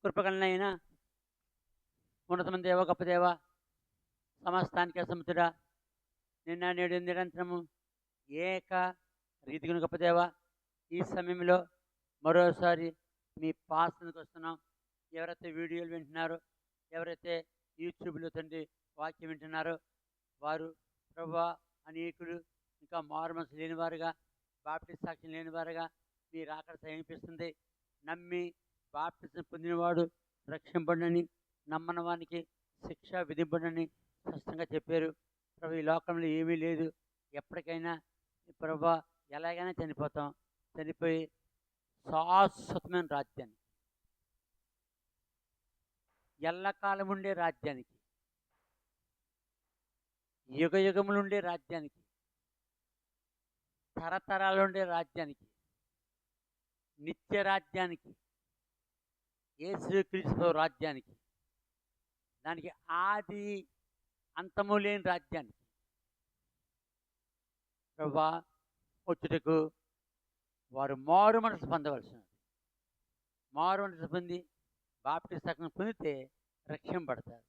కృపగలనైన ఉన్నతమైన దేవ గొప్ప దేవ సమస్తానికి అసమతుడా నిన్న నేడు నిరంతరము ఏక రీతిగా గొప్ప దేవ ఈ సమయంలో మరోసారి మీ పాసనకు వస్తున్నాం. ఎవరైతే వీడియోలు వింటున్నారో, ఎవరైతే యూట్యూబ్లో తండ్రి వాక్యం వింటున్నారో వారు ప్రభువా అనేకులు ఇంకా మారుమనసు లేనివారుగా, బాప్టిస్ట్ సాక్ష్యం లేనివారుగా మీరు అక్కడ సమీపిస్తుంది. నమ్మి బాప్టిజం పొందినవాడు రక్షింపబడని, నమ్మని వానికి శిక్ష విధింపడని స్పష్టంగా చెప్పారు. ప్రభు ఈ లోకంలో ఏమీ లేదు, ఎప్పటికైనా ప్రభు ఎలాగైనా చనిపోతాం, చనిపోయి శాశ్వతమైన రాజ్యానికి, ఎల్లకాలం ఉండే రాజ్యానికి, యుగ యుగములు ఉండే రాజ్యానికి, తరతరాలు ఉండే రాజ్యానికి, నిత్య రాజ్యానికి, యేసుక్రీస్తు రాజ్యానికి, దానికి ఆది అంతము లేని రాజ్యానికి ప్రభువా వచ్చుటకు వారు మారు మనసు పొందవలసినది. మారు మనసు పొంది బాప్టిస్ట్ సాక్ష్యం పొందితే రక్షింపబడతారు.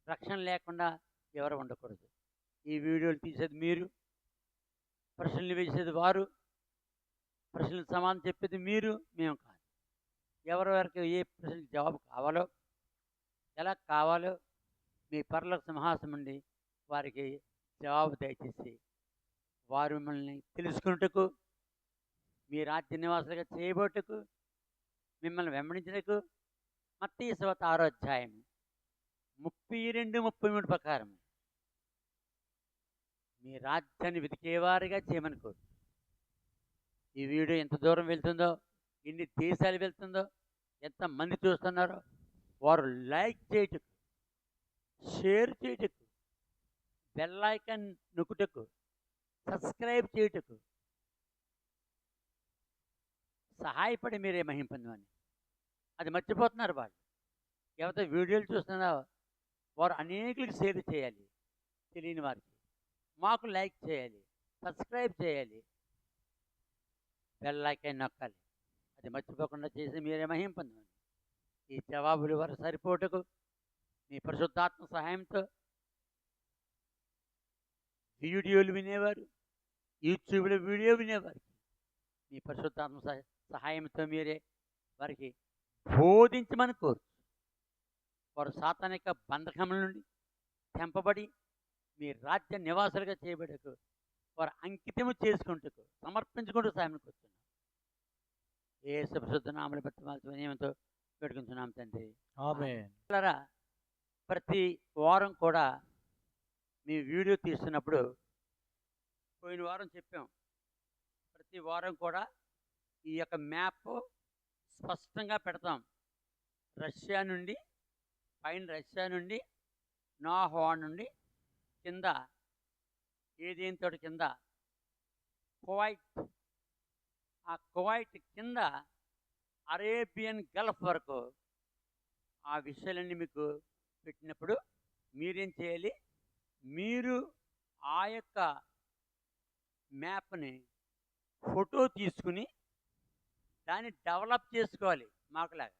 రక్షణ లేకుండా ఎవరు ఉండకూడదు. ఈ వీడియోలు తీసేది మీరు, ప్రశ్నలు వేసేది వారు, ప్రశ్నలకు సమాధానం చెప్పేది మీరు, మేము కాదు. ఎవరెవరికి ఏ ప్రశ్నకి జవాబు కావాలో, ఎలా కావాలో మీ పరలోక సింహాసనం నుండి వారికి జవాబు దయచేసి వారు మిమ్మల్ని తెలుసుకున్నట్టుకు, మీ రాజ్య నివాసులుగా చేయబోటకు, మిమ్మల్ని వెంబడించటకు మత్తయి సువార్త 6వ అధ్యాయం 32-33 ప్రకారం మీ రాజ్యాన్ని వెతికేవారుగా చేయమని కోరు. ఈ వీడియో ఎంత దూరం వెళ్తుందో, ఎన్ని దేశాలు వెళ్తుందో, ఎంతమంది చూస్తున్నారో వారు లైక్ చేయటకు, షేర్ చేయటకు, బెల్ ఐకాన్ నొక్కుటకు, సబ్స్క్రైబ్ చేయుటకు సహాయపడి మీరే మహిమ పొందమని. అది మర్చిపోతున్నారు వాళ్ళు. ఎవరైతే వీడియోలు చూస్తున్నారో వారు అనేకులకు షేర్ చేయాలి, తెలియని వారికి. మాకు లైక్ చేయాలి, సబ్స్క్రైబ్ చేయాలి, బెల్ ఐకాన్ నొక్కాలి. అది మర్చిపోకుండా చేసి మీరే మహిమ పొందమని. ఈ జవాబులు వారు సరిపోటకు మీ పరిశుద్ధాత్మ సహాయంతో వీడియోలు వినేవారు, యూట్యూబ్లో వీడియో వినేవారికి మీ పరిశుద్ధాత్మ సహాయంతో మీరే వారికి బోధించమని కోరు. వారు సాతానిక బంధకముల నుండి తెంపబడి మీ రాజ్య నివాసులుగా చేయబడకు వారు అంకితము చేసుకుంటూ సమర్పించుకుంటూ సాయం కూర్చున్నాం. యేసు పరిశుద్ధ నామములో బతిమాల్సిన నియమంతో పెట్టుకుంటున్నాం తండ్రి. ఆమేన్. ప్రతి వారం కూడా మీ వీడియో తీస్తున్నప్పుడు, పోయిన వారం చెప్పాం, ప్రతి వారం కూడా ఈ యొక్క మ్యాప్ స్పష్టంగా పెడతాం. రష్యా నుండి, పైన రష్యా నుండి, నాహోవా నుండి కింద ఏదేని తోటి కింద కువైట్, ఆ కువైట్ కింద అరేబియన్ గల్ఫ్ వరకు ఆ విషయాలన్నీ మీకు పెట్టినప్పుడు మీరేం చేయాలి? మీరు ఆ యొక్క మ్యాప్ని ఫోటో తీసుకుని దాన్ని డెవలప్ చేసుకోవాలి మాకులాగా.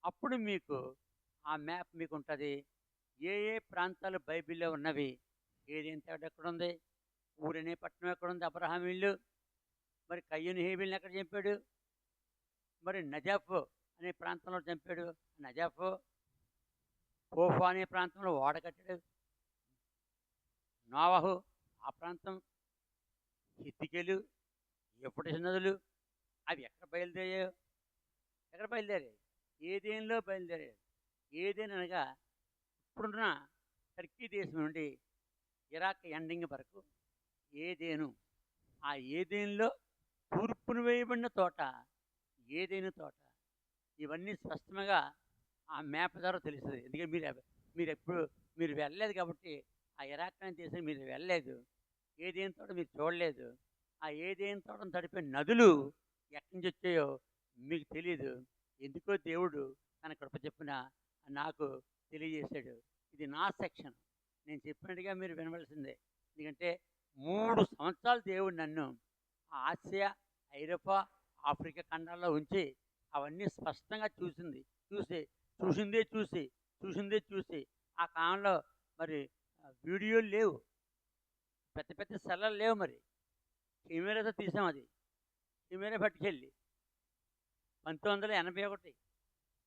అప్పుడు మీకు ఆ మ్యాప్ మీకు ఉంటుంది. ఏ ఏ ప్రాంతాలు బైబిల్లో ఉన్నవి, ఏదేం తేడా ఎక్కడుంది, ఊరనే పట్టణం ఎక్కడుంది, అబ్రహాం ఇల్లు, మరి కయ్యూని హేబిల్ని ఎక్కడ చంపాడు, మరి నజాఫ్ అనే ప్రాంతంలో చంపాడు, నజాఫ్ కోఫా అనే ప్రాంతంలో ఓడ కట్టాడు నోవహు, ఆ ప్రాంతం హిత్తికేలు, యూఫ్రటీసు నదులు అవి ఎక్కడ బయలుదేరాయో, ఎక్కడ బయలుదేరాయి? ఏదేనులో బయలుదేరాయి. ఏదేను అనగా ఇప్పుడున్న టర్కీ దేశం నుండి ఇరాక్ ఎండింగ్ వరకు ఏదేను. ఆ ఏదేనులో తూర్పును వేయబడిన తోట ఏదేను తోట. ఇవన్నీ స్పష్టంగా ఆ మ్యాప్ ద్వారా తెలుస్తుంది. ఎందుకంటే మీరు వెళ్ళలేదు కాబట్టి, ఆ ఇరాక్ అనే దేశం మీరు వెళ్ళలేదు, ఏదేను తోట మీరు చూడలేదు. ఆ ఏదేను తోటను తడిపే నదులు ఎక్కడి నుంచి వచ్చాయో మీకు తెలియదు. ఎందుకో దేవుడు తన కృప చెప్పున నాకు తెలియజేశాడు. ఇది నా సెక్షన్, నేను చెప్పినట్టుగా మీరు వినవలసిందే. ఎందుకంటే 3 సంవత్సరాలు దేవుడు నన్ను ఆసియా, ఐరోపా, ఆఫ్రికా ఖండాల్లో ఉంచి అవన్నీ స్పష్టంగా చూసి చూసిందే చూసి చూసిందే చూసి ఆ కాలంలో మరి వీడియోలు లేవు, పెద్ద పెద్ద సెల్లలు లేవు, మరి కెమెరాతో తీసాం. అది కెమెరా పట్టుకెళ్ళి 1981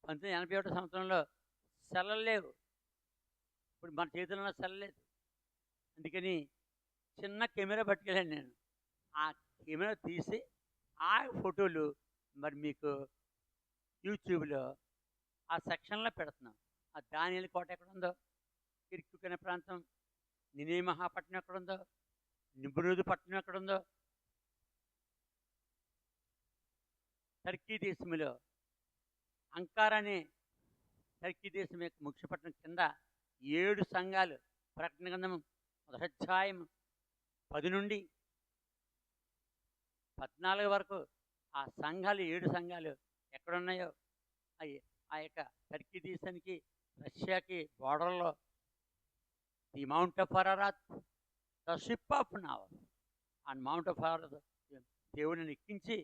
1981 సంవత్సరంలో సెల్లలు లేవు. ఇప్పుడు మన చేతిలో ఉన్న సెల్ లేదు. అందుకని చిన్న కెమెరా పట్టుకెళ్ళాను నేను. ఆ కెమెరా తీసి ఆ ఫోటోలు మరి మీకు యూట్యూబ్లో ఆ సెక్షన్లో పెడుతున్నాం. ఆ దానియేలు కోట ఎక్కడుందో, కిర్కుక్ అనే ప్రాంతం, నినే మహాపట్నం ఎక్కడుందో, నిమ్రోదు పట్టణం ఎక్కడుందో, టర్కీ దేశంలో అంకారా అనే టర్కీ దేశం యొక్క ముఖ్యపట్నం కింద 7 సంఘాలు, ప్రకటన గ్రంథం 1వ అధ్యాయం 10 నుండి 14 వరకు ఆ సంఘాలు 7 సంఘాలు ఎక్కడున్నాయో అవి ఆ యొక్క టర్కీ దేశానికి రష్యాకి బోర్డర్లో the mount of Ararat, the ship of నావ్ అండ్ మౌంట్ ఆఫ్ అరారాత్ దేవుడిని ఎక్కించి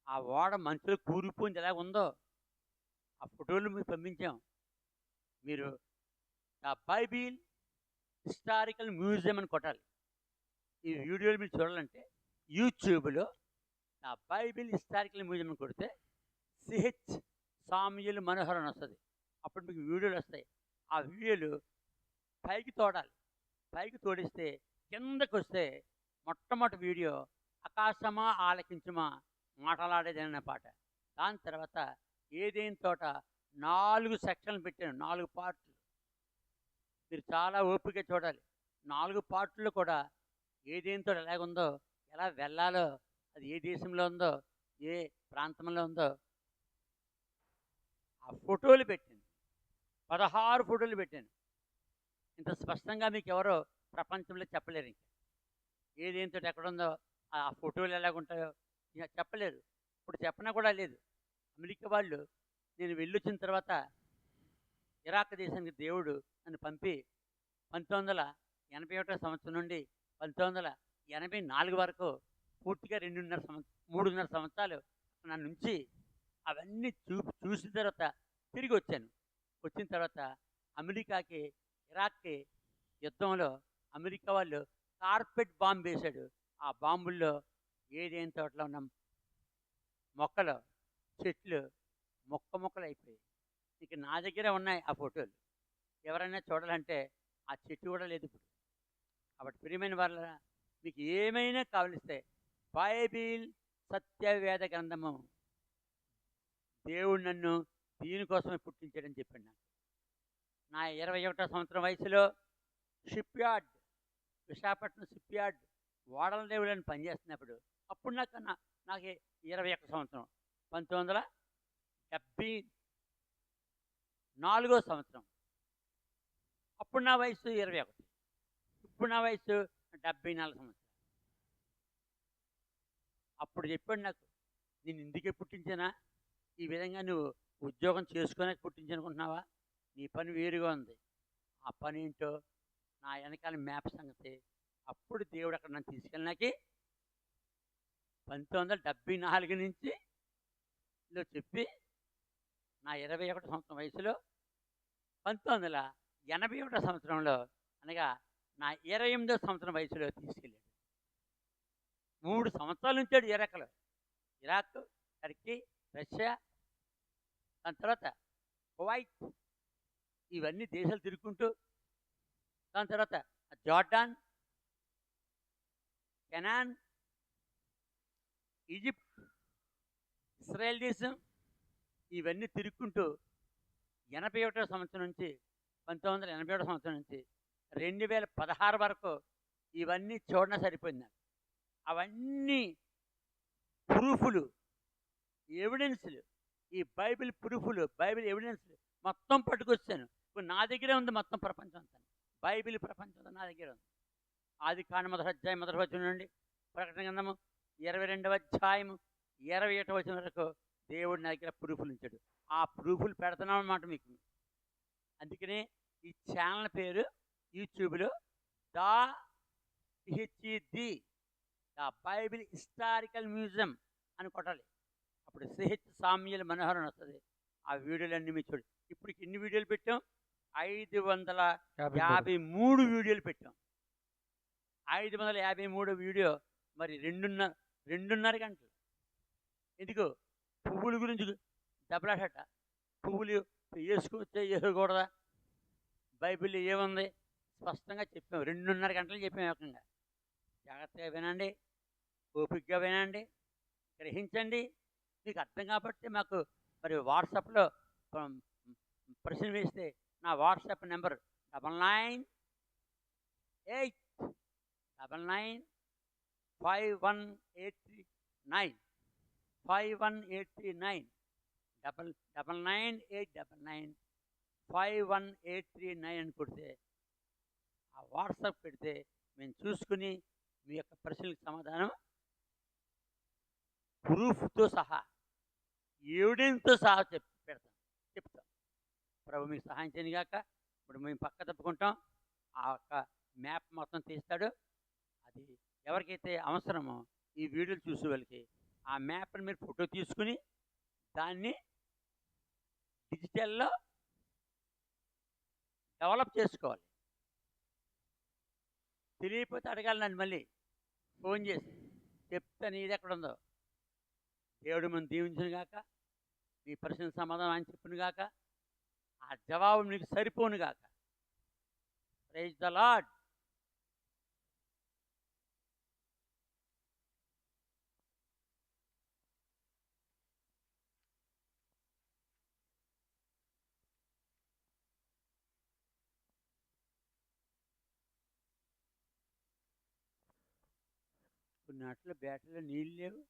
ఆ ఓడ మంచులో కూలిపోయింది ఎలా ఉందో ఆ ఫోటోలు మీకు పంపించాం. మీరు ద బైబిల్ హిస్టారికల్ మ్యూజియం అని కొట్టాలి. ఈ వీడియోలు మీరు చూడాలంటే యూట్యూబ్లో ద బైబిల్ హిస్టారికల్ మ్యూజియం అని కొడితే సిహెచ్ సామ్యుయల్ మనోహర్ అని వస్తుంది. అప్పుడు మీకు వీడియోలు వస్తాయి. ఆ వీడియోలు పైకి తోడాలి. పైకి తోడిస్తే కిందకు వస్తే మొట్టమొదటి వీడియో ఆకాశమా ఆలకించమా మాటలాడేదనే పాట. దాని తర్వాత ఏదేని తోట 4 సెక్షన్లు పెట్టాను, 4 పార్ట్లు. మీరు చాలా ఓపికగా చూడాలి. 4 పార్ట్లు కూడా ఏదేని తోట ఎలాగుందో, ఎలా వెళ్ళాలో, అది ఏ దేశంలో ఉందో, ఏ ప్రాంతంలో ఉందో ఆ ఫోటోలు పెట్టాను. 16 ఫోటోలు పెట్టాను. ఇంత స్పష్టంగా మీకు ఎవరో ప్రపంచంలో చెప్పలేరు. ఇంకా ఏదేంతో ఎక్కడుందో ఆ ఫోటోలు ఎలాగుంటాయో ఇక చెప్పలేరు. ఇప్పుడు చెప్పనా కూడా లేదు. అమెరికా వాళ్ళు నేను వెళ్ళొచ్చిన తర్వాత ఇరాక్ దేశానికి దేవుడు నన్ను పంపి 1981 సంవత్సరం నుండి 1984 వరకు పూర్తిగా 3.5 సంవత్సరాలు నన్ను ఉంచి అవన్నీ చూసిన తర్వాత తిరిగి వచ్చాను. వచ్చిన తర్వాత అమెరికాకి ఇరాక్కి యుద్ధంలో అమెరికా వాళ్ళు కార్పెట్ బాంబు వేశాడు. ఆ బాంబుల్లో ఏదేని తోటలో ఉన్న మొక్కలు, చెట్లు మొక్కలు అయిపోయాయి. ఇక నా దగ్గర ఉన్నాయి ఆ ఫోటోలు. ఎవరైనా చూడాలంటే ఆ చెట్టు కూడా లేదు ఇప్పుడు. కాబట్టి ప్రియమైన వాళ్ళ మీకు ఏమైనా కావలిస్తే బైబిల్ సత్యవేద గ్రంథము దేవుడు నన్ను దీనికోసమే పుట్టించాడని చెప్పాడు నాకు. నా 21వ సంవత్సరం వయసులో ship yard, Visakhapatnam ship yard ఓడల దేవుడని పనిచేస్తున్నప్పుడు అప్పుడు నాకు 21 సంవత్సరం 1974 సంవత్సరం. అప్పుడు నా వయసు 21, ఇప్పుడు నా వయసు 74 సంవత్సరాలు. అప్పుడు చెప్పాడు నాకు, నేను ఇందుకే పుట్టించానా, ఈ విధంగా నువ్వు ఉద్యోగం చేసుకోడానికి పుట్టించనుకుంటున్నావా, నీ పని వేరుగా ఉంది. ఆ పని ఏంటో నా వెనకాల మ్యాప్ సంగతి అప్పుడు దేవుడు అక్కడ నన్ను తీసుకెళ్ళినాకి 1974 నుంచి చెప్పి నా 21 సంవత్సరం వయసులో 1981 సంవత్సరంలో అనగా నా 28వ సంవత్సరం వయసులో తీసుకెళ్ళాడు. 3 సంవత్సరాలు ఉంచాడు ఇరాక్లో. ఇరాక్, టర్కీ, రష్యా, దాని తర్వాత కువైట్, ఇవన్నీ దేశాలు తిరుగుకుంటూ, దాని తర్వాత జార్డాన్, కెనాన్, ఈజిప్ట్, ఇస్రాయేల్ దేశం, ఇవన్నీ తిరుగుకుంటూ 81వ సంవత్సరం నుంచి 1981 సంవత్సరం నుంచి 2016 వరకు ఇవన్నీ చూడడం సరిపోయింది నాకు. అవన్నీ ప్రూఫులు, ఎవిడెన్స్లు, ఈ బైబిల్ ప్రూఫులు, బైబిల్ ఎవిడెన్స్లు మొత్తం పట్టుకొచ్చాను. ఇప్పుడు నా దగ్గరే ఉంది మొత్తం ప్రపంచం అంతా. బైబిల్ ప్రపంచం అంతా నా దగ్గర ఉంది. ఆదికాండం 1వ అధ్యాయం 1వ వచనం నుండి ప్రకటన గ్రంథము 22వ అధ్యాయం 21వ వచనం వరకు దేవుడు నా దగ్గర ప్రూఫులు ఉంచాడు. ఆ ప్రూఫులు పెడుతున్నాం అన్నమాట మీకు. అందుకనే ఈ ఛానల్ పేరు యూట్యూబ్లో ద బైబిల్ హిస్టారికల్ మ్యూజియం అని కొట్టాలి. అప్పుడు సిహెచ్ సామ్యుల్ మనోహర్ అని వస్తుంది. ఆ వీడియోలన్నీ మీరు చూడండి. ఇప్పటికి ఎన్ని వీడియోలు పెట్టాం? 553 వీడియోలు పెట్టాం. 553 వీడియో మరి 2.5 గంటలు. ఎందుకు? పువ్వుల గురించి దెబ్బలాడట. పువ్వులు వేసుకోవచ్చా వేసుకోకూడదా, బైబిల్లో ఏముంది స్పష్టంగా చెప్పాం. 2.5 గంటలు చెప్పాం ఏకంగా. జాగ్రత్తగా వినండి, ఓపికగా వినండి, గ్రహించండి. మీకు అర్థం కాబట్టి మాకు మరి వాట్సాప్లో ప్రశ్న వేస్తే నా వాట్సాప్ నెంబర్ 9998995139 51839 998995139 అని కొడితే ఆ వాట్సాప్ పెడితే మేము చూసుకుని మీ యొక్క ప్రశ్నలకు సమాధానం ప్రూఫ్తో సహా, ఎవిడెన్స్తో సహా చెప్తాం. ప్రభు మీకు సహాయం చేయను గాక. ఇప్పుడు మేము పక్క తప్పుకుంటాం. ఆ యొక్క మ్యాప్ మొత్తం తీస్తాడు. అది ఎవరికైతే అవసరమో ఈ వీడియోలు చూసే వాళ్ళకి ఆ మ్యాప్ని మీరు ఫోటో తీసుకుని దాన్ని డిజిటల్లో డెవలప్ చేసుకోవాలి. తెలియకపోతే అడగాలి నన్ను మళ్ళీ ఫోన్ చేసి, చెప్తాను ఇది ఎక్కడ ఉందో. దేవుడు మనం దీవించును గాక. మీ ప్రశ్న సమాధానం ఆయన చెప్పును గాక. ఆ జవాబు మీకు సరిపోను గాక. Praise the Lord. కొన్ని నాటిలో బ్యాటరీలో నీళ్ళు లేవు.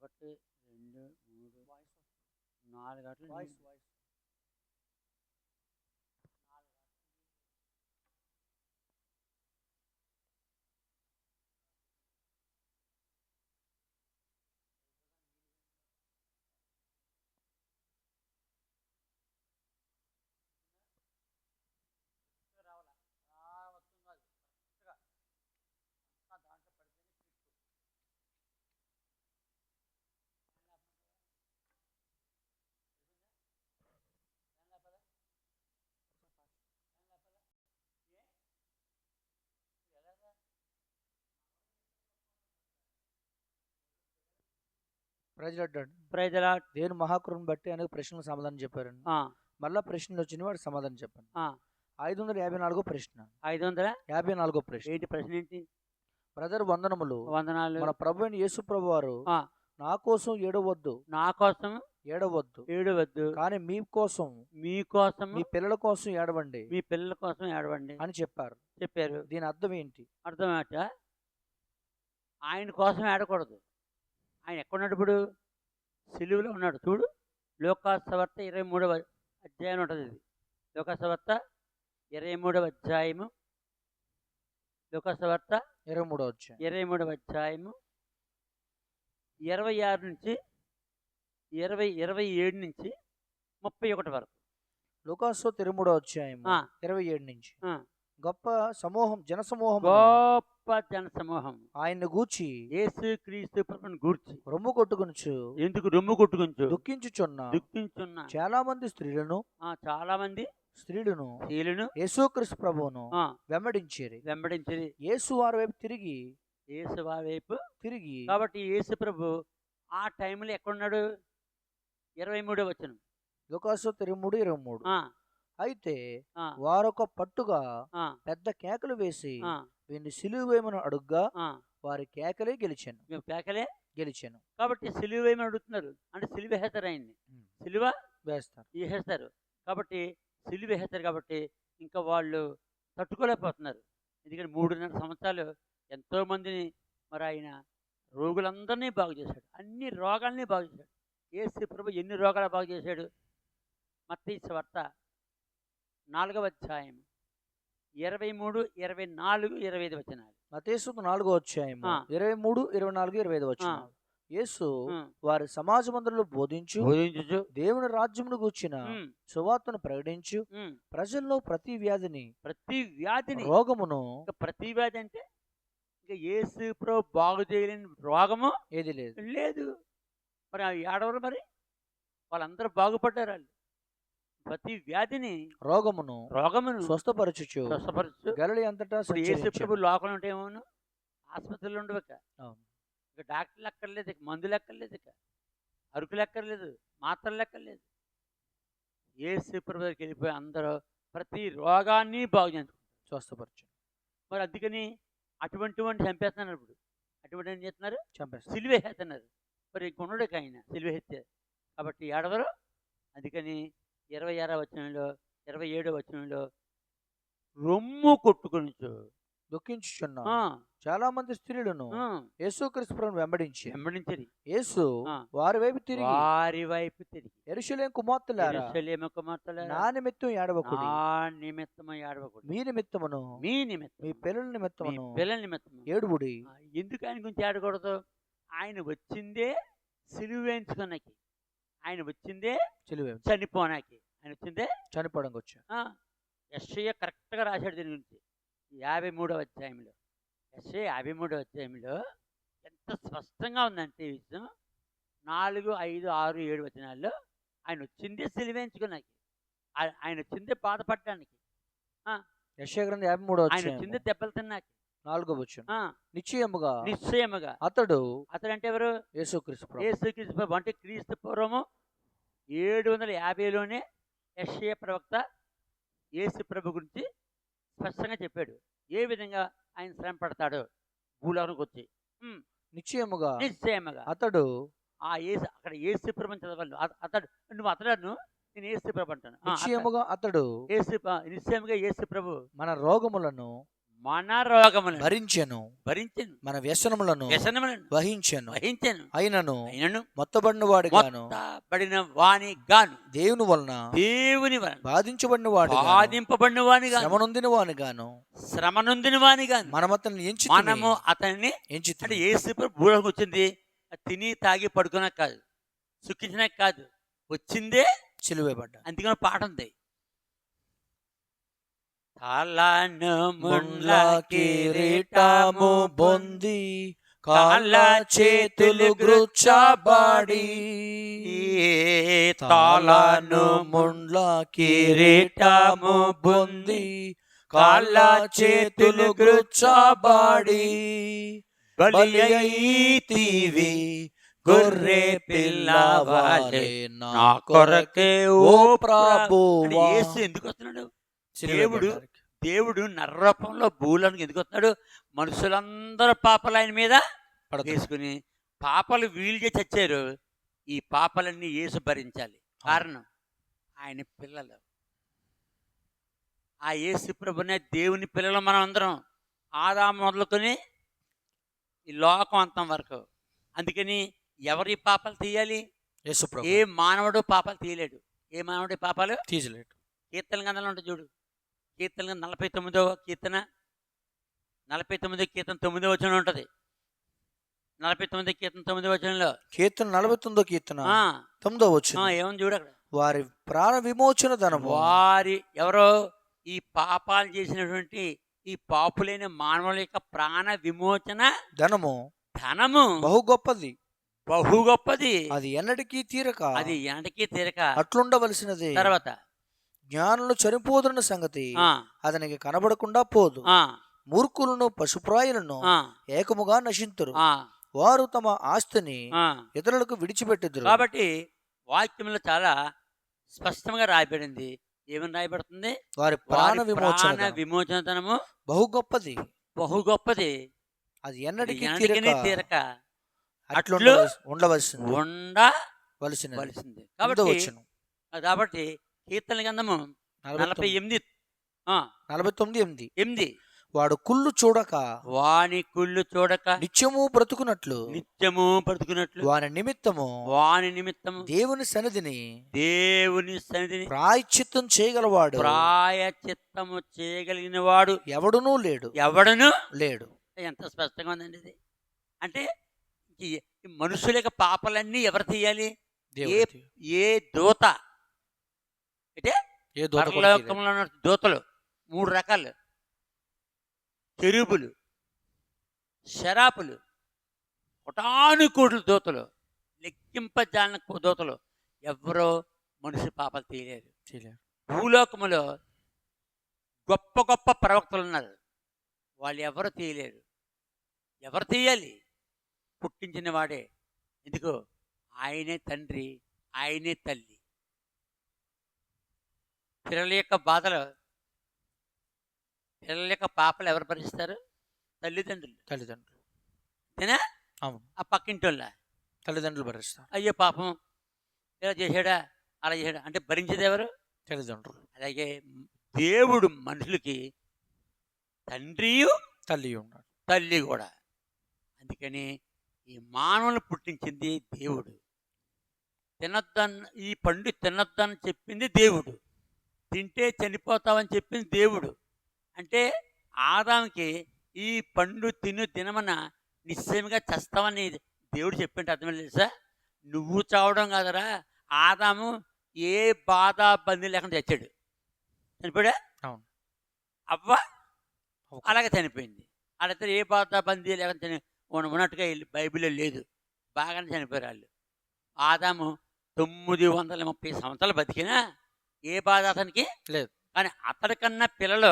1 2 3 4 గంటలు ప్రైజ్ లార్డ్. దేవుని మహాకృపను బట్టి అనేక ప్రశ్నలకు సమాధానం చెప్పారండి. మళ్ళా ప్రశ్నలు వచ్చిన వాడు సమాధానం చెప్పండి. 554 ప్రశ్న. 554 ప్రశ్న. ఏంటి ప్రశ్న? ఏంటి? బ్రదర్ వందనములు. వందనాలు. మన ప్రభు అయిన యేసు ప్రభు వారు నా కోసం ఏడవద్దు, నా కోసం ఏడవద్దు, కానీ మీకోసం మీ పిల్లల కోసం ఏడవండి, మీ పిల్లల కోసం ఏడవండి అని చెప్పారు. దీని అర్థం ఏంటి? అర్థం ఏంట? ఆయన కోసం ఏడకూడదు. ఆయన ఎక్కడున్నాడు ఇప్పుడు? సిలువలో ఉన్నాడు. చూడు, లోకాసువార్త 23వ అధ్యాయం ఉంటుంది. ఇది లోకాసువార్త 23వ అధ్యాయము. లోకాసువార్త 23వ అధ్యాయము 26 నుంచి 27 నుంచి 31 వరకు. లోకాసువార్త 23వ అధ్యాయం 27 నుంచి. గొప్ప జనసమూహం ఆయన్ని గూర్చి, యేసుక్రీస్తు ప్రభువును గూర్చి రొమ్ము కొట్టుకొనుచు. ఎందుకు రొమ్ము కొట్టుకొనుచు? దుఃఖించుచున్న చాలా మంది స్త్రీలను యేసుక్రీస్తు ప్రభువును వెంబడించిరి. యేసు వారి వైపు తిరిగి కాబట్టి యేసు ప్రభు ఆ టైంలో ఎక్కడున్నాడు? 23వ వచనం, లోకాసువార్త 23:23. అయితే వారొక పట్టుగా పెద్ద కేకలు వేసి వీడిని సిలువ వేయమని అడుగ్గా వారి కేకలే గెలిచాను. కాబట్టి సిలువ వేయమని అడుగుతున్నారు అంటే సిలువ వేస్తారు. ఆయన్ని సిలువ వేస్తారు. కాబట్టి సిలువ వేస్తారు. కాబట్టి ఇంకా వాళ్ళు తట్టుకోలేకపోతున్నారు. ఎందుకంటే 3.5 సంవత్సరాలు ఎంతోమందిని మరి ఆయన రోగులందరినీ బాగు చేశాడు. అన్ని రోగాల్ని బాగు చేశాడు. యేసు ప్రభు ఎన్ని రోగాలు బాగు చేశాడు? మత్తయి సువార్త 4వ అధ్యాయం 23, 24, 25 వచనాలు. మత్తయి 4వ అధ్యాయం 23, 24, 25 వచనాలు. యేసు వారి సమాజ మందిరంలో బోధించు దేవుని రాజ్యమును గూర్చిన సువార్తను ప్రకటించు ప్రజల్లో ప్రతి వ్యాధిని రోగమును. ప్రతి వ్యాధి అంటే ఇంకా యేసు ప్రభు బాగు చేయలేని రోగము ఏది లేదు. లేదు. మరి ఆ ఏడవరు మరి వాళ్ళందరూ బాగుపడ్డారు. వాళ్ళు ప్రతి వ్యాధిని రోగమును స్వస్థపరచుచు గలిలయ అంతటా ఇప్పుడు యేసు సంచరించెను. ప్రభు లోకంలో ఉంటే ఏమోను ఆసుపత్రులు ఉండవు ఇక. అవును. ఇక డాక్టర్లు ఎక్కర్లేదు, ఇక మందులు ఎక్కర్లేదు, ఇక అరుకులు ఎక్కర్లేదు, మాత్రలు ఎక్కర్లేదు. యేసు ప్రభు దగ్గరికి వెళ్ళిపోయి అందరూ ప్రతి రోగాన్ని బాగు చేయించుకుంటారు, స్వస్థపరచు. మరి అందుకని అటువంటి వాడిని చంపేస్తున్నారు. ఇప్పుడు అటువంటి ఏం చేస్తున్నారు, చంపేస్తారు. సిలువేస్తున్నారు. మరి కొనుడకి ఆయన సిలువేస్తే కాబట్టి ఏడవరు. అందుకని 26వ వచనంలో 27వ వచనంలో రొమ్ము కొట్టుకొనుచు దుఃఖించుచున్న చాలా మంది స్త్రీలను యేసుక్రీస్తు ప్రభువును వెంబడించిరి. యేసు వారి వైపు తిరిగి యెరూషలేము కుమార్తెలారా, నా నిమిత్తం ఏడవకుడి, మీ నిమిత్తమును మీ పిల్లల నిమిత్తమును ఏడువుడి. ఎందుకు ఆయన గురించి ఏడకూడదు? ఆయన వచ్చిందే సిలువ వేయించుకున్నాకి, ఆయన వచ్చిందే చనిపోనాకి, ఆయన వచ్చిందే చనిపోవడానికి వచ్చా. యెషయా కరెక్ట్గా రాశాడు దీని గురించి 53వ అధ్యాయంలో. యెషయా 53వ అధ్యాయంలో ఎంత స్పష్టంగా ఉందంటే ఈ విషయం. 4, 5, 6, 7 వచనాల్లో ఆయన వచ్చిందే సిలువేయించుకున్నాకి, ఆయన వచ్చిందే బాధపడటానికి, యెషయా గ్రంథం 53వ ఆయన వచ్చిందే దెబ్బలు తిన్నాకి. 4వ వచనం నిశ్చయముగా అతడు అంటే ఎవరు? యేసుక్రీస్తు ప్రభు. అంటే క్రీస్తు పూర్వము 750లోనే యెషయా ప్రవక్త యేసు ప్రభు గురించి స్పష్టంగా చెప్పాడు, ఏ విధంగా ఆయన శ్రమ పడతాడో భూలోకానికి వచ్చి. నిశ్చయముగా అతడు ఆ యేసు, అక్కడ యేసు ప్రభు చదవాలి. అతడు నువ్వు అతడు, నేను యేసు ప్రభు అంటాను. నిశ్చయముగా అతడు నిశ్చయముగా యేసు ప్రభు మన రోగములను భరించెను, మన వ్యసనములను వహించెను, అయినను మొత్తబడిన వాని గాను దేవుని వలన బాధించబడిన వాని గాను శ్రమనొందిన వాని గాను మనము అతన్ని ఎంచి. అంటే యేసు ప్రభు భూలోకి వచ్చింది తిని తాగి పడుకున్నా కాదు, సుఖించినా కాదు, వచ్చిందే సిలువేయబడ్డా. అందుకని పాట ఉంది, కాళ్ళను ముండ్ల కిరీటము బొంది కాళ్ళ చేతులు గ్రుచ్చబడి, తాళను ముండ్ల కిరీటము బొంది కాళ్ళ చేతులు గ్రుచ్చబడి, బలియైతివి గొర్రె పిల్లవాలే నా కొరకే ఓ ప్రభువా. యేసు ఎందుకు వస్తున్నాడు? దేవుడు నర్రూపంలో భూలోనికి ఎందుకు వస్తున్నాడు? మనుషులందరూ పాపాలు ఆయన మీద వేసుకుని పాపాలు వీలు చేసి చచ్చారు. ఈ పాపాలన్నీ యేసు భరించాలి. కారణం ఆయన పిల్లలు. ఆ యేసు ప్రభునే దేవుని పిల్లలు మనం అందరం, ఆదాము మొదలుకొని ఈ లోకం అంతం వరకు. అందుకని ఎవరి పాపాలు తీయాలి? యేసు ప్రభు. ఏ మానవుడు పాపాలు తీయలేడు. ఏ మానవుడి పాపాలు తీయలేడు. కీర్తన గ్రంథంలో ఉంటుంది చూడు, కీర్తన 49వ కీర్తన 49 కీర్తన 9వ వచనం ఉంటుంది. 49 కీర్తన 9వ వచనంలో, కీర్తన 49 కీర్తన 9వ వచనం ఏమని చూడు అక్కడ, వారి ప్రాణ విమోచన ధనము. వారి ఎవరో ఈ పాపాలు చేసినటువంటి ఈ పాపులైన మానవుల యొక్క ప్రాణ విమోచన ధనము బహు గొప్పది, అది ఎన్నటికీ తీరక అట్లుండవలసినది. తర్వాత జ్ఞానులు చనిపోదున్న సంగతి అతనికి కనబడకుండా పోదు. మూర్ఖులను పశుప్రాయులను ఏకముగా నశింతురు. వారు తమ ఆస్తిని ఇతరులకు విడిచిపెట్టుదురు. కాబట్టి వాక్యంలో చాలా స్పష్టంగా రాయబడింది. ఏమని రాయబడుతుంది? వారి ప్రాణ విమోచన ధనము బహు గొప్పది, అది ఎన్నటికీ తీరక అట్లు ఉండవలసింది. కాబట్టి కీర్తన గ్రంథము 49:8 వాడు కుళ్ళు చూడక వాని కుళ్ళు చూడక నిత్యము బ్రతుకున్నట్లు వాని నిమిత్తము దేవుని సన్నిధిని ప్రాయశ్చిత్తం చేయగలిగిన వాడు ఎవడునూ లేడు. ఎంత స్పష్టంగా ఉందండి ఇది. అంటే మనుషుల యొక్క పాపాలన్నీ ఎవరు తీయాలి? ఏ దూత అంటే పరలోకంలో ఉన్న దూతలు 3 రకాలు. శరాపులు, కోటాను కోట్ల దూతలు, లెక్కింపజాలని దూతలు ఎవరో మనిషి పాపాలు తీయలేరు. భూలోకములో గొప్ప గొప్ప ప్రవక్తలు ఉన్నారు, వాళ్ళు ఎవరు తీయలేరు. ఎవరు తీయాలి? పుట్టించిన వాడే. ఎందుకు? ఆయనే తండ్రి, ఆయనే తల్లి. పిల్లల యొక్క బాధలు, పిల్లల యొక్క పాపలు ఎవరు భరిస్తారు? తల్లిదండ్రులు. అంతేనా? అవును. ఆ పక్కింటోళ్ళ తల్లిదండ్రులు భరిస్తారు. అయ్యో పాపం ఇలా చేశాడా, అలా చేశాడా అంటే భరించేది ఎవరు? తల్లిదండ్రులు. అలాగే దేవుడు మనుషులకి తండ్రియు తల్లి ఉన్నాడు, తల్లి కూడా. అందుకని ఈ మానవులు పుట్టించింది దేవుడు. ఈ పండు తినొద్దని చెప్పింది దేవుడు. తింటే చనిపోతావని చెప్పింది దేవుడు. అంటే ఆదాముకి ఈ పండు తినమన నిశ్చయంగా చస్తావని దేవుడు చెప్పింటే అర్థం తెలుసా? నువ్వు చావడం కాదరా, ఆదాము ఏ బాధ బందీ లేకుండా చచ్చాడు. చనిపోయా? అవును. అవ్వ అలాగే చనిపోయింది. వాళ్ళిద్దరు ఏ బాధ బందీ లేకుండా ఉన్నట్టుగా బైబిల్లో లేదు. బాగానే చనిపోయారు వాళ్ళు. ఆదాము 930 సంవత్సరాలు బతికినా ఏ బాధ అతనికి లేదు. కానీ అతడికన్నా పిల్లలు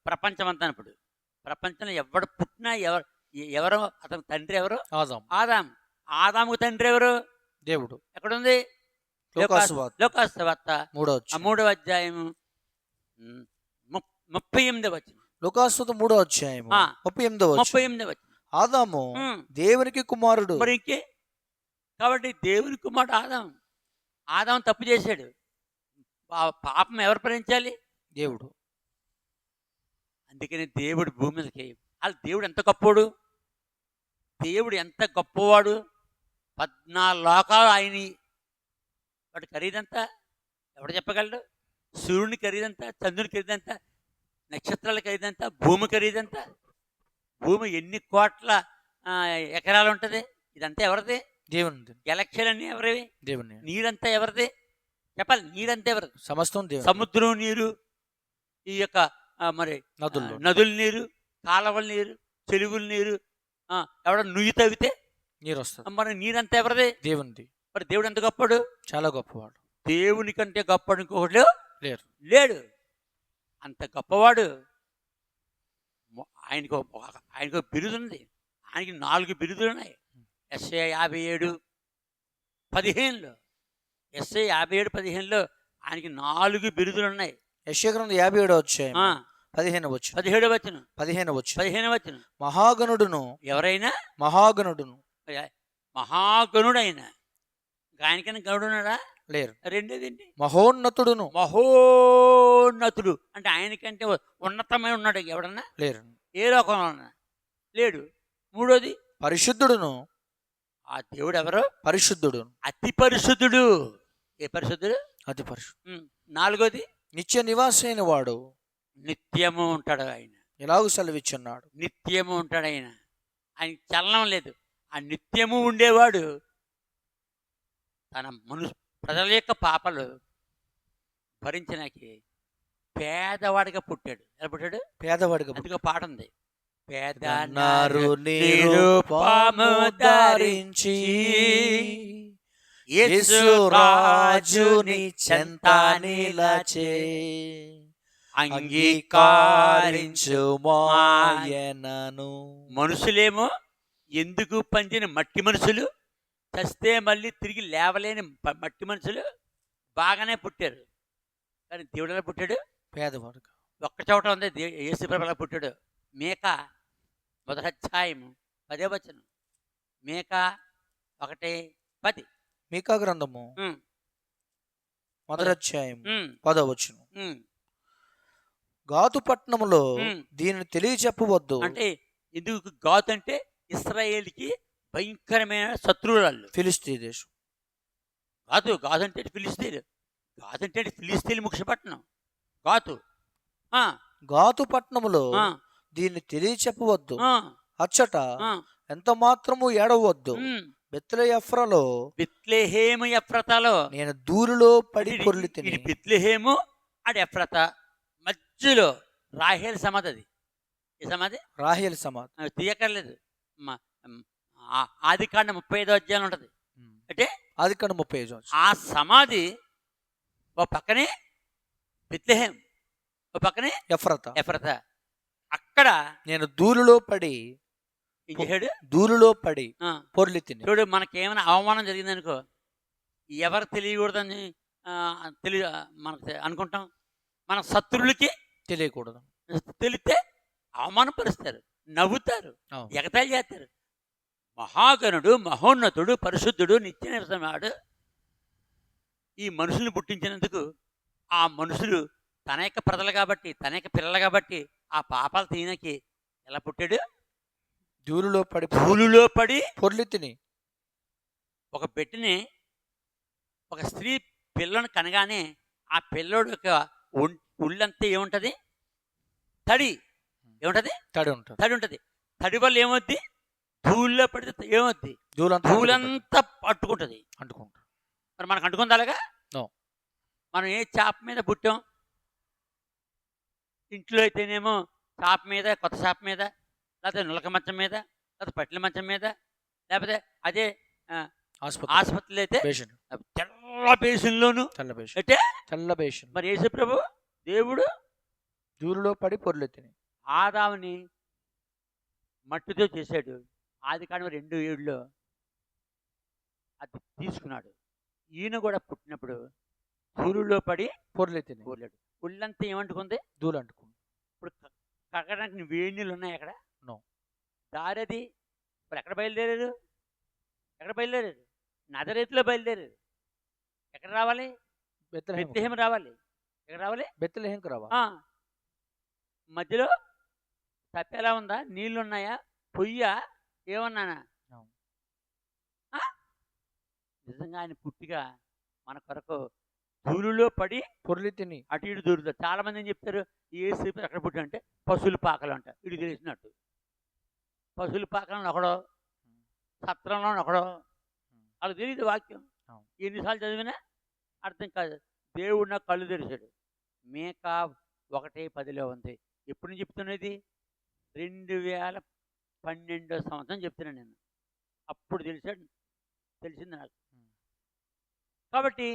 ప్రపంచం అంతా. ఇప్పుడు ప్రపంచంలో ఎవడు పుట్టినా ఎవరు అతని తండ్రి ఎవరు? ఆదాము. ఆదాముకు తండ్రి ఎవరు? దేవుడు. ఎక్కడుంది? లోకాసువార్త 3వ అధ్యాయము 38వ వచనం. లోకాసువార్త 3వ అధ్యాయము 38వ వచనం. ఆదాము దేవునికి కుమారుడు. మరి ఇంకే కాబట్టి దేవుని కుమారుడు ఆదాము. ఆదాము తప్పు చేశాడు. పాపం ఎవరు భరించాలి? దేవుడు. అందుకని దేవుడు భూమి మీదకి దేవుడు ఎంత గొప్పవాడు, దేవుడు ఎంత గొప్పవాడు. 14 లోకాలు ఆయన. వాటి ఖరీదంతా ఎవడు చెప్పగలడు? సూర్యుని ఖరీదంతా, చంద్రుని ఖరీదంతా, నక్షత్రాల ఖరీదంతా, భూమి ఖరీదంతా. భూమి ఎన్ని కోట్ల ఎకరాలు ఉంటుంది? ఇదంతా ఎవరిది? దేవుని. గెలక్షలన్నీ ఎవరివి? దేవుని. నీరంతా ఎవరిది? చెప్పాలి. నీరంతా ఎవరిది? సమస్తం దేవుని. సముద్రం నీరు, ఈ యొక్క మరి నదుల నీరు, కాలవల నీరు, చెరువుల నీరు, ఎవడ నుయ్యి తవ్వితే నీరు వస్తుంది. మరి నీరంతా ఎవరిది? దేవునిది. మరి దేవుడు ఎంత గొప్పడు? చాలా గొప్పవాడు. దేవుని కంటే గొప్పడు ఇంకొకడు లేడు. అంత గొప్పవాడు. ఆయనకు బిరుదుంది. ఆయనకి 4 బిరుదులు ఉన్నాయి. ఎస్ఐ 57:15లో, ఎస్ఐ 57:15లో ఆయనకి 4 బిరుదులు ఉన్నాయి. యెషయా గ్రంథం 57వ అధ్యాయం 15వ వచనం. 15వ వచనం. మహాగణుడును. ఎవరైనా మహాగణుడైన ఆయనకైనా గణుడున్నాడా? లేరు. రెండోదేంటి? మహోన్నతుడు అంటే ఆయనకంటే ఉన్నతమైన ఉన్నాడు ఎవడన్నా? లేరు. ఏ లోకంలో ఉన్నా లేడు. మూడోది పరిశుద్ధుడును. ఆ దేవుడు ఎవరు? పరిశుద్ధుడు, అతి పరిశుద్ధుడు. ఏ పరిశుద్ధుడు? అతి పరిశుద్ధుడు. నాలుగోది నిత్య నివాసైన వాడు. నిత్యము ఉంటాడు ఆయన. ఎలాగూ సెలవిచ్చున్నాడు, నిత్యము ఉంటాడు ఆయన. ఆయన చలనం లేదు. ఆ నిత్యము ఉండేవాడు తన ప్రజల యొక్క పాపలు భరించడానికి పేదవాడిగా పుట్టాడు. ఎలా పుట్టాడు? పేదవాడిగా. అందుకో పాట ఉంది. పేదనారు నిరూపము ధరించి యేసు రాజుని చెంత నిలచే అంగీకరించు మాయనను. మనుషులేమో ఎందుకు పంచిన మట్టి మనుషులు, చస్తే మళ్ళీ తిరిగి లేవలేని మట్టి మనుషులు బాగానే పుట్టారు. కానీ దేవుడు ఎలా పుట్టాడు? పేదవాడుగా. ఒక్క చోట ఉంది యేసు ప్రభు ఎలా పుట్టాడు. మేకా 1వ అధ్యాయము 10వ వచనం. మేకా 1:10. మీకా గ్రంథము 1వ అధ్యాయం 10వ వచనం. గాతు పట్టణములో దీనిని తెలియచెప్పవద్దు. అంటే ఎందుకు గాతు అంటే ఇశ్రాయేలుకి భయంకరమైన శత్రువులు. ఫిలిస్తీ దేశం. గాతు అంటే ఫిలిస్తీన్లు. గాతు అంటే ఫిలిస్తీన్లు ముఖ్య పట్టణం గాతు. గాతు పట్టణములో దీన్ని తెలియచెప్పవద్దు. అచ్చట ఎంత మాత్రము ఏడవద్దు. బెత్లెహేము ఎఫ్రాతాలో నేను దూరులో పడి పొర్లి తిని. బెత్లెహేము అటు ఎఫ్రాతా మధ్యలో రాహేల్ సమాధి. అది ఏ సమాధి? రాహేల్ సమాధి. తీయక్కర్లేదు. మ- మ్, ఆదికాండ 35వ అధ్యాయం ఉంటుంది. అంటే అది ఇక్కడ 35 ఆ సమాధి ఓ పక్కనే బెత్లెహేం, ఓ పక్కనే ఎఫ్రతా. ఎఫ్రతా. అక్కడ నేను ధూళిలో పడి ఏం చేశాడు? ధూళిలో పడి ఆ, పొర్లి తిని. చూడు, మనకేమైనా అవమానం జరిగిందనుకో ఎవరు తెలియకూడదని మనకు అనుకుంటాం. మన శత్రువులకి తెలియకూడదు. తెలిస్తే అవమానపరుస్తారు, నవ్వుతారు, అవును. ఎగతాళి చేస్తారు. మహాగణుడు, మహోన్నతుడు, పరిశుద్ధుడు, నిత్య నిరసనాడు ఈ మనుషుల్ని పుట్టించినందుకు ఆ మనుషులు తన యొక్క ప్రజలు కాబట్టి, తన యొక్క పిల్లలు కాబట్టి ఆ పాపాలు తీయనకి ఎలా పుట్టాడు? ధూళిలో పడి పూలులో పడి పొర్లి తిని. ఒక బిడ్డని, ఒక స్త్రీ పిల్లను కనగానే ఆ పిల్లోడు యొక్క ఒళ్ళంతా ఏముంటుంది? తడి ఏముంటుంది? తడి ఉంటుంది. తడి ఉంటుంది. తడి వల్ల ఏమవుద్ది? ధూళిలో పడితే ఏమవుద్ది? ధూళంతా ధూళంతా పట్టుకుంటుంది. అంటుకుంటా. మరి మనకు అంటుకుంది అలాగా? No. మనం ఏ చాప మీద పుట్టాం? ఇంట్లో అయితేనేమో చాప మీద, కొత్త చాప మీద, లేకపోతే నులక మంచం మీద, లేకపోతే పట్ల మంచం మీద, లేకపోతే అదే ఆసుపత్రిలో అయితే బేషన్. తెల్ల బేసిన్లోను. తెల్ల బేషన్. అంటే తెల్ల బేషన్. మరి యేసు ప్రభు దేవుడు ధూళిలో పడి పొర్లి తిని. ఆదాముని మట్టితో చేశాడు. ఆదికాండం 2:7 అది తీసుకున్నాడు. ఈయన కూడా పుట్టినప్పుడు ధూళిలో పడి పొర్లి తిని. ఊర్లేడు. ఒళ్ళంతా ఏమంటుకుంది? ధూళి అంటుకుంది. ఇప్పుడు కక్కడానికి వేడి నీళ్ళు ఉన్నాయి అక్కడ? నో. దారది ఇప్పుడు ఎక్కడ బయలుదేరారు? ఎక్కడ బయలుదేరారు? నజరేతులో బయలుదేరారు. ఎక్కడ రావాలి? బెత్లెహేం రావాలి. ఎక్కడ రావాలి? బెత్లెహేంకి రావాలి. మధ్యలో తప్పేలా ఉందా? నీళ్ళు ఉన్నాయా? పొయ్యా? ఏమన్నానా? నిజంగా ఆయన పుట్టిగా మన కొరకు ధూళిలో పడి పొర్లి తిని అటు ఇటు దూరుతారు. చాలా మంది ఏం చెప్తారు? యేసు ఎక్కడ పుట్టాడు అంటే పశువుల పాకలు అంట. ఇటు తెలిసినట్టు పశువుల పాకలను ఒకడో, సత్రంలో ఒకడో, వాళ్ళకి తెలియదు వాక్యం. ఎన్నిసార్లు చదివినా అర్థం కాదు. దేవుడు నాకు కళ్ళు తెరిచాడు. మేకా 1:10 ఉంది. ఎప్పుడు నుంచి చెప్తున్నది? 2012వ సంవత్సరం చెప్తున్నాను నేను. అప్పుడు తెలిసింది నాకు. కాబట్టి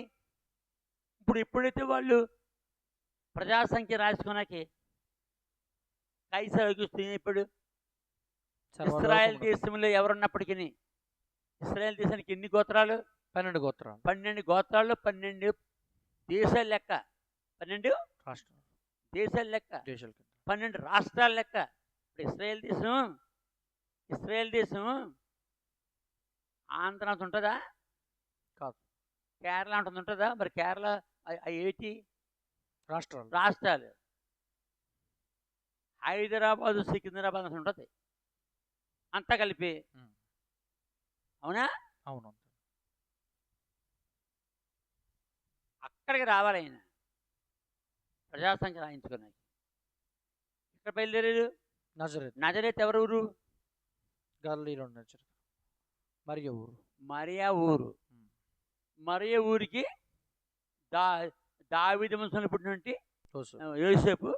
ఇప్పుడు ఎప్పుడైతే వాళ్ళు ప్రజాసంఖ్య రాసుకున్నాకి కైసర్ ఇప్పుడు ఇస్రాయేల్ దేశంలో ఎవరున్నప్పటికీ ఇస్రాయేల్ దేశానికి ఎన్ని గోత్రాలు? 12 గోత్రాలు. 12 గోత్రాల్లో 12 దేశాల లెక్క. 12 రాష్ట్రాలు. దేశాల లెక్క. 12 రాష్ట్రాల లెక్క. ఇప్పుడు ఇస్రాయేల్ దేశం ఆంధ్ర అంత ఉంటుందా? కాదు. కేరళ అంత ఉంటుందా? మరి కేరళ ఏంటి? రాష్ట్రాలు. హైదరాబాదు, సికింద్రాబాద్ అంత ఉంటుంది అంతా కలిపి. అవునా? అవును. అక్కడికి రావాలి ఆయన ప్రజాసంఖ్య రాయించుకున్నాయి. ఇక్కడ బయలుదేరారు. నజరేత్ ఎవరు ఊరు? గలిలీలో నజరేత్. మరియా ఊరు. మరియా ఊరికి దావీదు వంశంలో పుట్టినటువంటి యోసేపు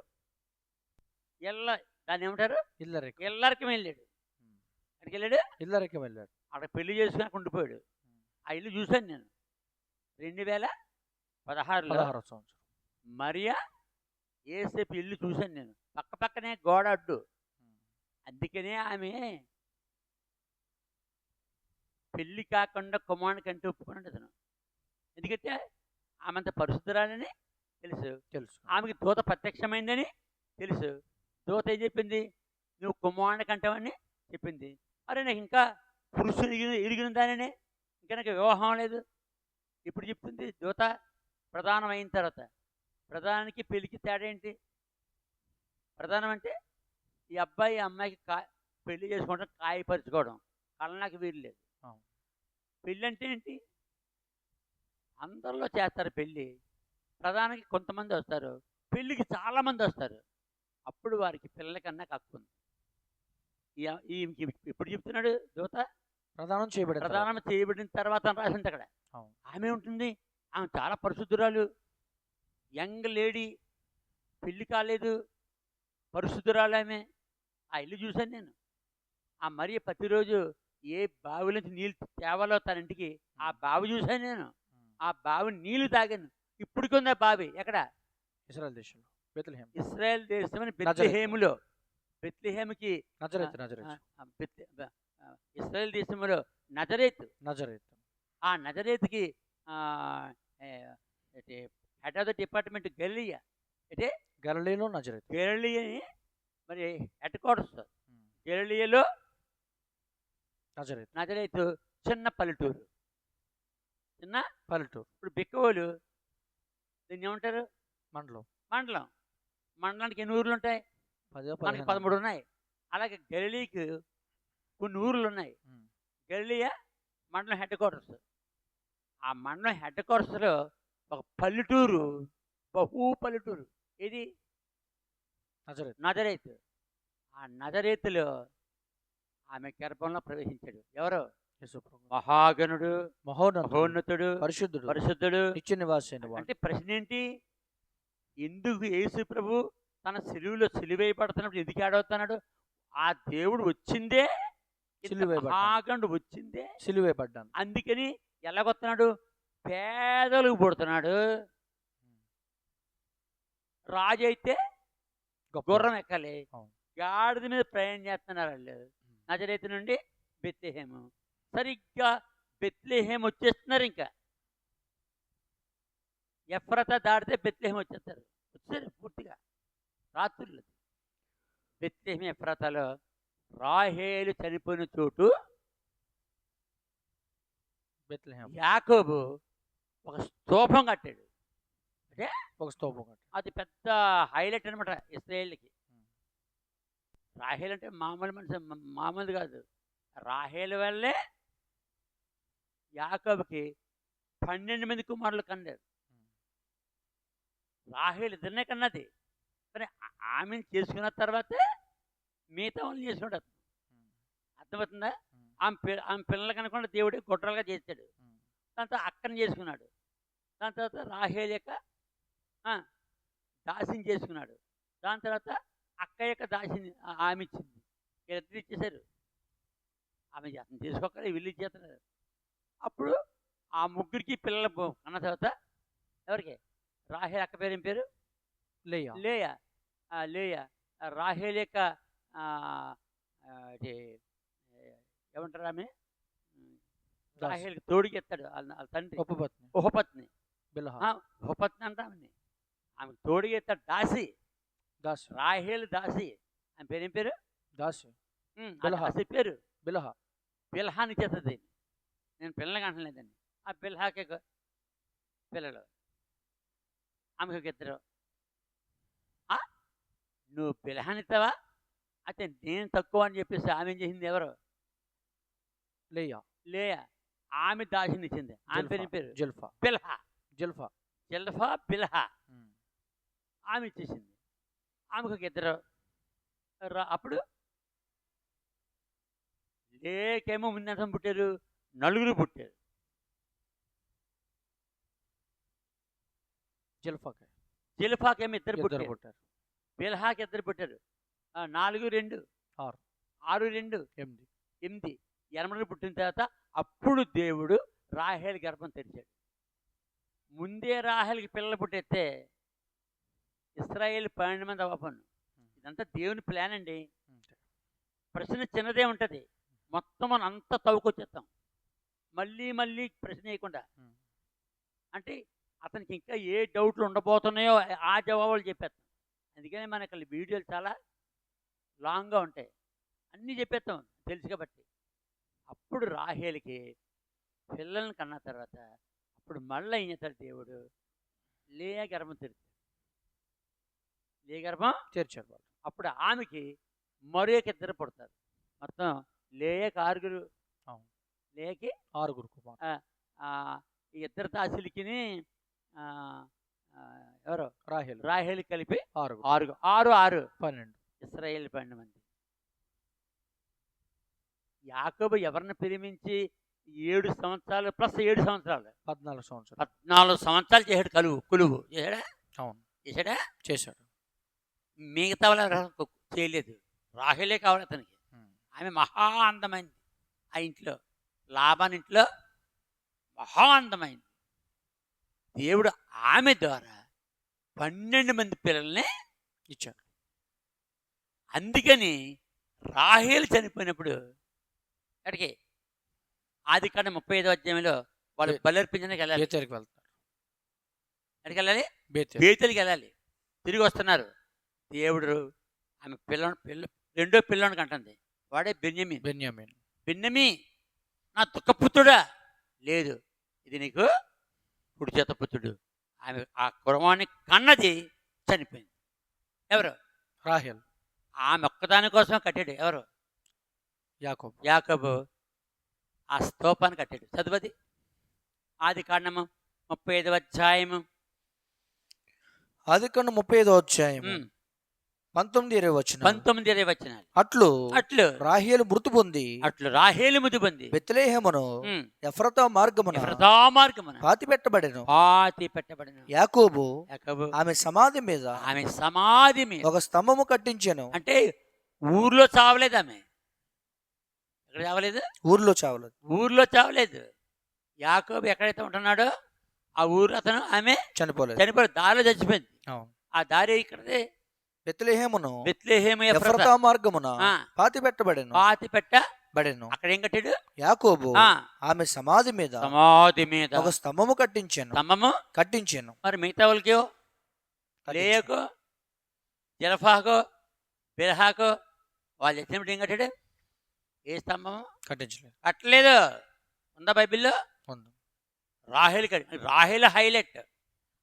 దాన్ని ఏమంటారు? ఇల్లరికం వెళ్ళాడు. అక్కడికి వెళ్ళాడు. ఇల్లరికం వెళ్ళాడు. అక్కడ పెళ్లి చేసుకుని అక్కడ ఉండిపోయాడు. ఆ ఇల్లు చూశాను నేను 2016లో సంవత్సరం. మరియా యేసేపు ఇల్లు చూశాను నేను. పక్కనే గోడ అడ్డు. అందుకనే ఆమె పెళ్లి కాకుండా కుమారుని కంటే ఒప్పుకున్నాడు అతను. ఎందుకంటే ఆమె అంత పరిశుద్ధరాలని తెలుసు. ఆమెకి దూత ప్రత్యక్షమైందని తెలుసు. దూత ఏం చెప్పింది? నువ్వు కుమారుని కంటావని చెప్పింది. అరే నాకు ఇంకా పురుషుడు ఇరిగిన దానినే, ఇంకా నాకు వివాహం లేదు. ఇప్పుడు చెప్తుంది దూత ప్రధానం అయిన తర్వాత. ప్రధానానికి పెళ్లికి తేడా ఏంటి? ప్రధానం అంటే ఈ అబ్బాయి అమ్మాయికి పెళ్లి చేసుకోవడం, కాయపరుచుకోవడం. కళ్ళకి వీలు లేదు. పెళ్ళి అంటే ఏంటి? అందరిలో చేస్తారు పెళ్ళి. ప్రధానికి కొంతమంది వస్తారు, పెళ్ళికి చాలామంది వస్తారు. అప్పుడు వారికి పిల్లల కన్నా హక్కు ఉంది. ఇప్పుడు చెప్తున్నాడు దూత ప్రధానం చేయబడిన తర్వాత రాసింది అక్కడ. ఆమె ఉంటుంది, ఆమె చాలా పరిశుద్ధురాలు, యంగ్ లేడీ, పెళ్ళి కాలేదు, పరిశుద్ధురాలు ఆమె. ఆ ఇల్లు చూశాను నేను. ఆ మరియ ప్రతిరోజు ఏ బావి నుంచి నీళ్ళు తేవాలో తన ఇంటికి ఆ బావి చూశాను నేను. ఆ బావి నీళ్లు తాగాను. ఇప్పటికుంది ఆ బావి ఎక్కడ? ఇశ్రాయేల్ దేశంలో బెత్లెహేమ్. ఇశ్రాయేల్ దేశమని నజరేతు. బెత్లెహేములో. బెత్లెహేముకి నజరేతు నజరేతు ఇశ్రాయేల్ దేశంలో నజరేతు. నజరేతు. ఆ నజరేతుకి head of the department Galilee. అంటే గలిలయలో నజరేతు. గలిలియని మరి హెడ్ క్వార్టర్స్. గలిలియలో నజరేతు. నజరేతు చిన్న పల్లెటూరు. చిన్న పల్లెటూరు. ఇప్పుడు బిక్కవోలు దీన్ని ఏమంటారు? మండలం. మండలం. మండలానికి ఎన్ని ఊర్లు ఉంటాయి? 10 మనకి 13 ఉన్నాయి. అలాగే గలిలీకి కొన్ని ఊర్లు ఉన్నాయి. గలిలియా మండలం హెడ్ క్వార్టర్స్. ఆ మండలం హెడ్ క్వార్టర్స్లో ఒక పల్లెటూరు, పల్లెటూరు. ఇది నజరేతు. నజరేతు. ఆ నజరేతులో ఆమె గర్భంలో ప్రవేశించాడు. ఎవరు? మహాగణుడు, మహోన్నతుడు, పరిశుద్ధుడు, పరిశుద్ధుడు, నిత్య నివాసి అయిన వాడు. అంటే ప్రశ్న ఏంటి? ఎందుకు యేసు ప్రభు తన సిలువలో సిలువేయబడుతున్నప్పుడు ఎందుకు ఏడవుతున్నాడు? ఆ దేవుడు వచ్చిందే, మహాగణుడు వచ్చిందే సిలువేయబడ్డాను. అందుకని ఎలాగొస్తున్నాడు? పేదలకు పుడుతున్నాడు. రాజు అయితే గుర్రం ఎక్కాలి, గాడిద మీద ప్రయాణం చేస్తున్నారు వాళ్ళు. నజరేతు నుండి బెత్లెహేము. సరిగ్గా బెత్లెహేం వచ్చేస్తున్నారు. ఇంకా ఎఫ్రాతా దాటితే బెత్లెహేం వచ్చేస్తారు. వచ్చారు పూర్తిగా రాత్రులు. బెత్లెహేం ఎఫ్రాతాలో రాహేలు చనిపోయిన చోటు బెత్లెహేం. యాకోబు ఒక స్తూపం కట్టాడు. అంటే ఒక స్తూపం కట్టాడు. అది పెద్ద హైలైట్ అనమాట ఇశ్రాయేలుకి. రాహేల్ అంటే మామూలు మనిషి, మామూలు కాదు. రాహేల్ వల్లే యాకోబుకి 12 మంది కుమారులు కన్నారు. రాహేల్ ఇద్దరినే కన్నది. కానీ ఆమెను చేసుకున్న తర్వాతే మిగతా వాళ్ళు చేసుకుంటారు. అర్థమవుతుందా? ఆమె పిల్లలు కనుకుండా దేవుడే గొడ్రలుగా చేశాడు. దాని తర్వాత అక్కని చేసుకున్నాడు. దాని తర్వాత రాహేల్ యొక్క దాసిని చేసుకున్నాడు. దాని తర్వాత అక్క యొక్క దాసిని ఆమె ఇచ్చింది. వీళ్ళిద్దరు ఇచ్చేశారు. ఆమె అతను చేసుకోవాలి, వీళ్ళు ఇచ్చేస్తున్నారు. అప్పుడు ఆ ముగ్గురికి పిల్లలు అన్న తర్వాత ఎవరికి? రాహేల్ అక్క పేరు ఏం పేరు? లేయా. లేయా. లేయా రాహేల్ యొక్క ఏమంటారు ఆమె? రాహేల్కి తోడుకి ఎత్తాడు వాళ్ళ తండ్రి. ఉపపత్ని. ఉపపత్ని అంటామని ఆమె తోడుకి ఎత్తాడు. దాసి. రాహేల్ దాసి. ఆమె పేరు ఏం పేరు? దాసి. దాసి పేరు బిల్హా. బిల్హాని చేస్తుంది. నేను పిల్లలకి అంటలేదండి. ఆ బిల్హాకి పిల్లలు. ఆమెకు ఇద్దరు. నువ్వు బిల్హానిస్తావా? అయితే నేను తక్కువ అని చెప్పేసి ఆమె ఏం చేసింది? ఎవరు? లేయా. లేయా ఆమె దాసిని ఇచ్చింది. ఆమె పేరు పేరు Zilpah. Bilhah. Zilpah. Zilpah Bilhah ఆమె ఇచ్చేసింది. ఆమెకు ఇద్దరు. అప్పుడు లేకేమో ముందు పుట్టారు, నలుగురు పుట్టారు. జిల్ఫాకేమో ఇద్దరు పుట్టారు. బిల్హాకి ఇద్దరు పుట్టారు. 4, 2, 6, 2, 8. 8 పుట్టిన తర్వాత అప్పుడు దేవుడు రాహేల్ గర్భం తెరిచాడు. ముందే రాహేల్కి పిల్లలు పుట్టేస్తే ఇశ్రాయేల్ 12 మంది అవ్వపన్ను. ఇదంతా దేవుని ప్లాన్ అండి. ప్రశ్న చిన్నదే ఉంటుంది, మొత్తం మనం అంతా తవ్వుకొచ్చేస్తాం మళ్ళీ మళ్ళీ ప్రశ్న వేయకుండా. అంటే అతనికి ఇంకా ఏ డౌట్లు ఉండబోతున్నాయో ఆ జవాబులు చెప్పేస్తాం. అందుకని మనకి వీడియోలు చాలా లాంగ్గా ఉంటాయి, అన్నీ చెప్పేస్తాం తెలుసు కాబట్టి. అప్పుడు రాహేల్కి పిల్లల్ని కన్న తర్వాత అప్పుడు మళ్ళీ ఏం చేస్తాడు దేవుడు? లేయా గర్భం తెరిచాడు. లేయా గర్భం తెరిచాడు. అప్పుడు ఆమెకి మరొక ఇద్దరు పుడతారు. మొత్తం లేయకి 6. లేయకి 6. ఈ ఇద్దరు దాసులకి ఎవరు? రాహేల్ కలిపి 6. 6, 12. ఇశ్రాయేల్ 12 మంది. యాకోబు ఎవరిని ప్రేమించి 7 సంవత్సరాలు ప్లస్ 7 సంవత్సరాలు 14 సంవత్సరాలు చేశాడు. కొలువు చేశాడా? అవును చేశాడా? చేశాడు. మిగతా వాళ్ళు చేయలేదు. రాహేలే కావాలి అతనికి. ఆమె మహా అందమైంది. ఆ ఇంట్లో లాబాన్ ఇంట్లో మహా అందమైంది. దేవుడు ఆమె ద్వారా 12 మంది పిల్లల్ని ఇచ్చాడు. అందుకని రాహేలు చనిపోయినప్పుడు ఎక్కడికి ఆదికాండం 35వ అధ్యాయంలో వాళ్ళు బలర్పించడానికి వెళ్ళాలి. బేతేలుకి వెళ్తారు. ఎక్కడికి వెళ్ళాలి? బేతేలు. బేతేలుకి వెళ్ళాలి. తిరిగి వస్తున్నారు. దేవుడు ఆమె రెండో పిల్లని కంటుంది. వాడే బెన్యమీన్. బెన్యమీన్ నా దుఃఖపుత్రుడా? లేదు, ఇది నీకు కుడి చేత పుత్రుడు. ఆమె ఆ కుర్బాన్ని కన్నది చనిపోయింది. ఎవరు? రాహేల్. ఆమె ఒక్కదాని కోసం కట్టాడు. ఎవరు? యాకోబు ఆ స్తూపాన్ని కట్టాడు. చదువది ఆదికాండము 35వ అధ్యాయము. ఆదికాండం 35వ అధ్యాయము 19-20 వచనాలు. అట్లు రాహేలు మృతి పొంది బెత్లెహేమును ఎఫ్రాతా మార్గమున పాతిపెట్టబడెను. యాకోబు ఆమె సమాధి మీద ఒక స్తంభము కట్టించెను. అంటే ఊర్లో చావలేదు. ఆమె ఎక్కడ చావలేదు? ఊర్లో చావలేదు. యాకోబు ఎక్కడైతే ఉంటున్నాడో ఆ ఊరు అతను ఆమె చనిపోలేదు. దారిలో చచ్చిపోయింది. ఆ దారి ఇక్కడదే బెత్లెహేమును ఎఫ్రాతా మార్గమున పాతిపెట్టబడెను. అక్కడ ఏం కట్టాడు? యాకోబు ఆమె సమాధి మీద ఒక స్తంభము కట్టించెను. మరి మిగతా వాళ్ళకి లేయకో జలఫాకో బిరహాకో వాళ్ళు చచ్చినప్పుడు ఏం కట్టాడు? ఏ స్తంభము కట్టలేదు. ఉందా బైబిల్లో? రాహేలు హైలైట్.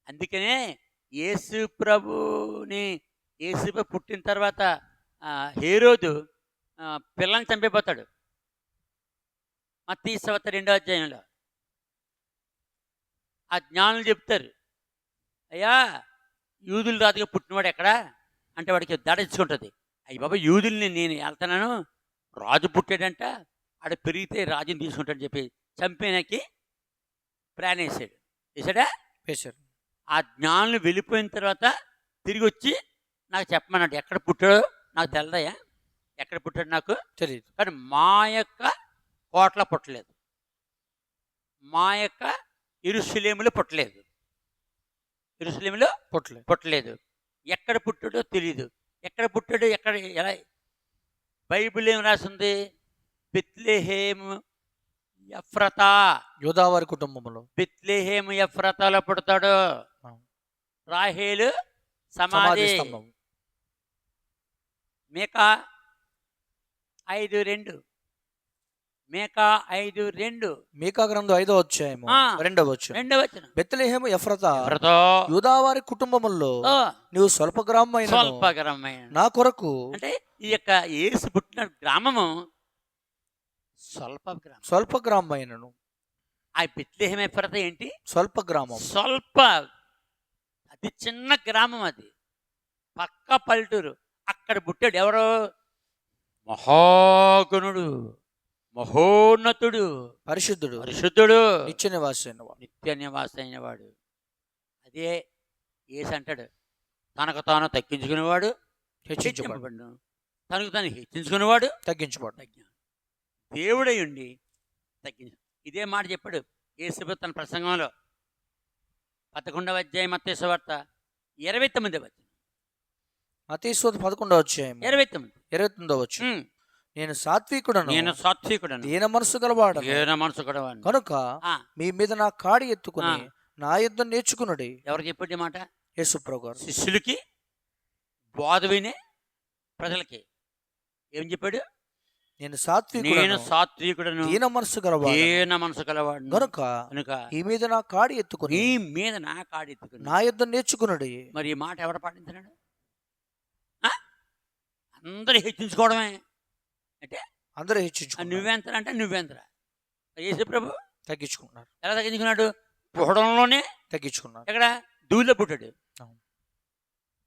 అందుకనే యేసు ప్రభుని పుట్టిన తర్వాత హేరోదు పిల్లల్ని చంపిపోతాడు. మత్తయి సువార్త 2వ అధ్యాయంలో ఆ జ్ఞానులు చెప్తారు, అయ్యా యూదుల రాజుగా పుట్టినవాడు ఎక్కడా అంటే వాడికి దడ ఇచ్చుకుంటుంది. అయ్యి బాబా యూదుల్ని నేను వెళ్తున్నాను, రాజు పుట్టాడంట, ఆడ పెరిగితే రాజుని తీసుకుంటాడని చెప్పి చంపేనాకి ప్లాన్ వేసాడు. ఆ జ్ఞానులు వెళ్ళిపోయిన తర్వాత తిరిగి వచ్చి నాకు చెప్పమన్నాడు. ఎక్కడ పుట్టాడో నాకు తెలదయ్యా, ఎక్కడ పుట్టాడు నాకు తెలియదు, కానీ మా యొక్క కోట్ల పుట్టలేదు, మా యొక్క యెరూషలేములో పుట్టలేదు, ఎక్కడ పుట్టాడో తెలియదు. ఎక్కడ పుట్టాడో ఎలా బైబిల్ ఏం రాసింది? బెత్లెహేము ఎఫ్రాతా, యూదావారి కుటుంబంలో బెత్లెహేము ఎఫ్రాతాలో పుడతాడు. రాహేలు సమాధి. మీకా 5:2 మీకా గ్రంథం 5వ అధ్యాయము 2వ వచనం. బెత్లెహేము ఎఫ్రాతా యూదావారి కుటుంబములో నీవు స్వల్ప గ్రామమైన నా కొరకు. అంటే ఈ యొక్క యేసు పుట్టిన గ్రామము స్వల్ప గ్రామమైనను. ఆ బెత్లెహేము ఎఫ్రాతా ఏంటి? స్వల్ప గ్రామం. అది చిన్న గ్రామం, అది పక్క పల్లెటూరు. అక్కడ పుట్టాడు ఎవరో? మహాగుణుడు, మహోన్నతుడు, పరిశుద్ధుడు, నిత్య నివాసి అయినవాడు. అదే యేసు అంటాడు, తనకు తాను తగ్గించుకునేవాడు హెచ్చించబడును, తనకు తాను హెచ్చించుకునేవాడు తగ్గించబడు. దేవుడై ఉండి తగ్గించు. ఇదే మాట చెప్పాడు యేసు తన ప్రసంగంలో 11వ అధ్యాయం మత్తయి సువార్త 29వ వచనం. మత్తయి సువార్త 11వ అధ్యాయం 29వ వచనం. నేను సాత్వికుడను, దీన మనసు గలవాడను కనుక మీ మీద నా కాడి ఎత్తుకుని నా యుద్ధం నేర్చుకున్నాడు. ఎవరు చెప్పాడు మాట? యేసు ప్రభు గారు శిష్యులకి, బోధ వినే ప్రజలకి ఏం చెప్పాడు? నేను సాత్వికుడను, దీన మనసు గలవాడు కనుక ఈ మీద నా కాడి ఎత్తుకుని నా యుద్ధం నేర్చుకున్నాడు. మరి ఈ మాట ఎవరు పాటించినాడు? అందరూ హెచ్చించుకోవడమే అంటే అందరూ హెచ్చించుకో. నువ్వెంతరా అంటే నువ్వెంతరా? యేసు ప్రభు తగ్గించుకున్నాడు. ఎలా తగ్గించుకున్నాడు? పుట్టడంలోనే తగ్గించుకున్నాడు. ఎక్కడ? దూరిలో పుట్టాడు.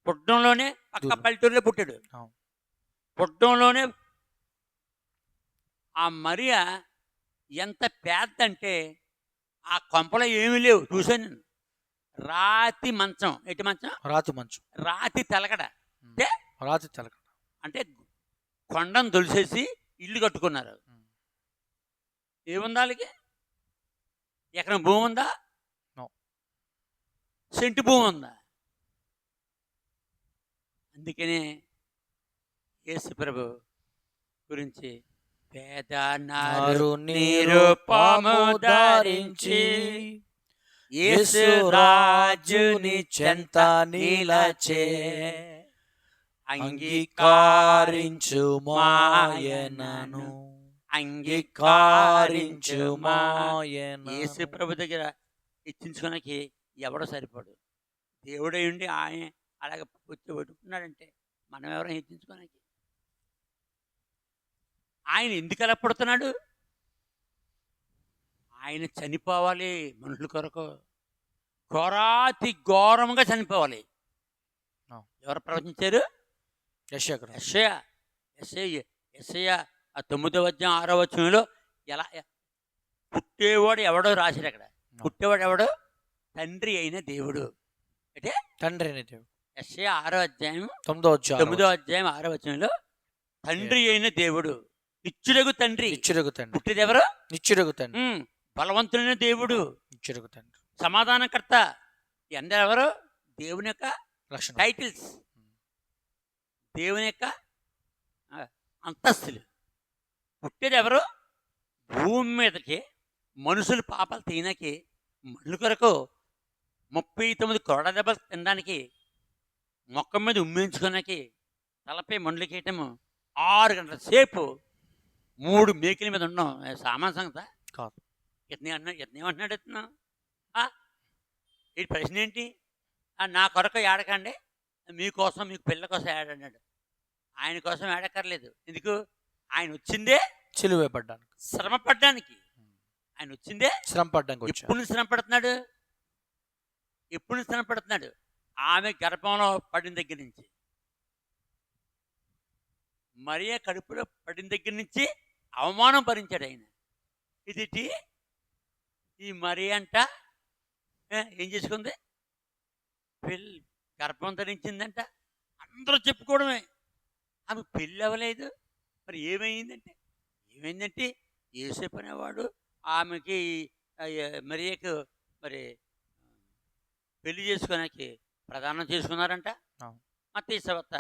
పుట్టడంలోనే పక్క పల్లెటూరులో పుట్టాడు. పుట్టడంలోనే ఆ మరియా ఎంత పేద అంటే ఆ కొంపలో ఏమీ లేవు. చూశాను నేను. రాతి మంచం. ఎట్టి మంచం? రాతి తెలకడ. అంటే కొండను దొలిసేసి ఇల్లు కట్టుకున్నారు. ఏముందా వాళ్ళకి? ఎకరం భూమి ఉందా? సెంటు భూమి ఉందా? అందుకనే యేసు ప్రభు గురించి పేద నారు నీరు పాము ధరించి యేసు రాజుని చెంత నిలచే అంగీకరించు మాయనను అంగీకరించు మాయన. యేసు ప్రభు దగ్గర ఇచ్చించుకోనికి ఎవడో సరిపడు. దేవుడై ఉండి ఆయన అలాగ వచ్చి పెట్టుకున్నాడంటే మనం ఎవరైనా హెచ్చించుకోనికి? ఆయన ఎందుకు అలా పుడుతున్నాడు? ఆయన చనిపోవాలి మనుషుల కొరకు, ఘోరాతి ఘోరంగా చనిపోవాలి. ఎవరు ప్రవచించారు? యెషయా 9వ అధ్యాయం 6వ వచనంలో ఎలా పుట్టేవాడు ఎవడో రాశారు అక్కడ. పుట్టేవాడు ఎవడో? తండ్రి అయిన దేవుడు. అంటే తండ్రి అయిన దేవుడు. యెషయా 6వ అధ్యాయం 9వ అధ్యాయం 6వ వచనంలో తండ్రి అయిన దేవుడు, నిత్యుడగు తండ్రి. పుట్టేది ఎవరు? నిత్యుడగు తండ్రి. బలవంతుడైన దేవుడు, నిత్యుడగు తండ్రి, సమాధానకర్త. అందరూ ఎవరు? దేవుని యొక్క టైటిల్స్, దేవుని యొక్క అంతస్తులు. పుట్టేది ఎవరు? భూమి మీదకి మనుషులు పాపాలు తీయడానికి, మనుషుల కొరకు 39 కొరడ దెబ్బలు తినడానికి, మొక్క మీద ఉమ్మేయించుకోడానికి, తలపై మండులు కేయటము, 6 గంటల సేపు 3 మేకల మీద ఉన్నాం. సామాన్ సంగత కాదు. ఇతనేమంటున్నాడు? ఇతను ఈ ప్రశ్న ఏంటి? నా కొరకు ఏడకండి, మీకోసం, మీకు పిల్లల కోసం ఏడన్నాడు. ఆయన కోసం ఏడక్కర్లేదు. ఎందుకు? ఆయన వచ్చిందే సిలువ పడ్డానికి, శ్రమ పడ్డానికి. ఆయన వచ్చిందే శ్రమ పడ్డానికి. ఎప్పుడు శ్రమ పడుతున్నాడు? ఎప్పుడు శ్రమ పడుతున్నాడు? ఆమె గర్భంలో పడిన దగ్గర నుంచి, మరియ కడుపులో పడిన దగ్గర నుంచి అవమానం భరించాడు ఆయన. ఇది ఈ మరి అంట ఏం చేసుకుంది? గర్భం ధరించిందంట. అందరూ చెప్పుకోవడమే. ఆమె పెళ్ళి అవ్వలేదు. మరి ఏమైందంటే యేసేపు అనేవాడు ఆమెకి, మరియకు మరి పెళ్లి చేసుకోడానికి ప్రదానం చేసుకున్నారంట. మత్తయి సువార్త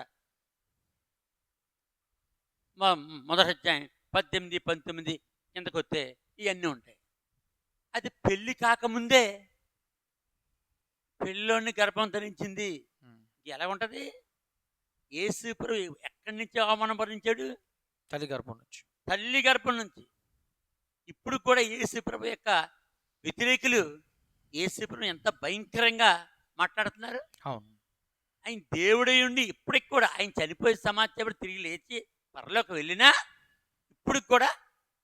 మొదటి అధ్యాయం 18, 19 కిందకు వస్తే ఇవన్నీ ఉంటాయి. అది పెళ్ళి కాకముందే పెళ్ళిలోని గర్భం ధరించింది. ఎలా ఉంటుంది? యేసు ప్రభు ఎక్కడి నుంచి అవమానం భరించాడు? తల్లి గర్భం నుంచి. ఇప్పుడు కూడా యేసు ప్రభు యొక్క వ్యతిరేకులు యేసు ప్రభు ఎంత భయంకరంగా మాట్లాడుతున్నారు. ఆయన దేవుడై ఉండి ఇప్పటికి కూడా, ఆయన చనిపోయే సమాచారం తిరిగి లేచి పరలోకి వెళ్ళినా ఇప్పుడు కూడా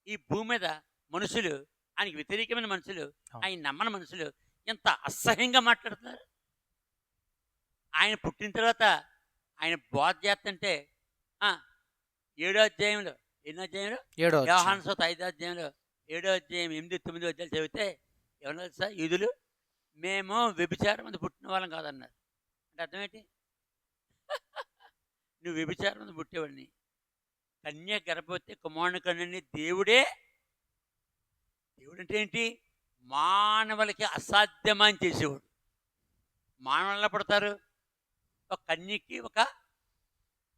ఈ భూమి మీద మనుషులు, ఆయనకి వ్యతిరేకమైన మనుషులు, ఆయన నమ్మని మనుషులు ఎంత అసహ్యంగా మాట్లాడుతున్నారు. ఆయన పుట్టిన తర్వాత ఆయన బోధ చేస్తుంటే 7వ అధ్యాయంలో, ఎన్నో అధ్యాయంలో, యోహాను సువార్త 5వ అధ్యాయంలో 7వ అధ్యాయం 8, 9 అధ్యాయాలు చదివితే ఏమన్నా తెలుసా? యూదులు మేము వ్యభిచారం మంది పుట్టిన వాళ్ళం కాదన్నారు. అంటే అర్థం ఏంటి? నువ్వు వ్యభిచారం మంది పుట్టేవాడిని, కన్య గర్భవతి కుమారుని కన్యని దేవుడు అంటే ఏంటి? మానవులకి అసాధ్యమని చేసేవాడు. మానవులు పడతారు. ఒక కన్యకి, ఒక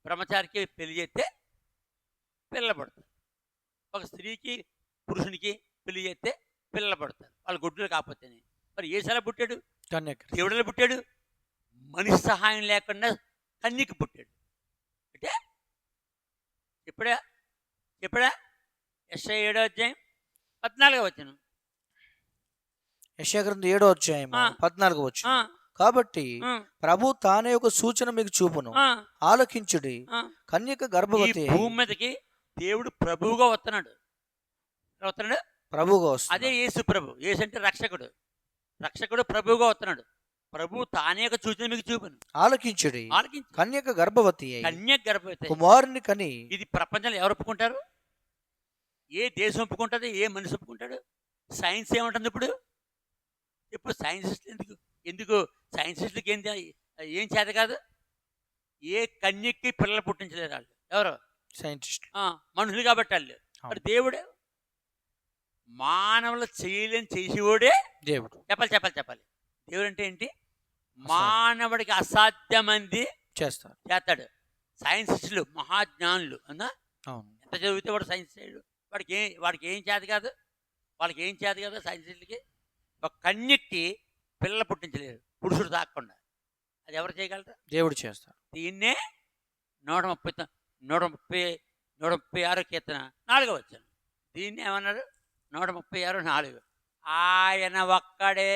బ్రహ్మచారికి పెళ్లి చేస్తే పిల్లలు పడతారు. ఒక స్త్రీకి పురుషునికి పెళ్లి చేస్తే పిల్లలు పడతారు, వాళ్ళు గుడ్లు కాకపోతే. మరి ఏసాలా పుట్టాడు? దేవుడిలో పుట్టాడు. మనిషి సహాయం లేకుండా కన్యకి పుట్టాడు. అంటే ఎప్పుడా యెషయా 7వ అధ్యాయం 14వ వచనం. యెషయా గ్రంథం 7వ అధ్యాయం 14వ వచనం. కాబట్టి ప్రభు తానే ఒక సూచన మీకు చూపును, ఆలకించుడి. కన్యక గర్భవతి. భూమి మీదకి దేవుడు ప్రభువుగా వస్తున్నాడు. ప్రభువుగా వస్తున్నాడు. అదే యేసు ప్రభు. యేసు అంటే రక్షకుడు. ప్రభువుగా వస్తున్నాడు. ప్రభు తానే ఒక సూచన మీకు చూపును, ఆలకించుడి. కన్యక గర్భవతి, కుమారుని కని. ఇది ప్రపంచంలో ఎవరు ఒప్పుకుంటారు? ఏ దేశం ఒప్పుకుంటుంది? ఏ మనిషి ఒప్పుకుంటాడు? సైన్స్ ఏమంటుంది ఇప్పుడు సైన్సిస్టులు ఎందుకు సైన్సిస్టులకి ఏం చేత కాదు? ఏ కన్యకి పిల్లలు పుట్టించలేరు వాళ్ళు. ఎవరు? సైంటిస్ట్. మనుషులు కాబట్టి వాళ్ళు. మరి దేవుడు మానవులు చేయలేని చేసేవాడే దేవుడు. చెప్పాలి. దేవుడు అంటే ఏంటి? మానవుడికి అసాధ్యమంది చేస్తాడు. సైన్సిస్టులు మహాజ్ఞానులు అన్నా ఎంత చదివితే వాడు సైన్స్ చేయడు. వాడికి ఏం చేత కాదు. వాళ్ళకి ఏం చేత కాదు సైన్సిస్టులకి. ఒక కన్యకి పిల్లలు పుట్టించలేరు పురుషుడు తాకుండా. అది ఎవరు చేయగలరు? దేవుడు చేస్తారు. దీన్నే 136 కీర్తన 4వ వచనం. దీన్ని ఏమన్నారు? 136:4. ఆయన ఒక్కడే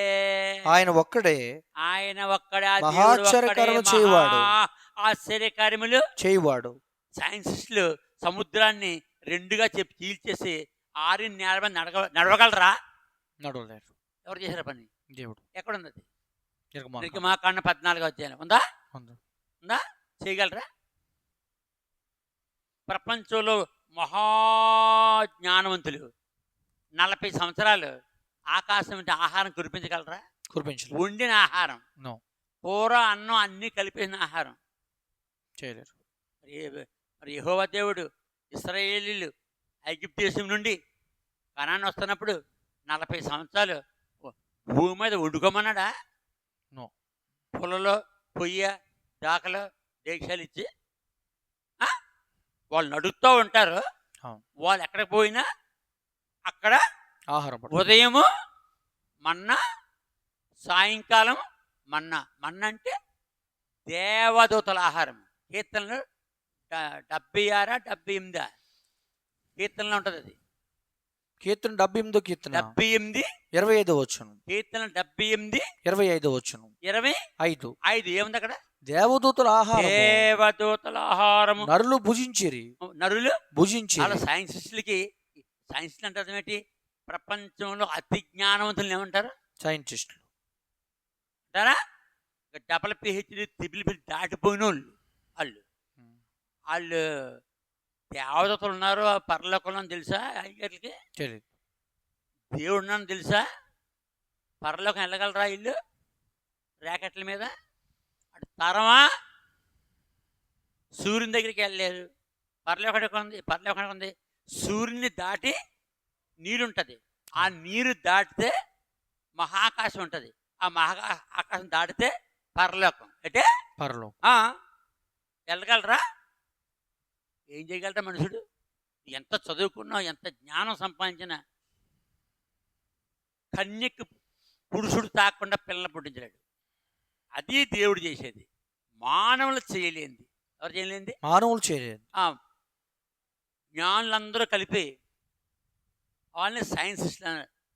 ఆశ్చర్యకార్యములు చేయువాడు. సైన్సిస్టులు సముద్రాన్ని 2గా చెప్పి చీల్చేసి 6 నేల మీద నడవగలరా? నడవలేరు. ఎవరు చేశారు పని? దేవుడు. ఎక్కడుంది అది? నిర్గమాకాండం 14వ అధ్యాయం ఉందా? చేయగలరా? ప్రపంచంలో మహాజ్ఞానవంతులు 40 సంవత్సరాలు ఆకాశం నుంచి ఆహారం కురిపించగలరా? వండిన ఆహారం, కూర అన్నం అన్నీ కలిపేసిన ఆహారం చేయలేరు. మరి యెహోవా దేవుడు ఇశ్రాయేలీయులు ఐగుప్తు దేశం నుండి కనాను వస్తున్నప్పుడు 40 సంవత్సరాలు భూమి మీద వండుకోమన్నాడా? పొలలో పొయ్య దాకలు దేశాలు ఇచ్చి వాళ్ళు నడుస్తూ ఉంటారు. వాళ్ళు ఎక్కడికి పోయినా అక్కడ ఆహారం. ఉదయము మన్నా, సాయంకాలం మన్నా. మన్నా అంటే దేవదూతల ఆహారం. కీర్తనలు 76-78 కీర్తనలో ఉంటుంది అది. కీర్తన 78 కీర్తన 25వ వచనం. కీర్తన 78 25వ వచనం. 25 ఏముంది అక్కడ? దేవదూతల ఆహారం నరులు భుజించిరి. వాళ్ళ సైన్సిస్టులకి సైన్స్లు అంటే అర్థం ఏంటి? ప్రపంచంలో అతి జ్ఞానవంతులు ఏమంటారు? సైంటిస్టులు అంటారా? డబల్ పిహెచ్డి త్రిబుల్ దాటిపోయిన వాళ్ళు దేవదూతలు ఉన్నారు పరలోకంలో తెలుసా? అయ్యగారికి దేవుడు ఉన్నాను తెలుసా? పరలోకం వెళ్ళగలరా ఇల్లు ర్యాకెట్ల మీద? అటు తరమా సూర్యుని దగ్గరికి వెళ్ళలేరు. పరలోకం ఉంది. సూర్యుని దాటి నీరుంటుంది. ఆ నీరు దాటితే మహాకాశం ఉంటుంది. ఆ ఆకాశం దాటితే పరలోకం. అంటే వెళ్ళగలరా? ఏం చేయగలరా మనుషుడు? ఎంత చదువుకున్నా, ఎంత జ్ఞానం సంపాదించినా కన్యకు పురుషుడు తాకుండా పిల్లలు పుట్టించలేడు. అది దేవుడు చేసేది. మానవులు చేయలేంది. ఎవరు చేయలేంది? మానవులు చేయలేదు. జ్ఞానులందరూ కలిపి వాళ్ళని సైన్సిస్ట్.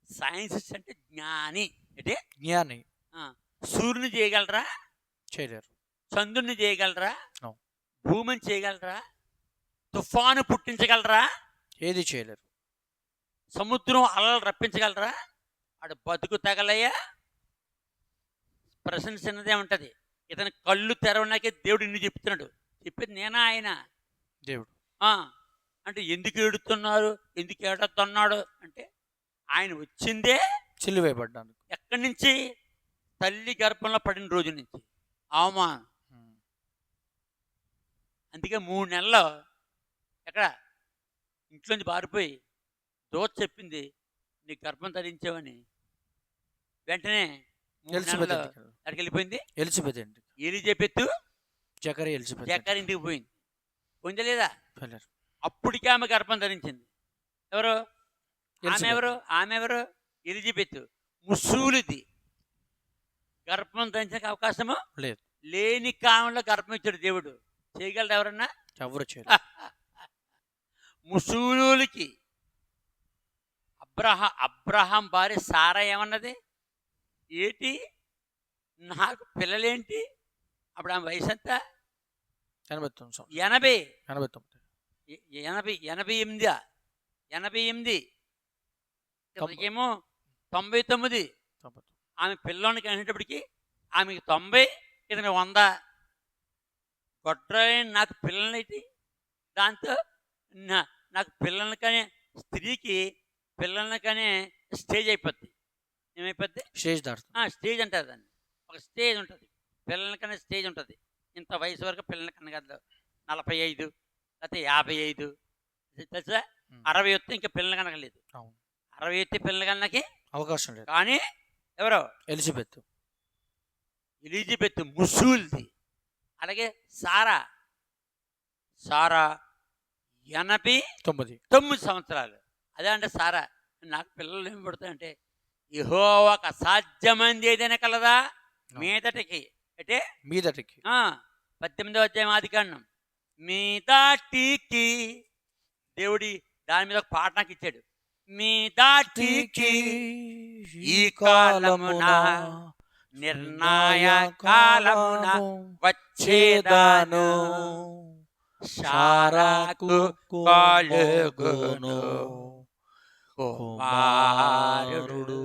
సైన్సిస్ట్ అంటే జ్ఞాని. అంటే జ్ఞాని. సూర్యుని చేయగలరా? చేయలేరు. చంద్రుని చేయగలరా? భూమిని చేయగలరా? తుఫాను పుట్టించగలరా? ఏది చేయలేరు. సముద్రం అలలు రప్పించగలరా? ఆడు బతుకు తగలయ్యా. ప్రశ్న చిన్నదే ఉంటుంది. ఇతని కళ్ళు తెరవడానికే దేవుడు ఇన్ని చెప్తున్నాడు. చెప్పేది నేనా ఆయన దేవుడు. అంటే ఎందుకు ఏడుతున్నారు, ఎందుకు ఏడుతున్నాడు అంటే ఆయన వచ్చిందే సిలువేయబడ్డాను. ఎక్కడి నుంచి? తల్లి గర్భంలో పడిన రోజు నుంచి అవమానం. అందుకే 3 నెలల్లో ఎక్కడ ఇంట్లోంచి పారిపోయి దోచ చెప్పింది నీ గర్భం ధరించావని. వెంటనే ఎక్కడికి వెళ్ళిపోయింది? ఎలిజబెత్ జకరియా ఇంటికి పోయింది. పోయిందా లేదా? అప్పటికే ఆమె గర్భం ధరించింది. ఆమె ఎవరు? ఎలిజబెత్ ముసూలిది. గర్భం ధరించడానికి అవకాశము లేదు. లేని కాలంలో గర్భం ఇచ్చాడు దేవుడు. చేయగలడు ఎవరన్నా? ఎవరు చేయలేదు. ముసూలుకి అబ్రహాం భార్య సారా ఏమన్నది? ఏంటి నాకు పిల్లలేంటి? అప్పుడు ఆమె వయసు ఎంత? 88 ఏమో 99. ఆమె పిల్లోనికి అనేటప్పటికి ఆమెకి 90, ఇతనికి 100. గొడ్రాయి నాకు పిల్లలైతే దాంతో నాకు పిల్లల్ని కానీ స్త్రీకి పిల్లల్ని కానీ స్టేజ్ అయిపోద్ది. ఏమైపోద్ది? స్టేజ్ అంటారు దాన్ని. ఒక స్టేజ్ ఉంటుంది. పిల్లలకన్నా స్టేజ్ ఉంటుంది. ఇంత వయసు వరకు పిల్లలకన్నా కదా 45, లేకపోతే 55 తెలుసా, 60 వస్తే ఇంకా పిల్లలు కనకలేదు. 60 వస్తే పిల్లలు కనకి అవకాశం లేదు. కానీ ఎవరో ఎలిజబెత్ ముసూల్ది. అలాగే సారా 89 సంవత్సరాలు. అదే అంటే సారా నాకు పిల్లలు ఏమి పడతాయంటే యెహోవాకు అసాధ్యమైనది ఏదైనా కలదా మీదటికి అంటే 18వ అధ్యాయం ఆదికాండం మీదటికి దేవుడి దాని మీద ఒక పాట నాకు ఇచ్చాడు. మీదటికి ఈ కాలమున నిర్ణయ కాలమున వచ్చేదాను సారాకు కలుగును కుమారుడు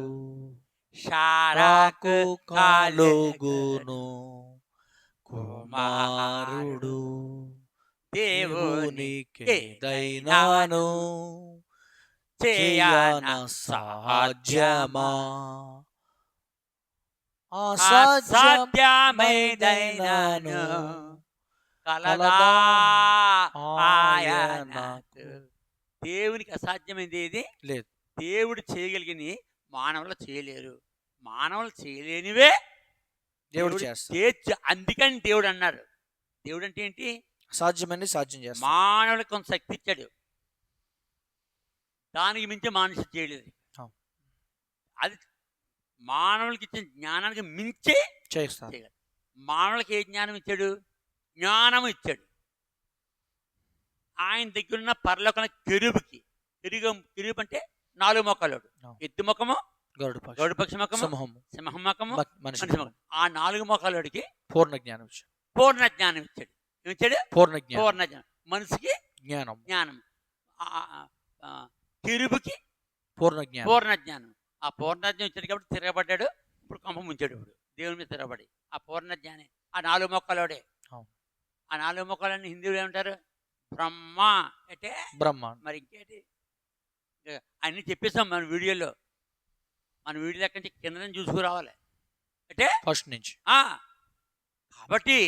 సారాకు కలుగును కుమారుడు దేవునికి దైనాను చేయన సాధ్యమా అసాధ్యమైదైనాను కలదా ఆయనకు. దేవునికి అసాధ్యమైంది ఏది లేదు. దేవుడు చేయగలిగినవి మానవులు చేయలేరు, మానవులు చేయలేనివే దేవుడు చేస్తాడు. అందుకని దేవుడు అన్నాడు. దేవుడు అంటే ఏంటి? అసాధ్యమని సాధ్యం చేస్తాడు. మానవులకు కొంత శక్తి ఇచ్చాడు, దానికి మించి మనిషి చేయలేదు. అది మానవులకి ఇచ్చిన జ్ఞానానికి మించి చేస్తాడు. మానవులకి ఏ జ్ఞానం ఇచ్చాడు? జ్ఞానం ఇచ్చాడు. ఆయన దగ్గర ఉన్న పరలోకన కెరూబుకి, కెరూబు అంటే 4 మొక్కలోడు, ఎద్దు ముఖము, గరుడు పక్షి ముఖము, సింహం ముఖము, మనిషి ముఖం. ఆ 4 మొక్కలోడికి పూర్ణ జ్ఞానం ఇచ్చాడు. ఏమిచ్చాడు? పూర్ణ జ్ఞానం. మనిషికి జ్ఞానం. కెరూబుకి పూర్ణ జ్ఞానం. ఆ పూర్ణ జ్ఞానం ఇచ్చాడు కాబట్టి తిరగబడ్డాడు. ఇప్పుడు కొంప ముంచాడు. ఇప్పుడు దేవుని మీద తిరగబడి ఆ పూర్ణ జ్ఞానే ఆ 4 మొక్కలోడే. ఆ 4 మొక్కలన్నీ హిందీలో ఏమంటారు? బ్రహ్మ అంటే బ్రహ్మ. మరి ఇంకేంటి అన్నీ చెప్పేస్తాం మన వీడియోలో. మన వీడియో ఎక్కడి నుంచి కింద చూసుకురావాలి అంటే ఫస్ట్ నుంచి. కాబట్టి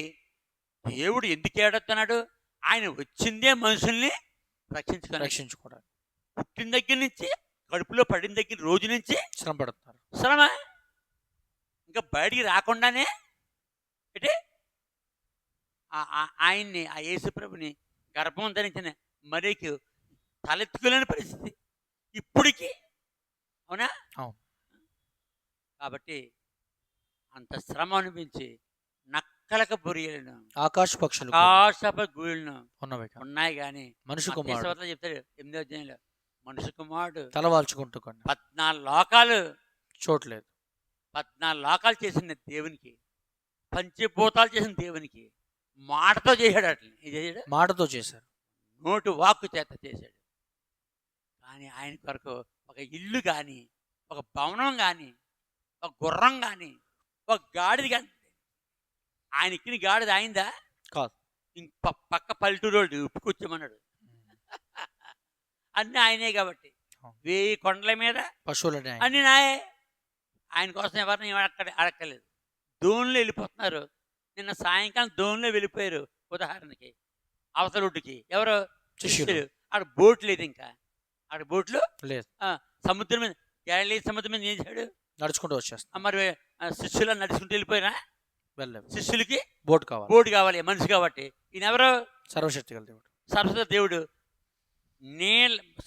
దేవుడు ఎందుకు ఏడుతున్నాడు? ఆయన వచ్చిందే మనుషుల్ని రక్షించుకోవడానికి. పుట్టిన దగ్గర నుంచి కడుపులో పడిన దగ్గర రోజు నుంచి శ్రమ పడుతున్నారు. శ్రమ ఇంకా బయటికి రాకుండానే అంటే ఆయన్ని, ఆ యేసుప్రభుని గర్భం ధరించిన మరీకి తలెత్తుకోలేని పరిస్థితి ఇప్పటికి. అవునా? కాబట్టి అంత శ్రమ అనిపించి నక్కలకు బొరియలను ఆకాశ పక్షులు గూళ్ళను ఉన్నాయి. కానీ మనుషు కుమారుడు చెప్తాడు 8వ అధ్యాయంలో, మనుషు కుమారుడు తలవాల్చుకుంటూ 14 లోకాలు చూడలేదు. 14 లోకాలు చేసిన దేవునికి, పంచభూతాలు చేసిన దేవునికి మాటతో చేశాడు. అట్లా చేశాడు, మాటతో చేశాడు, నోటు వాక్కు చేత చేశాడు. కానీ ఆయన కొరకు ఒక ఇల్లు కానీ, ఒక భవనం కానీ, ఒక గుర్రం కానీ, ఒక గాడిది కానీ, ఆయన ఎక్కిన గాడిది ఆయిందా కాదు. పక్క పల్లెటూరు ఉప్పుకొచ్చామన్నాడు. అన్నీ ఆయనే కాబట్టి 1000 కొండల మీద పశువులు అన్నీ నాయే. ఆయన కోసం ఎవరిని అడక్కలేదు. దోణిలో వెళ్ళిపోతున్నారు. నిన్న సాయంకాలం దోణిలో వెళ్ళిపోయారు. ఉదాహరణకి అవతల ఒడ్డుకి ఎవరు? శిష్యులు. అక్కడ బోట్ లేదు, ఇంకా అక్కడ బోట్లు లేదు. సముద్రం మీద, గలిలీ సముద్రం మీద ఏం చేశాడు? నడుచుకుంటూ వచ్చేస్తా. మరి శిష్యులు నడుచుకుంటూ వెళ్ళిపోయినా శిష్యులకి బోట్ కావాలి, మనిషి కాబట్టి. ఈయన ఎవరు? సర్వశక్తి గల దేవుడు. సరస్వతి దేవుడు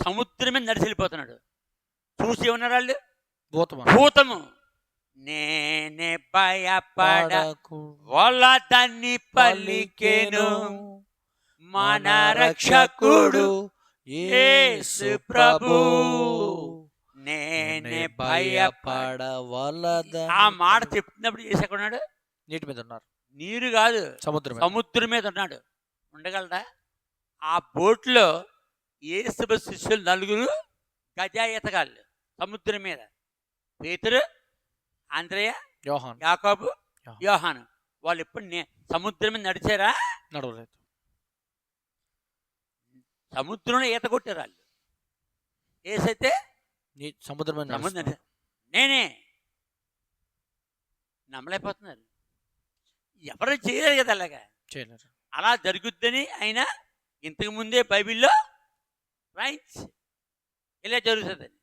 సముద్రం మీద నడిచి వెళ్ళిపోతున్నాడు. చూసి ఏమన్నారు వాళ్ళు? భూతము. నేనే భయపడకు వలదని పలికెను మన రక్షకుడు యేసు ప్రభు. నేనే భయపడవలద. ఆ మాట చెప్తున్నప్పుడు చేసి ఎక్కడ ఉన్నాడు? నీటి మీద ఉన్నారు. నీరు కాదు, సముద్రం మీద ఉన్నాడు. ఉండగలదా? ఆ బోట్లో యేసు శిష్యులు 4 గజా ఈతగాళ్ళు సముద్రం మీద. పేతురు, ఆంద్రయ, యాకోబు, యోహాను. వాళ్ళు ఎప్పుడు సముద్రం మీద నడిచారా? నడవలేదు. సముద్రంలో ఈత కొట్టారు వాళ్ళు. ఏసైతే సముద్రం నేనే నమ్మలేకపోతున్నారు. ఎవరు చేయలేరు కదా, అలాగా చేయలేరు. అలా జరుగుద్దని ఆయన ఇంతకు ముందే బైబిల్లో రాయించి ఇలా జరుగుతుందని.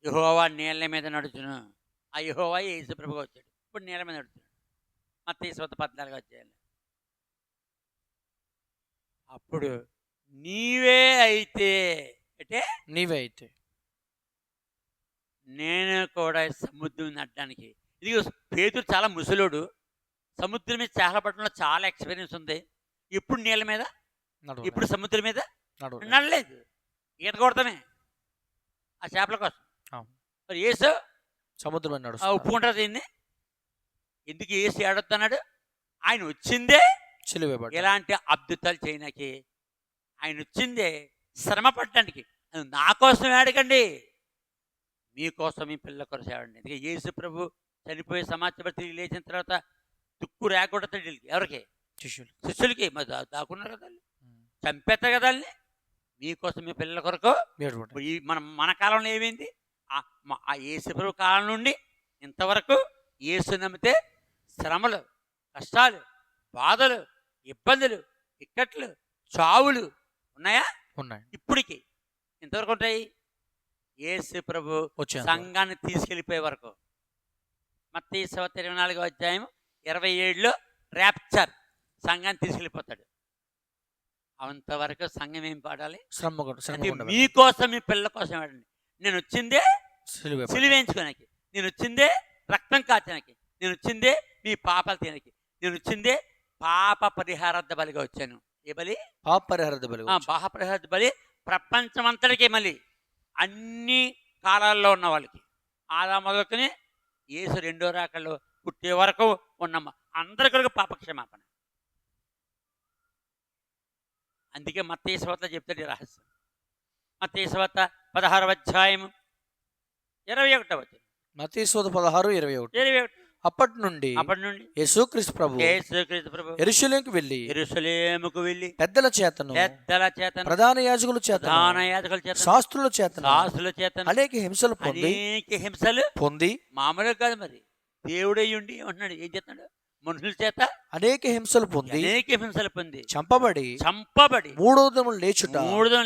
యెహోవా నీళ్ళ మీద నడుచును. ఆ యెహోవా యేసుప్రభుగా వచ్చాడు. ఇప్పుడు నీళ్ళ మీద నడుచున్నాడు. మత్తయి 14 అధ్యాయంలో. అప్పుడు నీవే అయితే అంటే నీవే అయితే నేను కూడా సముద్రం నడడానికి. ఇది పేతురు చాలా ముసలోడు, సముద్రం మీద చేపల పట్టడంలో చాలా ఎక్స్పీరియన్స్ ఉంది. ఇప్పుడు నీళ్ళ మీద, ఇప్పుడు సముద్రం మీద నడలేదు. ఈత కొడతామే ఆ చేపల కోసం. మరి యేసు సముద్రం ఒప్పుకుంటారు దీన్ని. ఎందుకు యేసు ఏడొద్దన్నాడు? ఆయన వచ్చిందే ఇలాంటి అద్భుతాలు చేయడానికి. ఆయన వచ్చిందే శ్రమ పడటానికి. నా కోసం ఏడకండి, మీకోసం మీ పిల్లల కోసం ఏడండి. అందుకే యేసు ప్రభు చనిపోయే సమాచారం తిరిగి లేచిన తర్వాత తుక్కు రేకూడదు ఎవరికి? శిష్యులకి. మరి దాక్కున్నారు కదా, చంపేస్తారు కదా వాళ్ళని. మీకోసం మీ పిల్లల కొరకు. ఈ మన కాలంలో ఏమైంది? ఆ యేసు ప్రభు కాలం నుండి ఇంతవరకు యేసు నమ్మితే శ్రమలు, కష్టాలు, బాధలు, ఇబ్బందులు, ఇక్కట్లు, చావులు ఉన్నాయా? ఉన్నాయి. ఇప్పటికి ఇంతవరకు ఉంటాయి. యేసు ప్రభు సంఘాన్ని తీసుకెళ్ళిపోయే వరకు. మత్తయి 24 అధ్యాయం 27లో ర్యాప్చర్, సంఘాన్ని తీసుకెళ్ళిపోతాడు. అంతవరకు సంఘం ఏం పాడాలి? మీకోసం మీ పిల్లల కోసం ఆడండి. నేను వచ్చిందే సిలువేయించుకోడానికి, నేను వచ్చిందే రక్తం కాచడానికి, నేను వచ్చిందే మీ పాపాలు తినడానికి, నేను వచ్చిందే పాప పరిహారార్థ బలిగా వచ్చాను. ఏ బలి? పాప పరిహారార్థ బలి. పాప పరిహారార్థ బలి ప్రపంచమంతటికి, మళ్ళీ అన్ని కాలాల్లో ఉన్న వాళ్ళకి. ఆదా మొదలుకొని యేసు రెండో రాకల్లో పుట్టే వరకు ఉన్నమ్మ అందరి కొరకు పాప క్షమాపణ. అందుకే మత్తయి సువార్తలో చెప్తాడు ఈ రహస్యం. మత్తయి సువార్త 16వ అధ్యాయం 21వ వచనం. మత్తయి సువార్త 16:21. అప్పటి నుండి యేసుక్రీస్తు ప్రభు యెరూషలేముకు వెళ్ళి పెద్దల చేతను ప్రధాన యాజకుల చేతను శాస్త్రుల చేతను అనేక హింసలు పొంది మామూలుగా కాదు, మరి దేవుడయ్యుండి ఉంటున్నాడు. ఏం చేస్తున్నాడు? మనుషుల చేత అనేక హింసలు పొంది చంపబడి మూడవ దినమున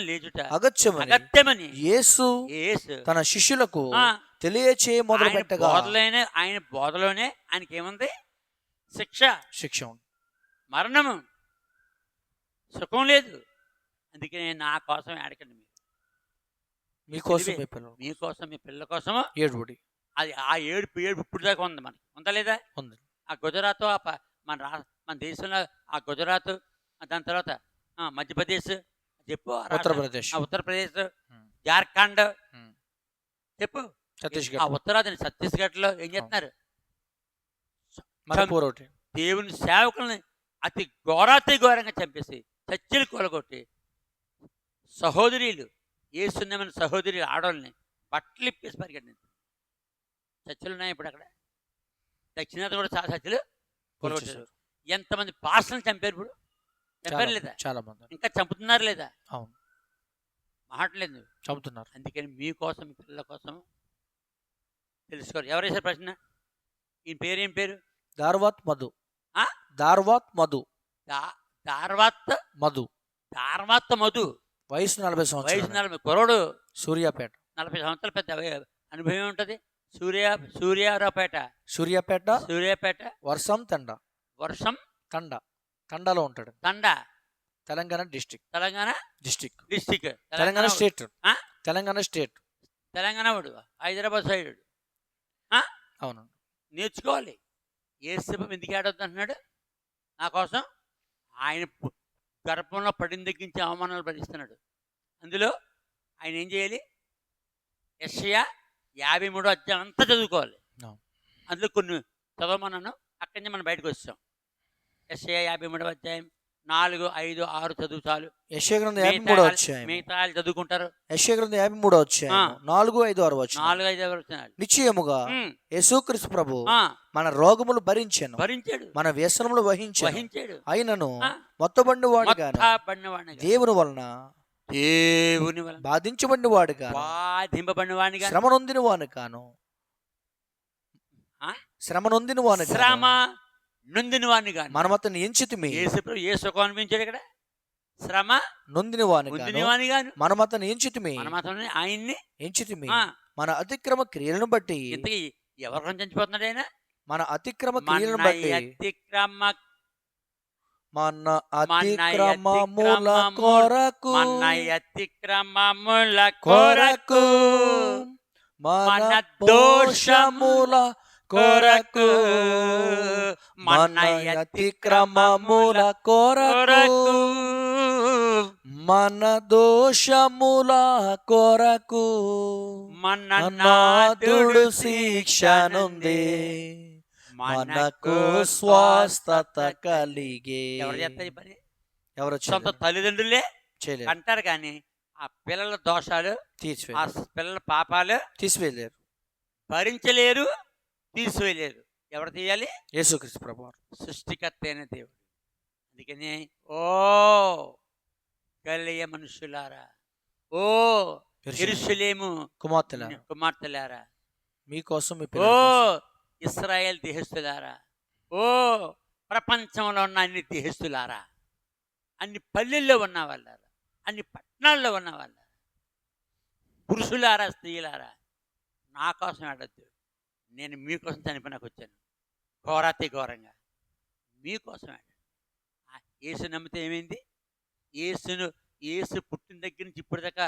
లేచుట అగత్యమని యేసు తన శిష్యులకు తెలియచేయ మొదలు పెట్టగా ఆయన బోధలోనే ఆయనకి ఏముంది? శిక్ష, మరణము, సుఖం లేదు. అందుకే నా కోసం ఏడకండి, మీకోసం మీ పిల్లల కోసం ఏడుబడి. అది ఆ ఏడుపు ఇప్పుడు దాకా ఉంది, మనకి ఉందా లేదా? ఉంది. ఆ గుజరాత్, మన దేశంలో ఆ గుజరాత్, దాని తర్వాత మధ్యప్రదేశ్ చెప్పు, ఉత్తరప్రదేశ్, జార్ఖండ్ చెప్పు, ఆ ఉత్తరాదిని ఛత్తీస్గఢ్లో ఏం చేస్తున్నారు? దేవుని సేవకుల్ని అతి ఘోరంగా చంపేసి చర్చిలు కూలగొట్టి, సహోదరులు ఏసున్నమైన సహోదరులు ఆడవాళ్ళని బట్టలు ఇప్పేసి పరిగెట్టింది. చర్చలు ఉన్నాయి ఇప్పుడు అక్కడ. దక్షిణాది కూడా చాలా చర్చలు కూలగొట్టారు. ఎంతమంది పాస్టర్లను చంపారు ఇప్పుడు? చంపారు లేదా? చాలా మంది ఇంకా చంపుతున్నారు లేదా? అవును, మాట్లాడలేదు, చంపుతున్నారు. అందుకని మీకోసం, మీ పిల్లల కోసం తెలుసుకోరు. ఎవరు వేసారు ప్రశ్న? ఈయన పేరు ఏం పేరు? దార్వాత్ మధు. వయసు 40 సంవత్సరాలు. కుర్రోడు. సూర్యాపేట. 40 సంవత్సరాల పెద్ద అనుభవం ఉంటుంది. సూర్యాపేట. వర్షం తండాలో ఉంటాడు. తెలంగాణ డిస్ట్రిక్ట్. తెలంగాణ స్టేట్. తెలంగాణ వాడు, హైదరాబాద్ సైడ్. అవును, నేర్చుకోవాలి. యేసు ఎందుకు ఏడొద్దు అంటున్నాడు? నా కోసం. ఆయన గర్భంలో పడిన దగ్గరించి అవమానాలు భరిస్తున్నాడు. అందులో ఆయన ఏం చేయాలి? యెషయా 53వ అధ్యాయం అంతా చదువుకోవాలి. అందులో కొన్ని చదవమన్నాను, అక్కడి నుంచి మనం బయటకు వచ్చాం. యెషయా 53వ అధ్యాయం 4, 5, 6 చదువు చాలు. యెషయా గ్రంథం 53వ అధ్యాయం. మిగతా చదువుకుంటారు. యెషయా గ్రంథం 53వ అధ్యాయం 4, 5, 6 వచనాలు. 4, 5, 6 వచనాలు. నిశ్చయముగా యేసుక్రీస్తు ప్రభు మన రోగములు భరించాడు, మన వ్యసనములు వహించాడు. అయినను మొత్తబడిన వాడుగాను, దేవుని వలన బాధించబడిన వాడుగాను, శ్రమ నొందిన వాడు కాను. మనము అతన్ని ఎంచితిమి. ఏ సుఖం అనిపించాడు ఇక్కడ? శ్రమ నొందిన వానిగాను మనమతను ఎంచితిమి, ఆయన్ని ఎంచితిమి. మన అతిక్రమ క్రియలను బట్టి, ఇంతకీ ఎవరి కోసం చచ్చిపోతున్నాడు ఆయన? మన అతిక్రమ క్రియలను బట్టి, మన అతిక్రమముల కొరకు, అతిక్రమముల కొరకు, మన దోషముల కొరకు, మన అతిక్రమముల కొరకు, మన దోషముల కొరకు నాదుడు శిక్ష నుండి మనకు స్వస్థత కలిగే. ఎవరు చేస్తారు ఈ పని? ఎవరు? సొంత తల్లిదండ్రులే చేయలేరు, అంటారు. కానీ ఆ పిల్లల దోషాలు, ఆ పిల్లల పాపాలు తీసివేయలేరు, భరించలేరు, తీసివేయలేరు. ఎవరు తీయాలి? యేసుక్రీస్తు ప్రభువారు, సృష్టికర్త అయిన దేవుడు. అందుకని ఓ గలిలయ మనుషులారా, ఓ యెరూషలేము కుమార్తెలారా, మీకోసం, ఓ ఇశ్రాయేల్ దేశస్థులారా, ఓ ప్రపంచంలో ఉన్న అన్ని దేశస్థులారా, అన్ని పల్లెల్లో ఉన్న వాళ్ళారా, అన్ని పట్టణాల్లో ఉన్న వాళ్ళారా, పురుషులారా, స్త్రీలారా, నా కోసం ఆడద్దు. నేను మీకోసం చనిపోయినాకు వచ్చాను, ఘోరాతి ఘోరంగా మీకోసం ఆడాను. యేసు నమ్మితే ఏమైంది? యేసు పుట్టిన దగ్గర నుంచి ఇప్పటిదాకా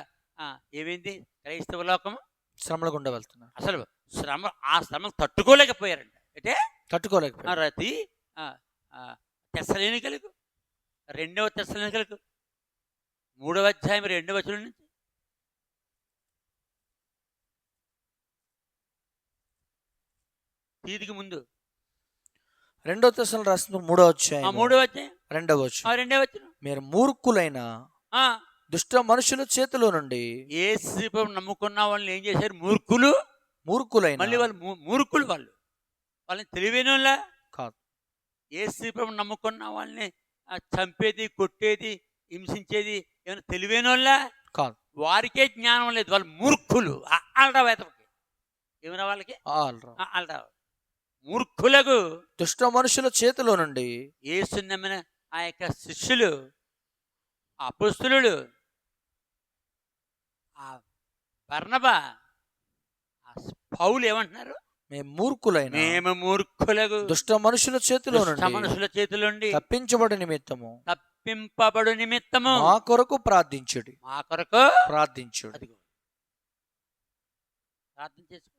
ఏమైంది? క్రైస్తవ లోకం శ్రమల గుండా వెళ్తున్నారు. అసలు ఆ శ్రమలు తట్టుకోలేకపోయారంట. అంటే తట్టుకోలేకపోయారు. రతి తెస్సలోనికలకు, 2వ తెస్సలోనికలకు 3వ అధ్యాయం 2వ వచనం నుంచి తీదికి ముందు 2వ తెస్సలోనికలకు రాసిన 3వ అధ్యాయం 3వ అధ్యాయం 2వ వచనం, 2వ వచనం, మీరు మూర్ఖులైన దుష్ట మనుషుల చేతిలో నుండి. యేసు నమ్ముకున్న వాళ్ళని ఏం చేశారు? మూర్ఖులైన. మళ్ళీ వాళ్ళు మూర్ఖులు, వాళ్ళని తెలివైన వాళ్ళ కాదు. యేసు నమ్ముకున్న వాళ్ళని చంపేది, కొట్టేది, హింసించేది ఏమైనా తెలివైన వాళ్ళ కాదు. వారికే జ్ఞానం లేదు, వాళ్ళు మూర్ఖులు. ఆల్రావేతకి ఏమైనా వాళ్ళకి ఆల్రా మూర్ఖులకు దుష్ట మనుషుల చేతిలో నుండి యేసు నమ్మిన ఆ యొక్క శిష్యులు, అపొస్తలులు, ఆ బర్నబా, ఆ పౌలు ఏమంటున్నారు? మేము మూర్ఖులకు దుష్ట మనుషుల చేతిలో నుండి తప్పింపబడు నిమిత్తము మా కొరకు ప్రార్థించుడి. ప్రార్థన చేసుకో.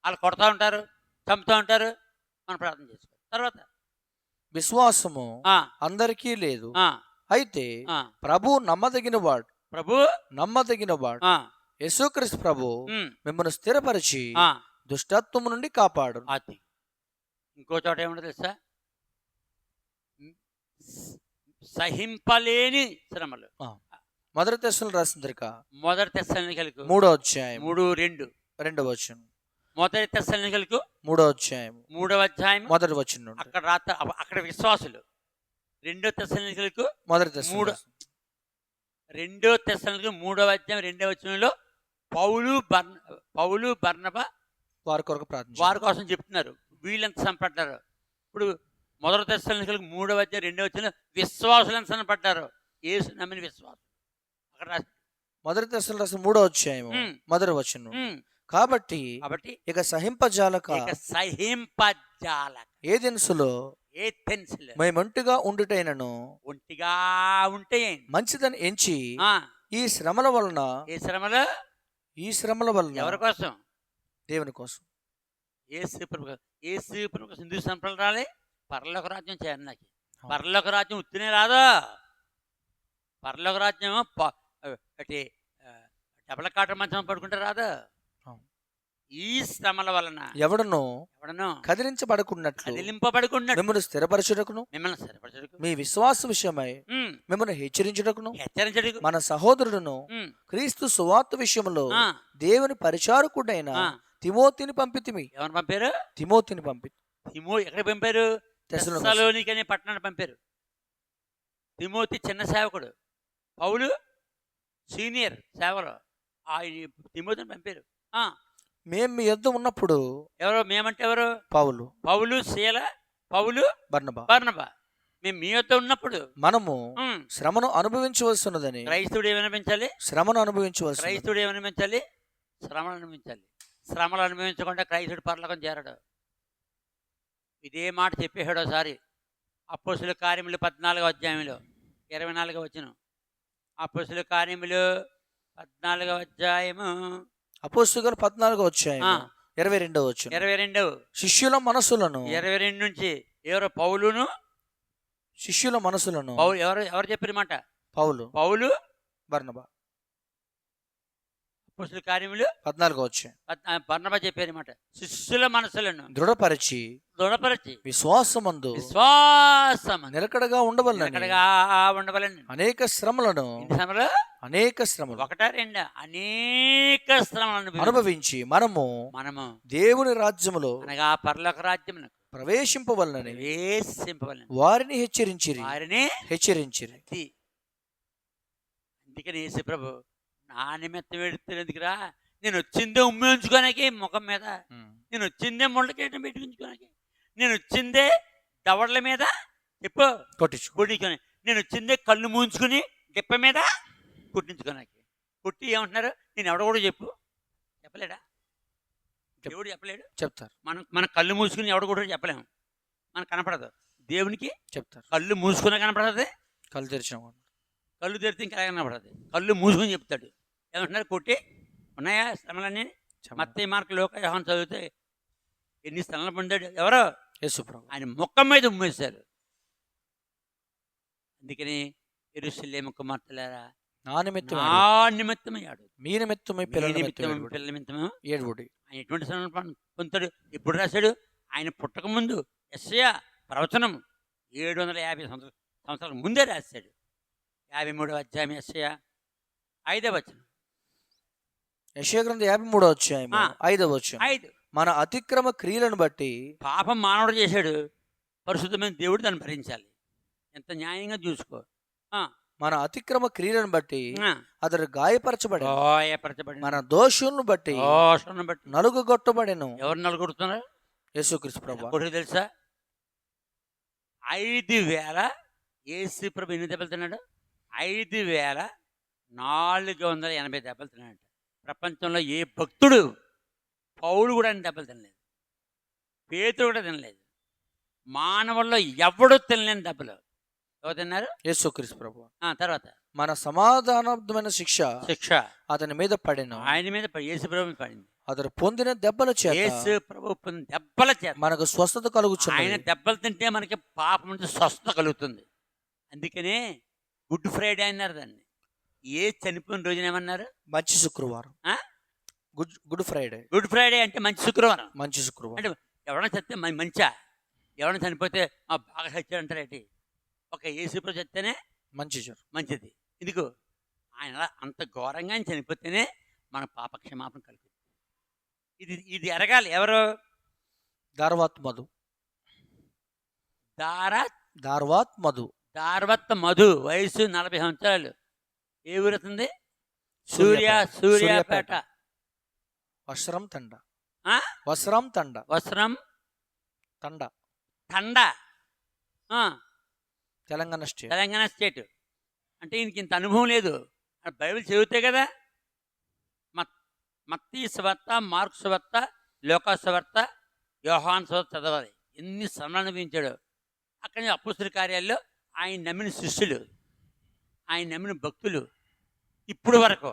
వాళ్ళు కొడతా ఉంటారు, చంపుతూ ఉంటారు, మనం ప్రార్థన చేసుకో. తర్వాత విశ్వాసము అందరికీ లేదు, అయితే ప్రభు నమ్మదగిన వాడు యేసుక్రీస్తు ప్రభు మిమ్మల్ని స్థిరపరిచి దుష్టత్వము నుండి కాపాడు. అది ఇంకో చోట ఏమంటే తెలుసా? సహింపలేని శ్రమలు. మొదటి తెస్సలోనికీయులకు రాసిన పత్రిక, మొదటి తెస్సలోనికీయులకు 3వ అధ్యాయం 3:2 వచనం, మొదటి తెస్సలోనికీయులకు 3వ అధ్యాయం 3వ అధ్యాయం మొదటి వచనం. అక్కడ విశ్వాసులు. 2వ తెస్సలోనికీయులకు 3వ అధ్యాయం 2వ వచనంలో పౌలు బర్నబా వారి కోసం చెప్తున్నారు. వీళ్ళంత సంపడ్డారు. ఇప్పుడు మొదటి తెస్సలోనికీయులకు 3వ అధ్యాయం 2వ వచనంలో విశ్వాసులు ఎంత సంపడ్డారు? యేసు నమ్మిన విశ్వాసం. అక్కడ మొదటి తెస్సలోనికీయులకు రాసిన 3వ అధ్యాయం మొదటి వచనం, కాబట్టి ఇక సహింపజాలక ఏ దినుసులో మేమొంటిగా ఉండుటైనను మంచిదని ఎంచి ఈ శ్రమల వలన ఎవరి కోసం? దేవుని కోసం. యేసు హిందూ సంప్రదాయం రాలే, పరలోక రాజ్యం చేయాలి. నాకు పరలోక రాజ్యం ఉత్తినే రాదా? పరలోక రాజ్యం డబల కాట మంచం పడుకుంటే రాదా? ఈ శ్రమల వలన ఎవడనో కదిలింపబడుకున్నట్లు మిమ్మల్ని స్థిరపరచుటకును మీ విశ్వాస విషయమై మిమ్మల్ని హెచ్చరించుటకును మన సహోదరుడును క్రీస్తు సువార్త విషయంలో దేవుని పరిచారకుడైన తిమోతిని పంపితిమి. ఎవరు పంపారు? తిమోతిని ఎక్కడ పంపారు? తెస్సలోనికీ అనే పట్టణాన్ని పంపారు. తిమోతి చిన్న సేవకుడు, పౌలు సీనియర్ సేవలు. తిమోతిని పంపారు. మేము మీ యొద్ద ఉన్నప్పుడు ఎవరు? మేమంటే ఎవరు? పౌలు, శీల, బర్నబా. మేము మీ యొద్ద ఉన్నప్పుడు మనము శ్రమను అనుభవించవలసినదని. క్రైస్తవుడు ఏమనిపించాలి? శ్రమను అనుభవించవలసి. క్రైస్తవుడు ఏమనిపించాలి? శ్రమను అనుభవించాలి. శ్రమలు అనుభవించకుండా క్రైస్తవుడు పరలోకం చేరడు. ఇదే మాట చెప్పేశాడు ఒకసారి అపోస్తుల కార్యములు 14వ అధ్యాయంలో 24వ వచనం. అపోస్తుల కార్యములు 14వ అధ్యాయము, అపోస్తుల 14వ అధ్యాయం 22వ వచనం. 22 శిష్యుల మనసులను. 22 నుంచి ఎవరు? పౌలును. శిష్యుల మనసులను. ఎవరు చెప్పిన మాట? పౌలు బర్నబా. అపోస్తుల కార్యములు 14వ అధ్యాయం బర్నబా చెప్పారు మాట. శిష్యుల మనసులను దృఢపరిచి విశ్వాసమందు నిలకడగా ఉండవలెనని అనేక శ్రమలను ఒకటా రెండా అనేక శ్రమలను అనుభవించి మనము దేవుని రాజ్యములో అనగా పరలోక రాజ్యమును ప్రవేశింపవలనని వారిని హెచ్చరించిరి. అందుకని యేసు ప్రభు నా నిమిత్తం ఎడుతున్నందుకురా, నేను వచ్చిందే ఉమ్మేయించుకోనాకి ముఖం మీద, నేను వచ్చిందే ముళ్ళకేయటం పెట్టుకుంచుకోనాకి, నేను వచ్చిందే దవడల మీద చెప్పు కొట్టించుకొని, నేను వచ్చిందే కళ్ళు మూయించుకుని డిప్ప మీద కుట్టించుకోనాకి. కుట్టి ఏమంటున్నారు? నేను ఎవడ కూడా చెప్పలేడా? దేవుడు చెప్పలేడు, చెప్తారు. మన కళ్ళు మూసుకుని ఎవడ కూడా చెప్పలేము, మనకు కనపడదు. దేవునికి చెప్తారు. కళ్ళు మూసుకునే కనపడదు, కళ్ళు తెరిచి ఇంకా కనపడదు. కళ్ళు మూసుకొని చెప్తాడు. ఏమంటున్నారు? కొట్టి ఉన్నాయా శ్రమలన్నీ? మత్తయి మార్కు లోక యోహాను చదివితే ఎన్ని శ్రమలు పొందాడు? ఎవరో యేసుప్రభు. ఆయన ముఖం మీద ఉమ్మేశారు. అందుకని యెరూషలేము కుమార్తెలారా, నా నిమిత్తమై ఏడు, మీ నిమిత్తమై పిల్లల నిమిత్తము ఏడుబడి. ఆయన ఎటువంటి శ్రమలు పొందుతాడు? ఎప్పుడు రాశాడు? ఆయన పుట్టక ముందు యెషయా ప్రవచనం 750 సంవత్సరాల ముందే రాశాడు. 53వ అధ్యాయం యెషయా 5వ వచనం. యెషయా గ్రంథం 53వ అధ్యాయం 5వ వచనం. మన అతిక్రమ క్రియలను బట్టి పాపం మానవుడు చేశాడు, పరిశుద్ధమైన దేవుడు దాన్ని భరించాలి. ఎంత న్యాయంగా చూసుకో. మన అతిక్రమ క్రియలను బట్టి అతడు గాయపరచబడి మన దోషులను బట్టి నలుగుగొట్టబడెను. ఎవరు నలుగుడుతున్నారు? యేసుక్రీస్తు ప్రభు. తెలుసా? 5,000 యేసు ప్రభు ఎన్ని దెబ్బలు తిన్నాడు? 5,480 దెబ్బలు తిన్నాడు. ప్రపంచంలో ఏ భక్తుడు, పౌలు కూడా అన్ని దెబ్బలు తినలేదు, పేతురు కూడా తినలేదు, మానవుల్లో ఎవడు తినలేని దెబ్బలు ఎవరు తిన్నారు? యేసుక్రీస్తు ప్రభు. తర్వాత మన సమాధానమైన శిక్ష అతని మీద పడిన, ఆయన మీద యేసు ప్రభు పడింది. అతను పొందిన దెబ్బల చేత, యేసు ప్రభు పొందిన దెబ్బల చేత మనకు స్వస్థత కలుగుతుంది. ఆయన దెబ్బలు తింటే మనకి పాపం నుంచి స్వస్థత కలుగుతుంది. అందుకనే గుడ్ ఫ్రైడే అన్నారు దాన్ని. ఏ చనిపోయిన రోజున ఏమన్నారు? మంచి శుక్రవారం. Good Friday. గుడ్ ఫ్రైడే అంటే మంచి శుక్రవారం. మంచి శుక్రవారం అంటే ఎవరైనా చస్తే మంచా, ఎవరైనా చనిపోతే బాగా చచ్చాడు అంటారేంటి? ఒక యేసు ప్రభు చస్తేనే మంచిది. ఎందుకు? ఆయన అంత ఘోరంగా చనిపోతేనే మన పాప క్షమాపణ కలుగుతుంది. ఇది ఎరగాలి. ఎవరు? దార్వత్ మధు వయసు 40 సంవత్సరాలు. ఏ ఊరుతుంది? సూర్యాపేట. వస్త్రం తండ తెలంగాణ స్టేట్. అంటే ఈయనకి ఇంత అనుభవం లేదు. బైబిల్ చదివితే కదా. మత్తయి సువార్త, మార్కు సువార్త, లూకా సువార్త, యోహాను సువార్త చదవాలి. ఎన్ని శ్రమలు అనుభవించాడు. అక్కడి అపోస్తల కార్యాల్లో ఆయన నమ్మిన శిష్యులు, ఆయన నమ్మిన భక్తులు ఇప్పుడు వరకు,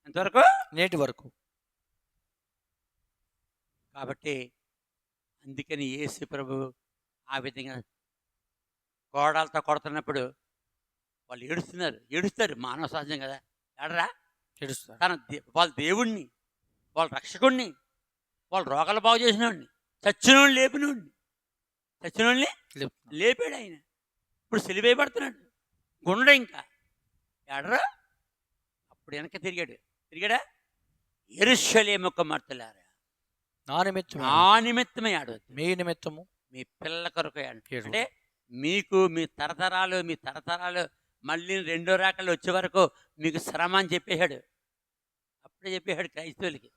ఎంతవరకు? నేటి వరకు. కాబట్టి అందుకని యేసు ప్రభు ఆ విధంగా కోడాలతో కొడుతున్నప్పుడు వాళ్ళు ఏడుస్తారు. మానవ సహజం కదా. ఏడరా? ఏడుస్తారు. వాళ్ళ దేవుణ్ణి, వాళ్ళ రక్షకుణ్ణి, వాళ్ళ రోగాలు బాగు చేసినోడిని, చచ్చినోడిని లేపాడు ఆయన. ఇప్పుడు సిలువేయబడుతున్నాడు. గుండె ఇంకా ఏడరా? అప్పుడు వెనక తిరిగాడా? యెరూషలేము కుమార్తెలారా, నా నిమిత్తమే ఆడవచ్చు, మీ నిమిత్తము, మీ పిల్లల కొరకు అంటే మీకు మీ తరతరాలు మళ్ళీ రెండో రాకలు వచ్చే వరకు మీకు శ్రమ అని చెప్పేశాడు. అప్పుడే చెప్పేశాడు క్రైస్తవులకి.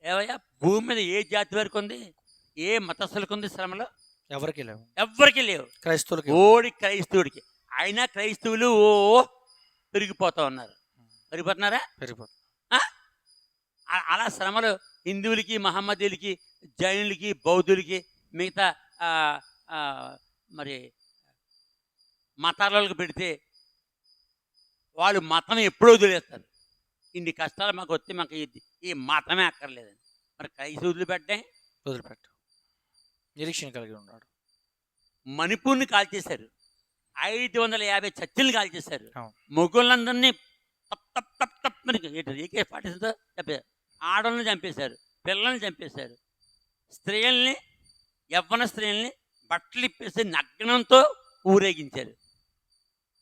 ఏవయ్యా, భూమి మీద ఏ జాతి వరకు ఉంది, ఏ మతస్థులకు ఉంది శ్రమలో? ఎవరికి లేవు. క్రైస్తవులకి, ఓడి క్రైస్తవుడికి. అయినా క్రైస్తవులు పెరిగిపోతా ఉన్నారు. పెరిగిపోతున్నారా? అలా శ్రమలు హిందువులకి, మహమ్మదీలకి, జైనులకి, బౌద్ధులకి, మిగతా మరి మతాలకు పెడితే వాళ్ళు మతం ఎప్పుడో వదిలేస్తారు. ఇన్ని కష్టాలు మాకు వస్తే మాకు ఈ మతమే అక్కర్లేదని. మరి క్రైస్తవులు వదిలిపెట్ట నిరీక్షణ కలిగి ఉన్నాడు. మణిపూర్ని కాల్చేశారు, 550 చర్చిల్ని కాల్చేశారు, మొగుళ్ళందరినీ తప్ తప్ తప్ తప్ ఏకే పాటిస్తుందో చెప్పారు. ఆడవాళ్ళని చంపేశారు, పిల్లల్ని చంపేశారు, స్త్రీల్ని, యవ్వన స్త్రీల్ని బట్టలు ఇప్పేసి నగ్నంతో ఊరేగించారు.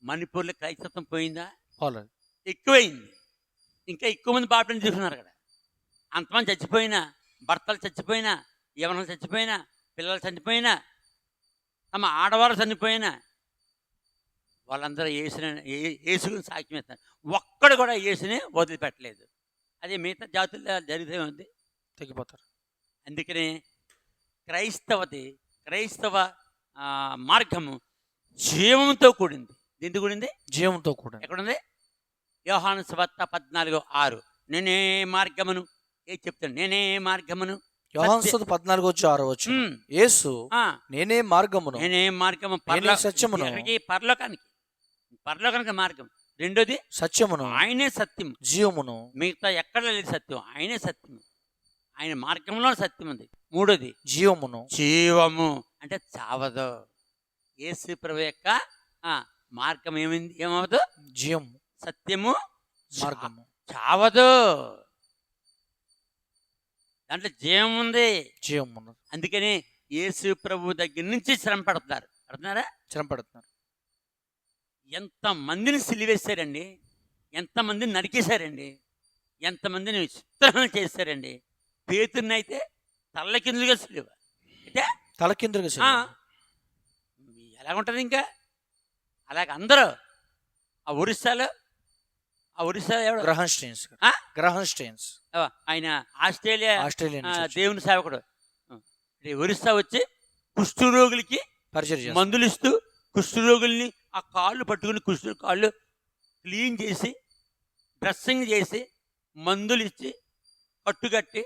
మణిపూర్లో క్రైస్తత్వం పోయిందా? ఎక్కువైంది. ఇంకా ఎక్కువ మంది బాప్టిజం తీసుకున్నారు అక్కడ. అంతమంది చచ్చిపోయినా, భర్తలు చచ్చిపోయినా, యవ్వనాలు చచ్చిపోయినా, పిల్లలు చనిపోయినా, తమ ఆడవాళ్ళు చనిపోయినా వాళ్ళందరూ యేసుని సాక్ష్యం ఇస్తారు. ఒక్కడు కూడా యేసుని వదిలిపెట్టలేదు. అదే మిగతా జాతుల్లో జరిగితే ఉంది, తగ్గిపోతారు. అందుకని క్రైస్తవ మార్గము జీవంతో కూడింది. ఎందుకు కూడింది? జీవంతో కూడింది. ఎక్కడుంది? యోహాను సువార్త 14:6. నేనే మార్గమును. చెప్తాను, నేనే మార్గమును. యోహాను సువార్త 14:6. యేసు నేనే మార్గమును, నేనే మార్గము, సత్యమును. పరలోకానికి మార్గం. రెండోది సత్యమును, ఆయనే సత్యం, జీవమును. మిగతా ఎక్కడ లేదు సత్యం, ఆయనే సత్యము. ఆయన మార్గంలో సత్యం ఉంది. మూడోది జీవము అంటే చావదు. యేసు ప్రభు యొక్క మార్గం ఏమవదు? జీవం, సత్యము, మార్గము. చావదు. దాంట్లో జీవం ఉంది. అందుకని యేసు ప్రభు దగ్గర నుంచి శ్రమ పడుతున్నారు. ఎంతమందిని సిలివేశారండి, ఎంతమందిని నరికేశారండి, ఎంతమందిని చిత్రహం చేశారండి. పేతుర్ని అయితే తలకిందులుగా సిలువ, అయితే ఎలాగుంటుంది ఇంకా? అలాగే అందరూ ఒరిస్సాలో ఎవడు? గ్రహం స్టెయిన్స్ ఆయన ఆస్ట్రేలియా దేవుని సేవకుడు. ఒరిస్సా వచ్చి కుష్ఠరోగులకి మందులు ఇస్తూ, కుష్ఠరోగుల్ని ఆ కాళ్ళు పట్టుకుని కాళ్ళు క్లీన్ చేసి, డ్రెస్సింగ్ చేసి, మందులు ఇచ్చి, కట్టుకట్టి,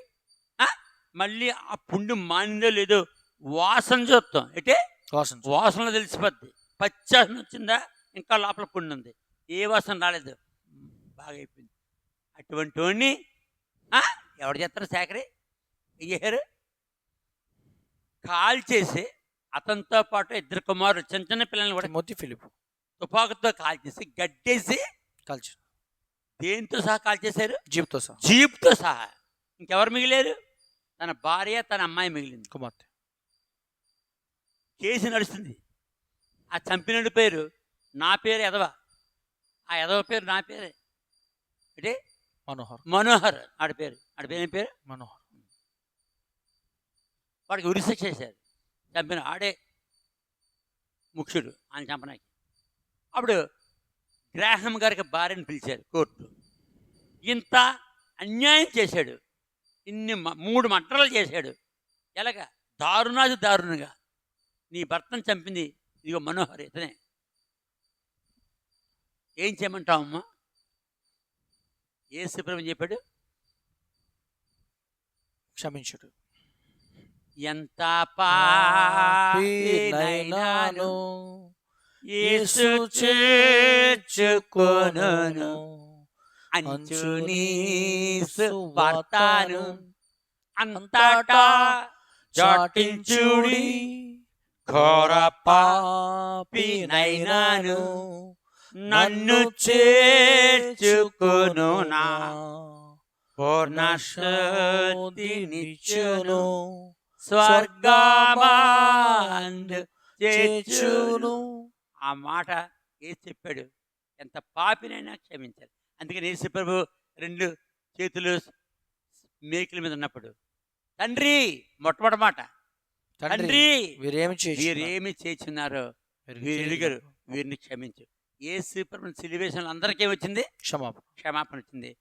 మళ్ళీ ఆ పుండు మానిందో లేదో వాసన చూస్తాం. అంటే వాసనలో తెలిసిపోద్ది. పచ్చాసన వచ్చిందా, ఇంకా లోపల పుండు ఉంది, ఏ వాసన రాలేదు, బాగా అయిపోయింది. అటువంటి వాడిని ఎవరు చేస్తారు? సేకరి అయ్యారు. కాల్ చేసి అతనితో పాటు 2 కుమారులు, చిన్న చిన్న పిల్లల్ని కూడా ఫిలిప్ తుపాకుతో కాల్ చేసి గడ్డేసి కాల్చారు. దేంతో సహా కాల్ చేశారు? జీప్తో సహా. ఇంకెవరు మిగిలేరు? తన భార్య, తన అమ్మాయి మిగిలింది, కుమార్తె. కేసు నడుస్తుంది. ఆ చంపినడు పేరు నా పేరు ఎదవ, ఆ ఎదవ పేరు నా పేరే. అంటే మనోహర్. ఆడి పేరు ఏం పేరు? మనోహర్. వాడికి ఉరిశిక్ష చేశారు. చంపిన ఆడే ముఖ్యుడు ఆయన చంపనాకి. అప్పుడు గ్రాహం గారికి భార్యను పిలిచారు కోర్టు. ఇంత అన్యాయం చేశాడు, 3 మర్డర్లు చేశాడు, ఎలాగా దారుణంగా నీ భర్తను చంపింది ఇదిగో మనోహర్, ఇతనే. ఏం చేయమంటావమ్మా? యేసు ప్రభువు చెప్పాడు, క్షమించుడు. ఎంత పాపినైనాను యేసు చేర్చుకొనును, అంచు నీ సువార్తను అంతటా చాటించుడి. ఘోర పాపినైనాను నన్ను చేర్చుకొనునా, పూర్ణ శక్తినిచ్చును, స్వర్గమందు చేర్చును. ఆ మాట యేసు చెప్పాడు, ఎంత పాపినైనా క్షమించాలి. అందుకని యేసు ప్రభు 2 చేతులు మేకుల మీద ఉన్నప్పుడు, తండ్రి, మొట్టమొదటి మాట, తండ్రి వీరేమి చేస్తున్నారు, వీరు వీరిని క్షమించు. యేసు ప్రభు సిలువేషన్ అందరికీ వచ్చింది క్షమాపణ వచ్చింది.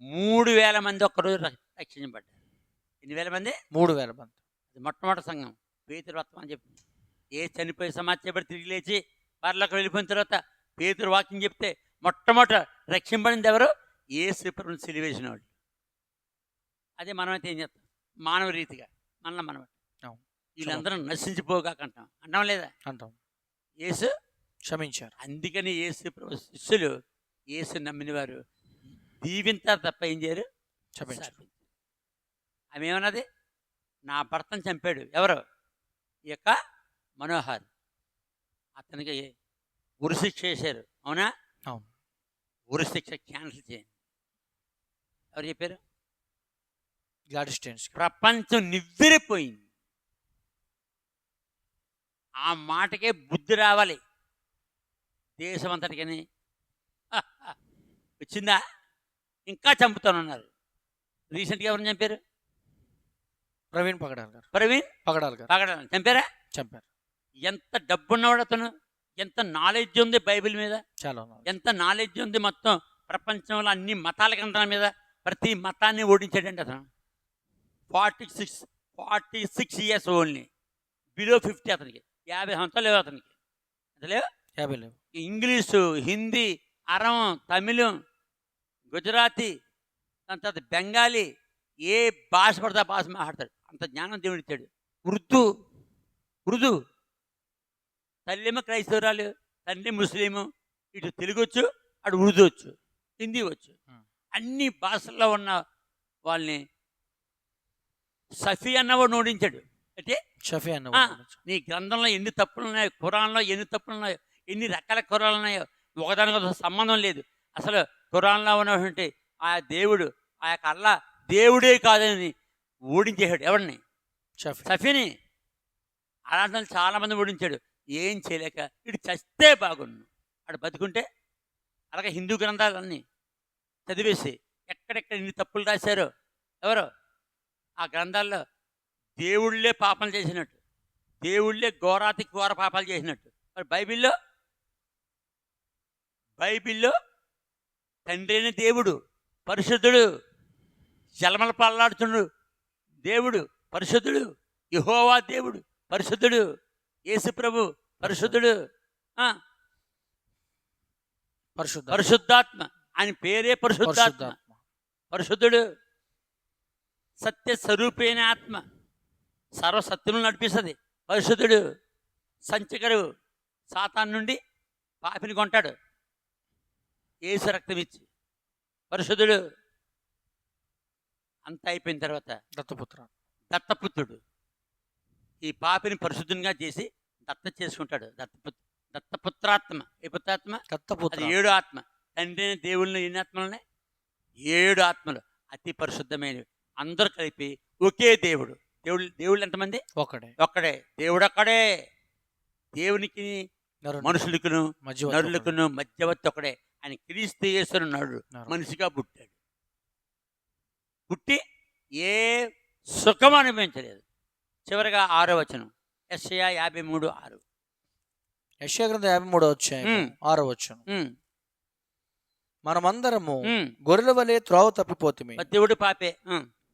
3000 మంది ఒక్కరోజు రక్షించబడ్డారు. ఎన్ని వేల మంది? 3000 మంది. మొట్టమొదటి సంఘం పేతురు రక్తం అని చెప్పింది. చనిపోయి సమాధి చేయబడి తిరిగి లేచి పరలోకి వెళ్ళిపోయిన తర్వాత పేతురు వాక్యం చెప్తే మొట్టమొదట రక్షింపబడింది ఎవరు? యేసు ప్రభువుని సిలువేసిన వాళ్ళు. అదే మనమైతే ఏం చేస్తాం? మానవ రీతిగా మనం వీళ్ళందరూ నశించిపోగాకంటాం, అంటాం లేదా? అంటాం. యేసు క్షమించారు. అందుకని యేసు ప్రభు శిష్యులు యేసు నమ్మిన వారు దీవింతారు తప్ప ఏం చేయరు? క్షమించారు. ఆమె ఏమన్నది? నా భర్తను చంపాడు ఎవరు? ఈ యొక్క మనోహర్. అతనికి ఉరిశిక్ష చేశారు, అవునా? అవును. ఉరిశిక్ష క్యాన్సిల్ చేయండి. ఎవరు చెప్పారు? గ్లాడిస్టైన్స్. ప్రపంచం నివ్వెరపోయింది. ఆ మాటకే బుద్ధి రావాలి దేశం అంతటికని. వచ్చిందా? ఇంకా చంపుతానన్నారు. రీసెంట్గా ఎవరిని చంపారు? ప్రవీణ్ పగడాల్ గారు. పగడాల్ చంపారా? చంపారు. ఎంత డబ్బున్నవాడు అతను, ఎంత నాలెడ్జ్ ఉంది బైబిల్ మీద, చాలా ఎంత నాలెడ్జ్ ఉంది మొత్తం ప్రపంచంలో అన్ని మతాల గ్రంథాల మీద. ప్రతి మతాన్ని ఓడించాడండి అతను. 46 ఇయర్స్ ఓన్లీ, బిలో 50. అతనికి 50 సంవత్సరాలు లేవు. అతనికి అసలు 50 లేవు. ఇంగ్లీషు, హిందీ, అరం, తమిళం, గుజరాతీ, దాని తర్వాత బెంగాలీ, ఏ భాష పడితే ఆ భాష మాట్లాడతాడు. అంత జ్ఞానం దేవుడు ఇచ్చాడు. ఉర్దూ తల్లిమో క్రైస్తవురాలు, తండ్రి ముస్లిము. ఇటు తెలుగు వచ్చు, అటు ఉర్దూ వచ్చు, హిందీ వచ్చు. అన్ని భాషల్లో ఉన్న వాళ్ళని సఫీ అన్నవాడు ఓడించాడు. అంటే షఫీ అన్న నీ గ్రంథంలో ఎన్ని తప్పులు ఉన్నాయో, ఖురాన్లో ఎన్ని తప్పులు ఉన్నాయో, ఎన్ని రకాల ఖురాన్లు ఉన్నాయో, ఒకదానికి సంబంధం లేదు. అసలు ఖురాన్లో ఉన్నటువంటి ఆ దేవుడు, ఆ యొక్క అల్లా దేవుడే కాదని ఓడించేశాడు. ఎవరిని? సఫీని. అలాంటి చాలామంది ఓడించాడు. ఏం చేయలేక ఇటు చస్తే బాగుండు, అటు బతుకుంటే. అలాగే హిందూ గ్రంథాలన్నీ చదివేసి ఎక్కడెక్కడ ఇన్ని తప్పులు రాశారో ఎవరో ఆ గ్రంథాల్లో దేవుళ్ళే పాపం చేసినట్టు, దేవుళ్ళే ఘోరాతి ఘోర పాపాలు చేసినట్టు. మరి బైబిల్లో తండ్రి అయిన దేవుడు పరిశుద్ధుడు, జలమల పల్లాడుతుడు దేవుడు పరిశుద్ధుడు, యెహోవా దేవుడు పరిశుద్ధుడు, యేసు ప్రభు పరిశుద్ధుడు, పరిశుద్ధాత్మ, ఆయన పేరే పరిశుద్ధాత్మ, పరిశుద్ధుడు, సత్య స్వరూపైన ఆత్మ, సర్వసత్యములు నడిపిస్తుంది, పరిశుద్ధుడు, సంచకరు, సాతాను నుండి పాపిని కొంటాడు యేసు రక్తం ఇచ్చి, పరిశుద్ధుడు. అంత అయిపోయిన తర్వాత దత్తపుత్రుడు ఈ పాపిని పరిశుద్ధంగా చేసి దత్త చేసుకుంటాడు. దత్తపుత్రాత్మ. ఏ పుత్రాత్మ? అది 7 ఆత్మ. తండ్రి దేవుళ్ళు ఎన్ని ఆత్మలు ఉన్నాయి? 7 ఆత్మలు, అతి పరిశుద్ధమైనవి. అందరూ కలిపి ఒకే దేవుడు. దేవుళ్ళు ఎంతమంది? ఒక్కడే దేవుడు. ఒక్కడే. దేవునికి మనుషులకును నరులకును మధ్యవర్తి ఒకడే. ఆయన క్రీస్తు యేసును నరుడు మనిషిగా పుట్టాడు. పుట్టి ఏ సుఖం అనుభవించలేదు. చివరిగా 6వ వచనం, యెషయా 53:6. యెషయా గ్రంథం 53వ అధ్యాయం 6వ వచనం. మనమందరము గొర్రెల వలె త్రోవ తప్పిపోతుమి, దేవుడు పాపే.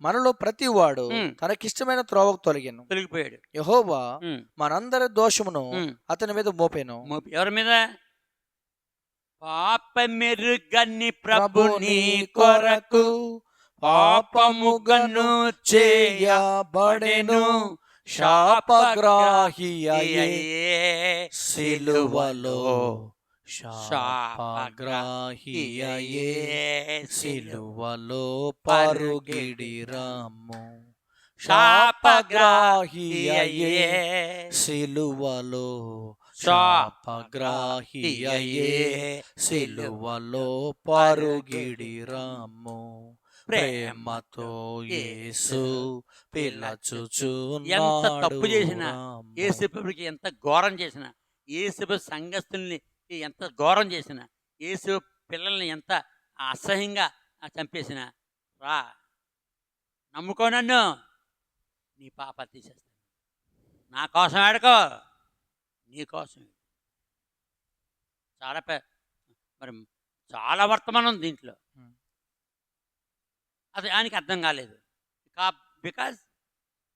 మనలో ప్రతి వాడు తనకిష్టమైన త్రోవకు తొలగిపోయాడు. యెహోవా మనందరి దోషమును అతని మీద మోపెను. ఎవరి మీద? పాపమెరుగని ప్రభుని కొరకు పాపముగను చేయబడెను, శాపగ్రాహియే సిలువలో, శాపగ్రాహియే సిలువలో పరుగిడి రాము, శాపగ్రాహియే సిలువలో, శాపగ్రాహియే సిలువలో పరుగిడి రాము. ప్రేమతో యేసు పిలచుచున్నాడు. ఎంత తప్పు చేసినా, యేసు ప్రభుకి ఎంత ఘోరం చేసినా, యేసు సంఘస్థుల్ని ఎంత ఘోరం చేసినా, యేసు పిల్లల్ని ఎంత అసహ్యంగా చంపేసినా, రా నమ్ముకో నన్ను, నీ పాపాలు తీసేస్తాను. నా కోసం ఆడుకో, నీ కోసం. మరి చాలా వర్తమానం దీంట్లో. అది ఆయనకి అర్థం కాలేదు. Because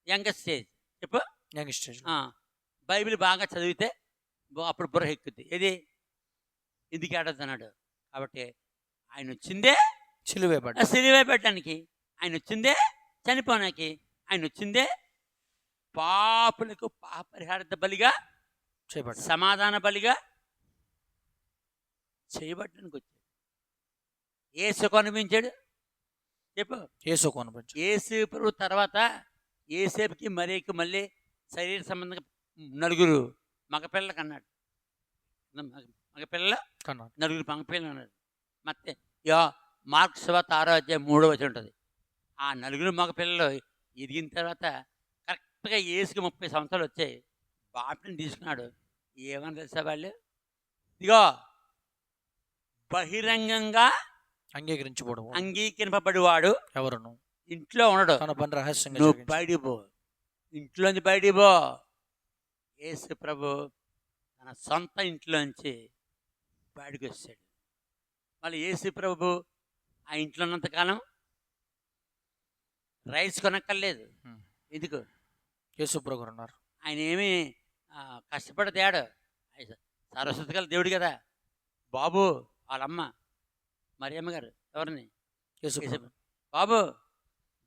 youngest stage. చెప్పు. Young stage. బైబిల్ బాగా చదివితే అప్పుడు బుర్ర ఎక్కుద్ది. ఏది ఎందుకు ఏడొద్దన్నాడు. కాబట్టి ఆయన వచ్చిందే సిలువే పెట్టడానికి, ఆయన వచ్చిందే చనిపోనాకి, ఆయన వచ్చిందే పాపులకు పాపరిహారార్థ బలిగా సమాధాన బలిగా చేయబట్టడానికి వచ్చాడు. యేసు కనిపించాడు. చెప్పు. యేసు ప్రభు తర్వాత యేసేపుకి మరియకి మళ్ళీ శరీర సంబంధంగా నలుగురు మగపిల్లలకు అన్నాడు. మగపిల్లలు నలుగురు మగపిల్లలు అన్నాడు. ಮತ್ತೆ మార్క్స్ సువార్త 6వ అధ్యాయం 3వ వచనం ఉంటుంది. ఆ నలుగురు మగపిల్లలు ఎదిగిన తర్వాత కరెక్ట్గా యేసుకి 30 సంవత్సరాలు వచ్చాయి. బాప్టిని తీసుకున్నాడు. ఏమని తెలుసా వాళ్ళు? ఇదిగో బహిరంగంగా అంగీకరింపబడివాడు ఎవరును ఇంట్లో ఉండడు, నువ్వు బయటికి పో, ఇంట్లోంచి బయటికి పో. యేసు ప్రభు తన సొంత ఇంట్లోంచి బయటకు వచ్చాడు. మళ్ళీ యేసు ప్రభు ఆ ఇంట్లో ఉన్నంతకాలం రైస్ కొనక్కర్లేదు. ఎందుకు? యేసు ప్రభు ఉన్నారు. ఆయన ఏమి కష్టపడి తేడు. సరస్వతి గల దేవుడు కదా. బాబు వాళ్ళమ్మ మరియమ్మ గారు ఎవరిని? బాబు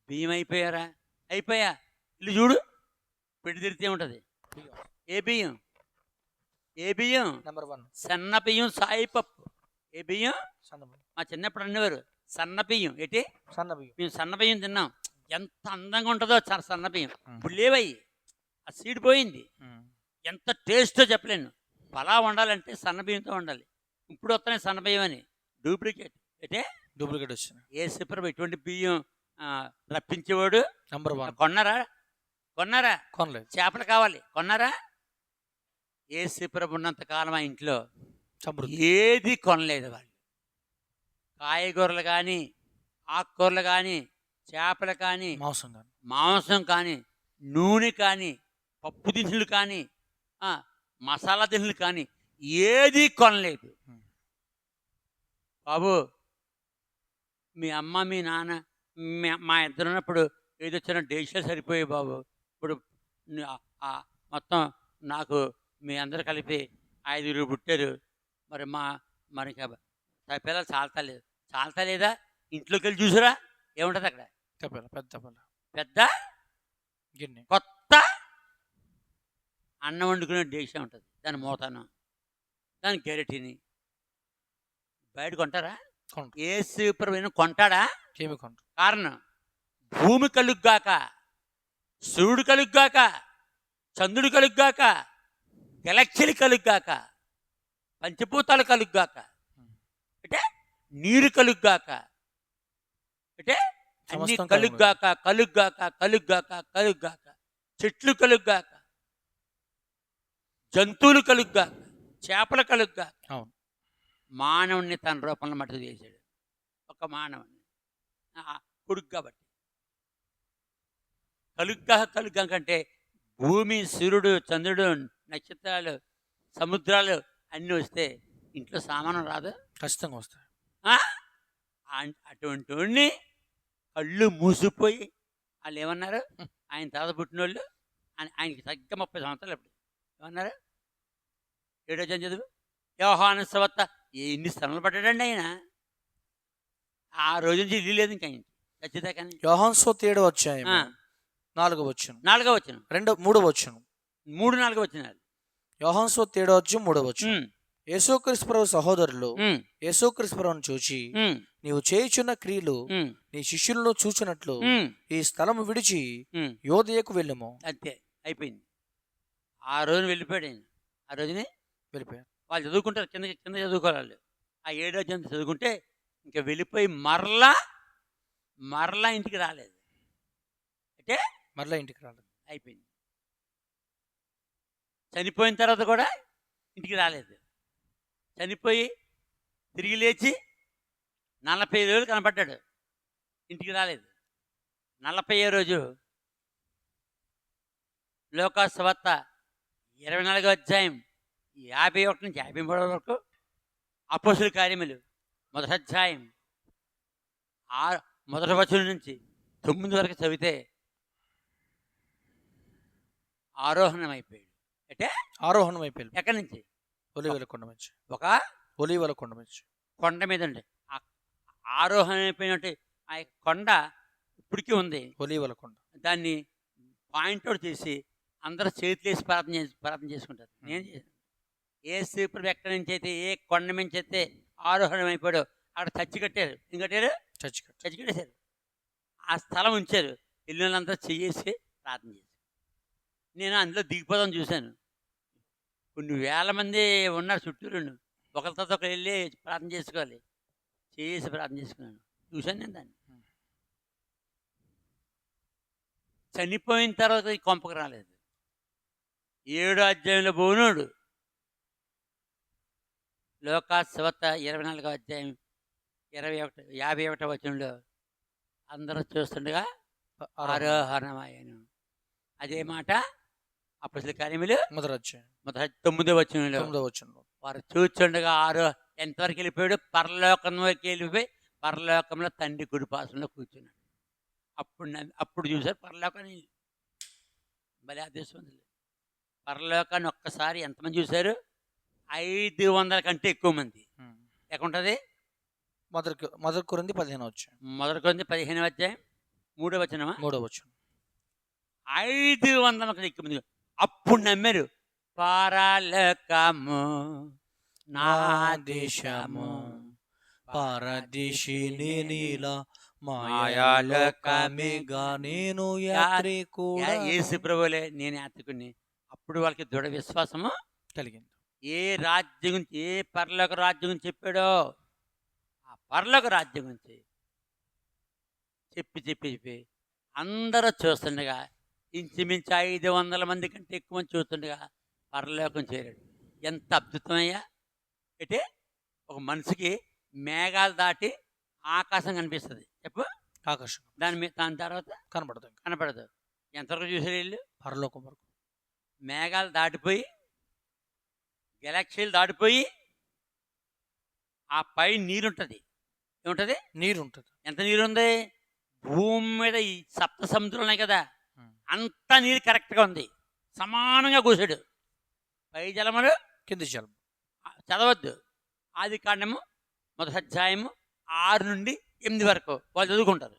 బియ్యం అయిపోయారా? అయిపోయా, ఇల్లు చూడు, పెట్టి తిరిగితే ఉంటుంది. ఏ బియ్యం? నెంబర్ 1 సన్న బియ్యం, సాయిపప్పు. ఏ బియ్యం? మా చిన్నప్పుడు అనేవారు సన్న బియ్యం. ఏంటి సన్న బియ్యం? మేము సన్న బియ్యం తిన్నాం. ఎంత అందంగా ఉంటుందో సన్న బియ్యం. ఇప్పుడు లేవయ్యి, ఆ సీడ్ పోయింది. ఎంత టేస్టో చెప్పలేను. పలావ్ వండాలంటే సన్న బియ్యంతో వండాలి. ఇప్పుడు వస్తున్నాయి సన్న బియ్యం అని, డూప్లికేట్. డూప్లికేట్ వచ్చింది. యేసు ప్రభు ఎటువంటి బియ్యం రప్పించేవాడు. నెంబర్ 1. కొన్నారా? కొనలేదు. చేపలు కావాలి, కొన్నారా? యేసు ప్రభు ఉన్నంత కాలం ఆ ఇంట్లో ఏది కొనలేదు వాళ్ళు. కాయగూరలు కానీ, ఆకుకూరలు కానీ, చేపలు కానీ, మాంసం కానీ, నూనె కానీ, పప్పు దినుసులు కానీ, మసాలా దినుసులు కానీ ఏది కొనలేదు. బాబు మీ అమ్మ మీ నాన్న మా ఇద్దరు ఉన్నప్పుడు ఏది వచ్చినా డేషాలు సరిపోయాయి బాబు. ఇప్పుడు మొత్తం నాకు మీ అందరు కలిపి 5 పుట్టారు. మరి మనకి పిల్లలు చాలతా లేదా? ఇంట్లోకి వెళ్ళి చూసారా ఏముంటుంది అక్కడ? పెద్ద గిన్నె, కొత్త అన్నం వండుకునే డేషా ఉంటుంది. దాని మూతను, దాని గెరటిని బయట కొంటారా? యేసు ప్రభువును కొంటాడా? కారణం భూమి కలుగ్గాక, సూర్యుడు కలుగ్గాక, చంద్రుడు కలుగ్గాక, గెలక్సీలు కలుగ్గాక, పంచభూతాలు కలుగ్గాక, అంటే నీరు కలుగ్గాక, అంటే అన్ని కలుగ్గాక, చెట్లు కలుగ్గాక, జంతువులు కలుగ్గాక, చేపలు కలుగ్గాక, మానవుణ్ణి తన రూపంలో మట్టుకు చేశాడు. ఒక మానవుణ్ణి కొడుకు కాబట్టి. కలుగ్గా కంటే భూమి, సూర్యుడు, చంద్రుడు, నక్షత్రాలు, సముద్రాలు అన్నీ వస్తే ఇంట్లో సామానం రాదు? ఖచ్చితంగా వస్తాయి. అటువంటి వాడిని కళ్ళు మూసిపోయి వాళ్ళు ఏమన్నారు? ఆయన తర్వాత పుట్టినోళ్ళు ఆయనకి సరిగ్గా 30 సంవత్సరాలు. అప్పుడు ఏమన్నారు? 7వ అధ్యాయం చదువు. యోహాను సువార్త ఎన్ని స్థలాలు పడ్డాడండి ఆయన. ఆ రోజు నుంచి ఇల్లు లేదు ఇంకా ఆయన ఖచ్చితంగా. యోహాను సువార్త 7వ అధ్యాయం 4వ వచనం, 3వ వచనం, 3-4 వచనాలు. యోహాను సువార్త 7వ అధ్యాయం 3వ వచనం. యేసుక్రీస్తు ప్రభు సహోదరులు యేసుక్రీస్తు ప్రభువును చూచి, నీవు చేయుచున్న క్రియలు నీ శిష్యులను చూచినట్లు ఈ స్థలము విడిచి యోదయకు వెళ్ళము. అంతే, అయిపోయింది. ఆ రోజున వెళ్ళిపోయాడు ఆయన. ఆ రోజునే వెళ్ళిపోయాడు. వాళ్ళు చదువుకుంటారు, కింద చదువుకోవాలి. ఆ 7వ అధ్యాయం చదువుకుంటే ఇంకా వెళ్ళిపోయి మరలా ఇంటికి రాలేదు. అంటే అయిపోయింది. చనిపోయిన తర్వాత కూడా ఇంటికి రాలేదు. చనిపోయి తిరిగి లేచి 40 రోజులు కనపడ్డాడు, ఇంటికి రాలేదు. 40వ రోజు లూకా సువార్త 24వ అధ్యాయం 51 నుంచి 53 వరకు, అపోస్తుల కార్యములు 1వ అధ్యాయం 1వ వచనం నుంచి 9 వరకు చదివితే ఆరోహణం అయిపోయాడు. అంటే ఆరోహణం అయిపోయి ఎక్కడి నుంచి? ఒలీవల కొండ నుంచి. ఒక ఒలీవల కొండ నుంచి. కొండ మీద అండి. ఆరోహణ అయిపోయినట్టు ఆ కొండ ఇప్పటికీ ఉంది. ఒలీవల కొండ. దాన్ని పాయింట్అవుట్ చేసి అందరూ చేతులేసి ప్రార్థన చేసుకుంటారు. నేను చేశాను. యేసు ప్రభు ఎక్కడి నుంచి అయితే ఏ కొండ నుంచి అయితే ఆరోహణం అయిపోయాడో అక్కడ చచ్చి కట్టారు. ఏం కట్టారు? చచ్చి కట్టేశారు. ఆ స్థలం ఉంచారు. వెళ్ళిన వాళ్ళంతా చెయ్యేసి ప్రార్థన చేశారు. నేను అందులో దిగిపోదాం చూశాను. కొన్ని వేల మంది ఉన్నారు చుట్టూరును. ఒకరి తర్వాత ఒకరు వెళ్ళి ప్రార్థన చేసుకోవాలి. చేసి ప్రార్థన చేసుకున్నాను. చూశాను నేను దాన్ని. చనిపోయిన తర్వాత ఈ కొంపకు రాలేదు. 7వ అధ్యాయంలో పోనాడు. లోకాసువార్త 24వ అధ్యాయం 51 వచనంలో అందరూ చూస్తుండగా ఆరోహణమాయను. అదే మాట అపొస్తలుల కార్యములు 9వ వచనంలో వారు చూస్తుండగా ఎంతవరకు వెళ్ళిపోయాడు? పరలోకంలోకి వెళ్ళిపోయి పరలోకంలో తండ్రి కుడిపాసంలో కూర్చున్నాడు. అప్పుడు చూసారు పరలోకాన్ని. భలే అదృష్టవంతులు. పరలోకాన్ని ఒక్కసారి ఎంతమంది చూశారు? 500 కంటే ఎక్కువ మంది. ఎక్కడుంటుంది? మొదటి కొరింథీ 15వ అధ్యాయం. మొదటి కొరింథీ 15వ అధ్యాయం 3వ వచనమా? 3వ వచనం. 500 కంటే ఎక్కువ మంది. అప్పుడు నమ్మారు. పరలోకము నా దేశము పరదేశిని నీలా మాయాలోకమేగా నేను యాత్రికుడా. యేసు ప్రభువులే నేను యాత్రికుడిని. అప్పుడు వాళ్ళకి దృఢ విశ్వాసము కలిగింది. ఏ రాజ్యం గురించి, ఏ పరలోక రాజ్యం గురించి చెప్పాడో ఆ పరలోక రాజ్యం గురించి చెప్పి అందరూ చూస్తుండగా, ఇంచుమించు 500 మంది కంటే ఎక్కువ మంది చూస్తుండగా పరలోకం చేరాడు. ఎంత అద్భుతమయ్యా! అంటే ఒక మనిషికి మేఘాలు దాటి ఆకాశం కనిపిస్తుంది. చెప్పు. ఆకాశం దాని తర్వాత కనపడదు. ఎంతవరకు చూసారు వీళ్ళు? పరలోకం వరకు. మేఘాలు దాటిపోయి, గెలాక్సీలు దాటిపోయి ఆ పై నీరుంటుంది. ఏముంటుంది? నీరుంటుంది. ఎంత నీరుంది? భూమి మీద ఈ సప్త సముద్రాలు ఉన్నాయి కదా, అంత నీరు కరెక్ట్గా ఉంది. సమానంగా కూసాడు. పై జలములు, కింది జలం. చదవద్దు. ఆది కాండము 1వ అధ్యాయము 6 నుండి 8 వరకు వాళ్ళు చదువుకుంటారు.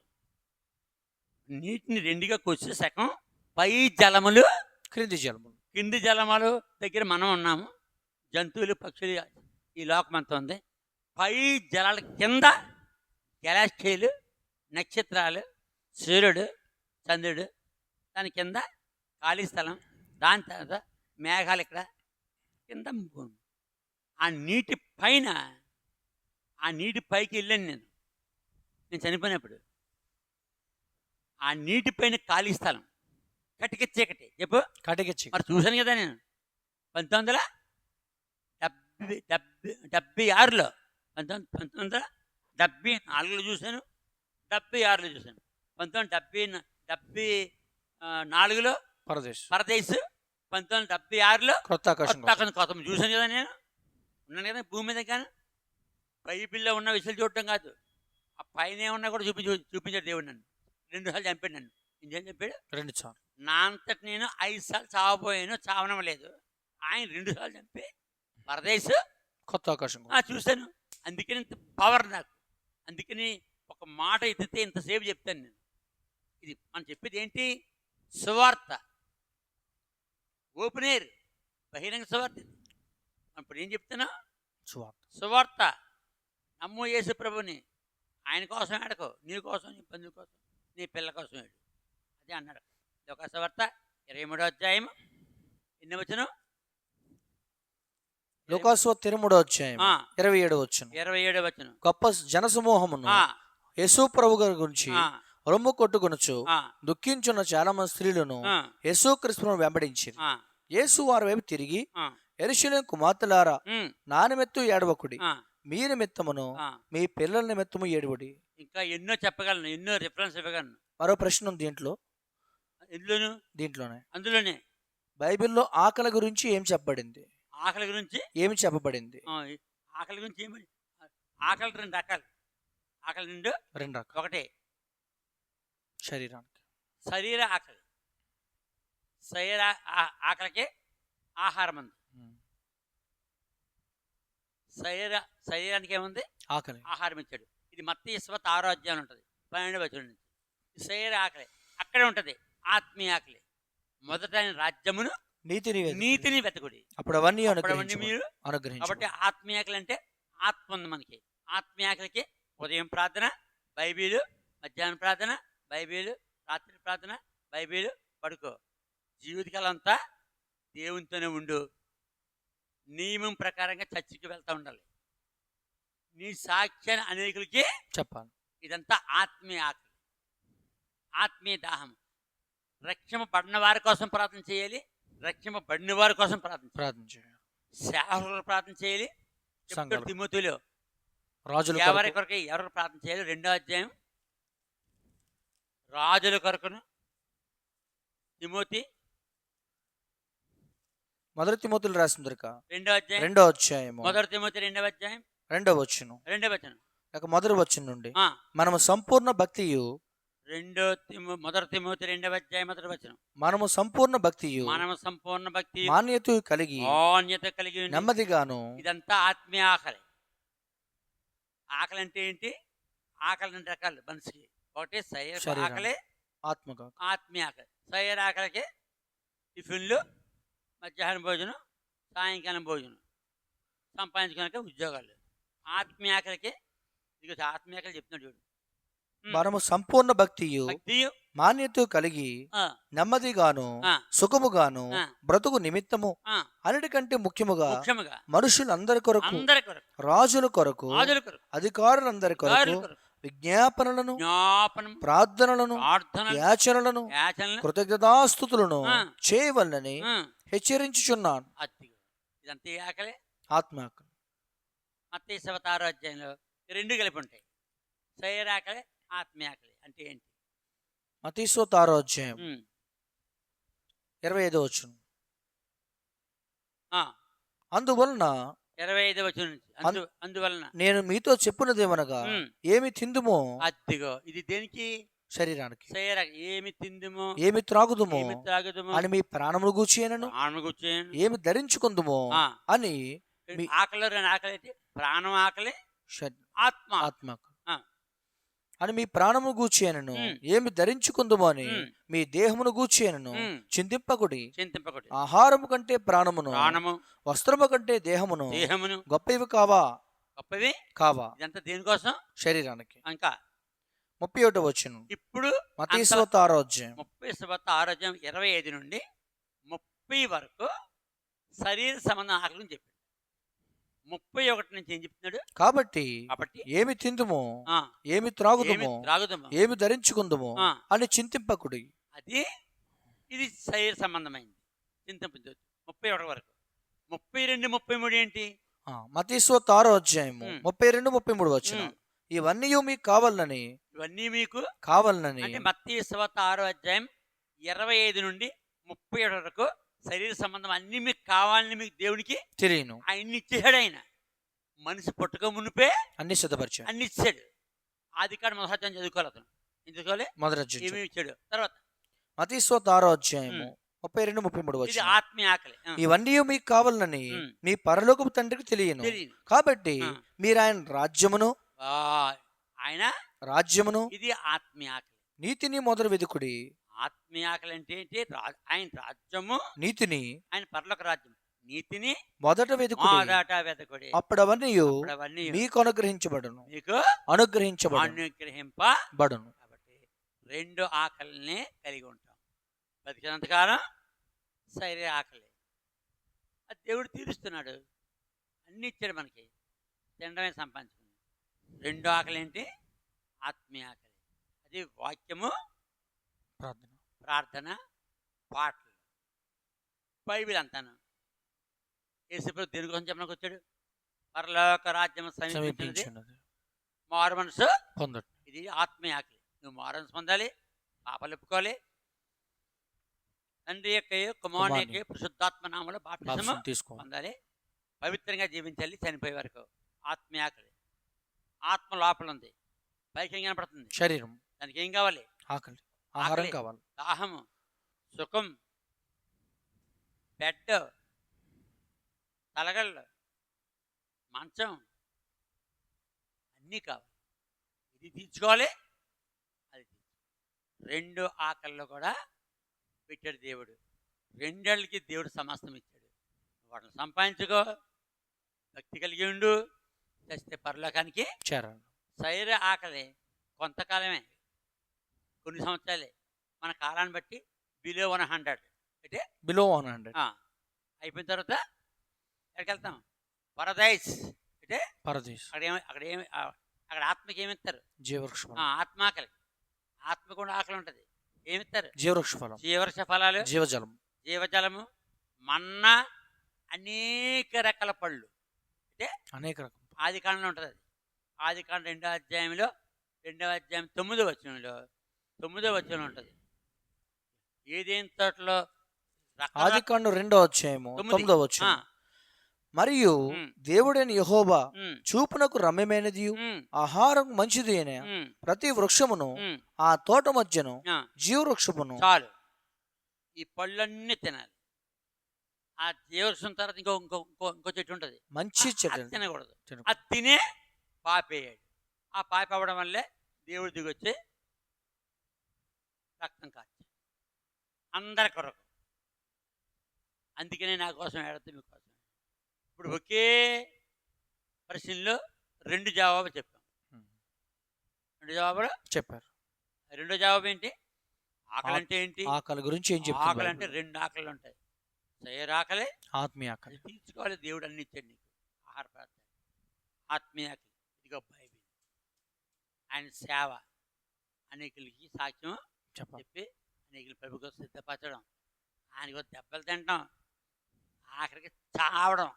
నీటిని 2గా కోసి సగం పై జలములు, కింది జలములు దగ్గర మనం ఉన్నాము. జంతువులు, పక్షులు, ఈ లోకం అంతా ఉంది. పై జలాల కింద గెలాక్సీలు, నక్షత్రాలు, సూర్యుడు, చంద్రుడు, దాని కింద ఖాళీ స్థలం, దాని తర్వాత మేఘాలు ఇక్కడ కింద. ఆ నీటి పైన, ఆ నీటి పైకి వెళ్ళాను నేను చనిపోయినప్పుడు. ఆ నీటి పైన ఖాళీ స్థలం, కటిక చీకటి. చెప్పు. కటిక చీకటి. మరి చూశాను కదా నేను 1976లో 1974లో చూశాను, 76లో చూశాను. 1974లో పరదేశ్, 1976లో కొత్త ఆకాశం చూశాను కదా నేను. ఉన్నాను కదా భూమి మీద. కానీ బైబిల్లో ఉన్న విషయాలు చూడటం కాదు, ఆ పైన ఏమన్నా కూడా చూపించాడు దేవుడు. నన్ను 2 సార్లు చంపాడు. నన్ను ఇంకేం చెప్పాడు? 2 సార్లు. నా అంతటి నేను 5 సార్లు చావబోయాను, చావనం లేదు. ఆయన 2 సార్లు చంపి పరదేశ్, కొత్త ఆకాశం చూశాను. అందుకని ఇంత పవర్ నాకు. అందుకని ఒక మాట ఎత్తితే ఇంతసేపు చెప్తాను నేను. ఇది మనం చెప్పేది ఏంటి? సువార్త, ఓపెన్ ఎయిర్, బహిరంగ సువార్త. ఇది ఇప్పుడు ఏం చెప్తున్నా? సువార్త. నమ్ము యేసు ప్రభుని. ఆయన కోసం ఆడకు, నీ కోసం, నీ బంధువు కోసం, నీ పిల్ల కోసం ఏడు. అదే అన్నాడు. లోకాసువార్త 23వ అధ్యాయం 8వ వచనం. లోకాసువార్త 23వ అధ్యాయం 27వ వచనం. గొప్ప జనసమూహమును యేసు ప్రభు గారి గురించి రొమ్ము కొట్టుకొనుచు దుఃఖించున్న చాలా మంది స్త్రీలను యేసు క్రీస్తును వెంబడించిరి. యేసు వారి వైపు తిరిగి, యెరూషలేము కుమార్తెలారా, నా నిమిత్తము ఏడవకుడి, మీ నిమిత్తమును మీ పిల్లల నిమిత్తము ఏడవడి. ఇంకా ఎన్నో చెప్పగలను, ఎన్నో రిఫరెన్స్ ఇవ్వగలను. మరో ప్రశ్న ఉంది దీంట్లో. అందులోనే బైబిల్లో ఆకలి గురించి ఏం చెప్పబడింది? ఆకలి గురించి ఏమి చెప్పబడింది? ఆకలి గురించి ఏమి? ఆకలి 2 రకాలు. ఆకలి 2 రకాలు. ఒకటి శరీర ఆకలి. శరీర ఆకలికి ఆహారం ఉంది. శరీరానికి ఏముంది? ఆకలి. ఆహారం ఇచ్చాడు. ఇది మత్తయి సువార్త 6వ అధ్యాయం ఉంటుంది 12వ వచనం నుంచి. శరీర ఆకలి అక్కడే ఉంటుంది. ఆత్మీయ ఆకలి. మొదట ఆయన రాజ్యమును నీతిని వెతకుడి, అప్పుడు అవన్నీ మీరు కాబట్టి ఆత్మీయ ఆకలి అంటే ఆత్మ ఉంది మనకి. ఆత్మీయ ఆకలికి ఉదయం ప్రార్థన, బైబిలు, మధ్యాహ్నం ప్రార్థన, బైబిలు, రాత్రి ప్రార్థన, బైబిలు, పడుకో. జీవితకాలం అంతా దేవునితోనే ఉండు. నియమం ప్రకారంగా చర్చికి వెళ్తూ ఉండాలి. నీ సాక్ష్యాన్ని అనేకులకి చెప్పాలి. ఇదంతా ఆత్మీయ ఆకలి, ఆత్మీయ దాహం. రక్షింపబడిన వారి కోసం ప్రార్థన చేయాలి, రక్షింపబడిన వారి కోసం ప్రార్థన చేయాలి. సేవకులు ప్రార్థన చేయాలి. తిమోతిలో ఎవరి కొరకు ఎవరు ప్రార్థన చేయాలి? 2వ అధ్యాయం రాజుల కొరకును. తిమోతి మొదటి తిమోతిలో రాసిన 2వ అధ్యాయం 2వ అధ్యాయం మొదటి తిమోతి 2వ అధ్యాయం 2వ వచనం మొదటి వచనం నుండి మనము సంపూర్ణ భక్తియు. మొదటి తిమోతి 2వ అధ్యాయం మొదటి వచనం. మనము సంపూర్ణ భక్తి మాన్యత కలిగి నెమ్మదిగాను. ఇదంతా ఆత్మీయ ఆకలి. ఆకలి అంటే ఏంటి? ఆకలి 2 రకాలు మనిషికి. ఒకటి శరీర ఆకలి, ఆత్మీయ ఆకలి. శరీర ఆకలికి టిఫిన్లు, మధ్యాహ్నం భోజనం, సాయంకాలం భోజనం, సంపాదించుకోవడానికి ఉద్యోగాలు. ఆత్మీయ ఆకలికి ఇక ఆత్మీయ ఆకలి చెప్తున్నాడు చూడు. మనము సంపూర్ణ భక్తియు మాన్యత కలిగి నెమ్మదిగాను సుఖముగాను బ్రతుకు నిమిత్తము అన్నిటికంటే ముఖ్యముగా మనుషులందరి కొరకు, రాజుల కొరకు, అధికారులందరి కొరకు విజ్ఞాపనలను, ప్రార్థనలను, యాచనలను, కృతజ్ఞతాస్తుతులను చేయవలనని హెచ్చరించుచున్నాను. ఇదంతా ఆకలి, ఆత్మ ఆకలి. మత్తయి సువార్త 6వ అధ్యాయంలో 2 కలిపి ఉంటాయి. శరీర ఆకలి, ఆత్మీయ ఆకలి అంటే ఏంటి? మత్తయి సువార్త 6వ అధ్యాయం 25వ వచనం. అందువలన 25వ వచనం నుంచి అందువలన నేను మీతో చెప్పున్నదేమనగా ఏమి తిందుమో. అదిగో ఇది దేనికి? శరీరానికి. ఏమి తిందుమో, ఏమి త్రాగుదుమో అని మీ ప్రాణమును గూర్చినను, ఏమి ధరించుకుందుమో అని. ఆకలి ఆకలి అయితే ప్రాణం ఆకలి, ఆత్మ అని మీ ప్రాణము గూర్చినను, ఏమి ధరించుకుందుమో అని మీ దేహమును గూర్చినను చింతింపకుడి. ఆహారము కంటే ప్రాణమును, వస్త్రము కంటే దేహమును గొప్పవి కావా? ఇదంతా దేనికోసం? శరీరానికి. ఇంకా 31వ వచనం. ఇప్పుడు మత్తయి సువార్త 6వ అధ్యాయం 25 నుండి 30 వరకు శరీర సంబంధం ఆకలిని చెప్పాడు. 31 నుంచి ఏం చెప్తున్నాడు? కాబట్టి ఏమి తిందుమో, ఏమి త్రాగుదుమో, ఏమి ధరించుకుందుమో అని చింతింపకుడి. ఇది శరీర సంబంధమైంది. చింతింపదు. 31 వరకు. 32, 33 ఏంటి? మత్తయి సువార్త 6వ అధ్యాయం 32, 33 వచనం. ఇవన్నీ మీకు కావాలని, అంటే మత్తయి సువార్త 6వ అధ్యాయం 25 నుండి 37 వరకు శరీర సంబంధం అన్ని మీకు కావాలని మీకు దేవునికి తెలియను. ఆయన్ని ఇచ్చాడు. ఆయన మనిషి పుట్టక మునిపే అన్ని సిద్ధపరిచాడు, అన్ని ఇచ్చాడు. ఆదికాండం మొదటి అధ్యాయం చదువుకోవాలి. అతను ఎందుకోలే మొదటి ఏమి ఇచ్చాడు. తర్వాత మత్తయి సువార్త 6వ అధ్యాయం 32, 33 వచనం. ఇది ఆత్మీయ ఆకలి. ఇవన్నీ మీకు కావాలని మీ పరలోకపు తండ్రికి తెలియను. కాబట్టి మీరు ఆయన రాజ్యమును ఇది ఆత్మీయ ఆకలి. నీతిని మొదలు వెదుకుడి. ఆత్మీయ ఆకలి అంటే ఆయన రాజ్యము, నీతిని, ఆయన పరలోక రాజ్యం, నీతిని మొదట వెతుకుడి. అప్పుడు అవన్నీ మీకు అనుగ్రహింపబడును. కాబట్టి 2 ఆకలిని కలిగి ఉంటాం. బతికినంతకాలం శరీర ఆకలి అది దేవుడు తీరుస్తున్నాడు. అన్ని ఇచ్చాడు మనకి. తినడమే సంపాదించుకున్నాడు. 2 ఆకలి ఏంటి? ఆత్మీయ ఆకలి. అది వాక్యము, ప్రార్థన, పాటలు, బైబిల్ అంతాను. యేసుప్రభు దేనికోసం చెప్పడానికి వచ్చాడు? పరలోక రాజ్యం సమీపించినది, మారు మనసు పొందడు. ఇది ఆత్మీయ ఆకలి. నువ్వు మారు మనసు పొందాలి, పాపాలు ఒప్పుకోవాలి, తండ్రి యొక్క కుమారుని యొక్క పరిశుద్ధాత్మ నామములో బాప్తిసము పొందాలి, పవిత్రంగా జీవించాలి చనిపోయే వరకు. ఆత్మీయ ఆకలి. ఆత్మ లోపల ఉంది, పైకి ఏం కనపడుతుంది? శరీరం. దానికి ఏం కావాలి? ఆకలి, ఆహారం కావాలి. దాహము, సుఖం, బెడ్, తలగళ్ళు, మంచం అన్నీ కావాలి. ఇది తీర్చుకోవాలి, అది రెండు ఆకల్లో కూడా పెట్టాడు దేవుడు. రెండేళ్ళకి దేవుడు సమస్తం ఇచ్చాడు. వాటిని సంపాదించుకో, భక్తి కలిగి ఉండు, చేస్తే పరలోకానికి చేరాలి. శరీర ఆకలి కొంతకాలమే, కొన్ని సంవత్సరాలే. మన కాలాన్ని బట్టి బిలో 100 అంటే బిలో 100 అయిపోయిన తర్వాత ఎక్కడికి వెళ్తాం? పరదైస్ అంటే పరదేశ్. అక్కడ ఆత్మకి ఏమిస్తారు? జీవవృక్ష ఫలం. ఆత్మాకలి, ఆత్మ కూడా ఆకలి ఉంటుంది. ఏమిస్తారు? జీవవృక్ష ఫలం, జీవవృక్ష ఫలాలు, జీవజలం, జీవజలము, మన్నా, అనేక రకాల పళ్ళు. అంటే అనేక రకం. ఆది కాండంలో ఉంటుంది. అది ఆది కాండం 2వ అధ్యాయంలో 2వ అధ్యాయం 9వ వచనంలో 9వ వచనం ఉంటుంది. ఏదేని తోటలో ఆది కాండం 2వ అధ్యాయము 9వ వచనం. మరియు దేవుడైన యెహోవా చూపునకు రమ్యమైనది, ఆహారం మంచిది అయిన ప్రతి వృక్షమును ఆ తోట మధ్యను జీవవృక్షమును. చాలు, ఈ పళ్ళన్నీ తినాలి. ఆ జీవవృక్షం తర్వాత ఇంకో చెట్టు ఉంటుంది, మంచి చెట్టు, తినకూడదు. అది తినే పాపేయాడు. ఆ పాప అవ్వడం వల్లే దేవుడు దిగొచ్చి రక్తం కాచి అందరి కొరకు. అందుకనే నా కోసం ఏడద్దు, మీకోసం. ఇప్పుడు ఒకే ప్రశ్నలో 2 జవాబు చెప్పాం. 2 జవాబులు చెప్పారు. రెండో జవాబు ఏంటి? ఆకలి అంటే ఏంటి? ఆకలి గురించి ఏం చెప్తారు? ఆకలి అంటే 2 ఆకలి ఉంటాయి. శరీర ఆకలి, ఆత్మీయ ఆకలి. తీర్చుకోవాలి. దేవుడు అన్ని ఇచ్చాడు నీకు ఆహార పదార్థాలు. ఆత్మీయ ఆకలి ఇదిగో బైబిల్, ఆయన సేవ, అనేకులకి సాక్ష్యం చెప్పి అనేకులు ప్రభుత్వం సిద్ధపరచడం, ఆయనకు దెబ్బలు తినడం, ఆఖరికి చావడం.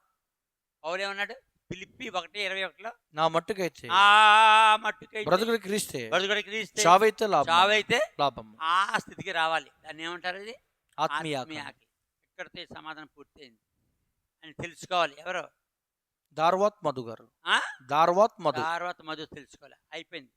పౌలేమన్నాడు? ఫిలిప్పీ 1:21లో, నా మట్టుకైతే బ్రతుకుడు క్రీస్తే, చావైతే లాభం. ఆ స్థితికి రావాలి. దాన్ని ఏమంటారు? అది ఆత్మీయ ఆకలి. ఇక్కడితో సమాధానం పూర్తయింది అని తెలుసుకోవాలి. ఎవరు? దార్వాత్ మధు గారు. దార్వాత్ మధు తెలుసుకోవాలి. అయిపోయింది.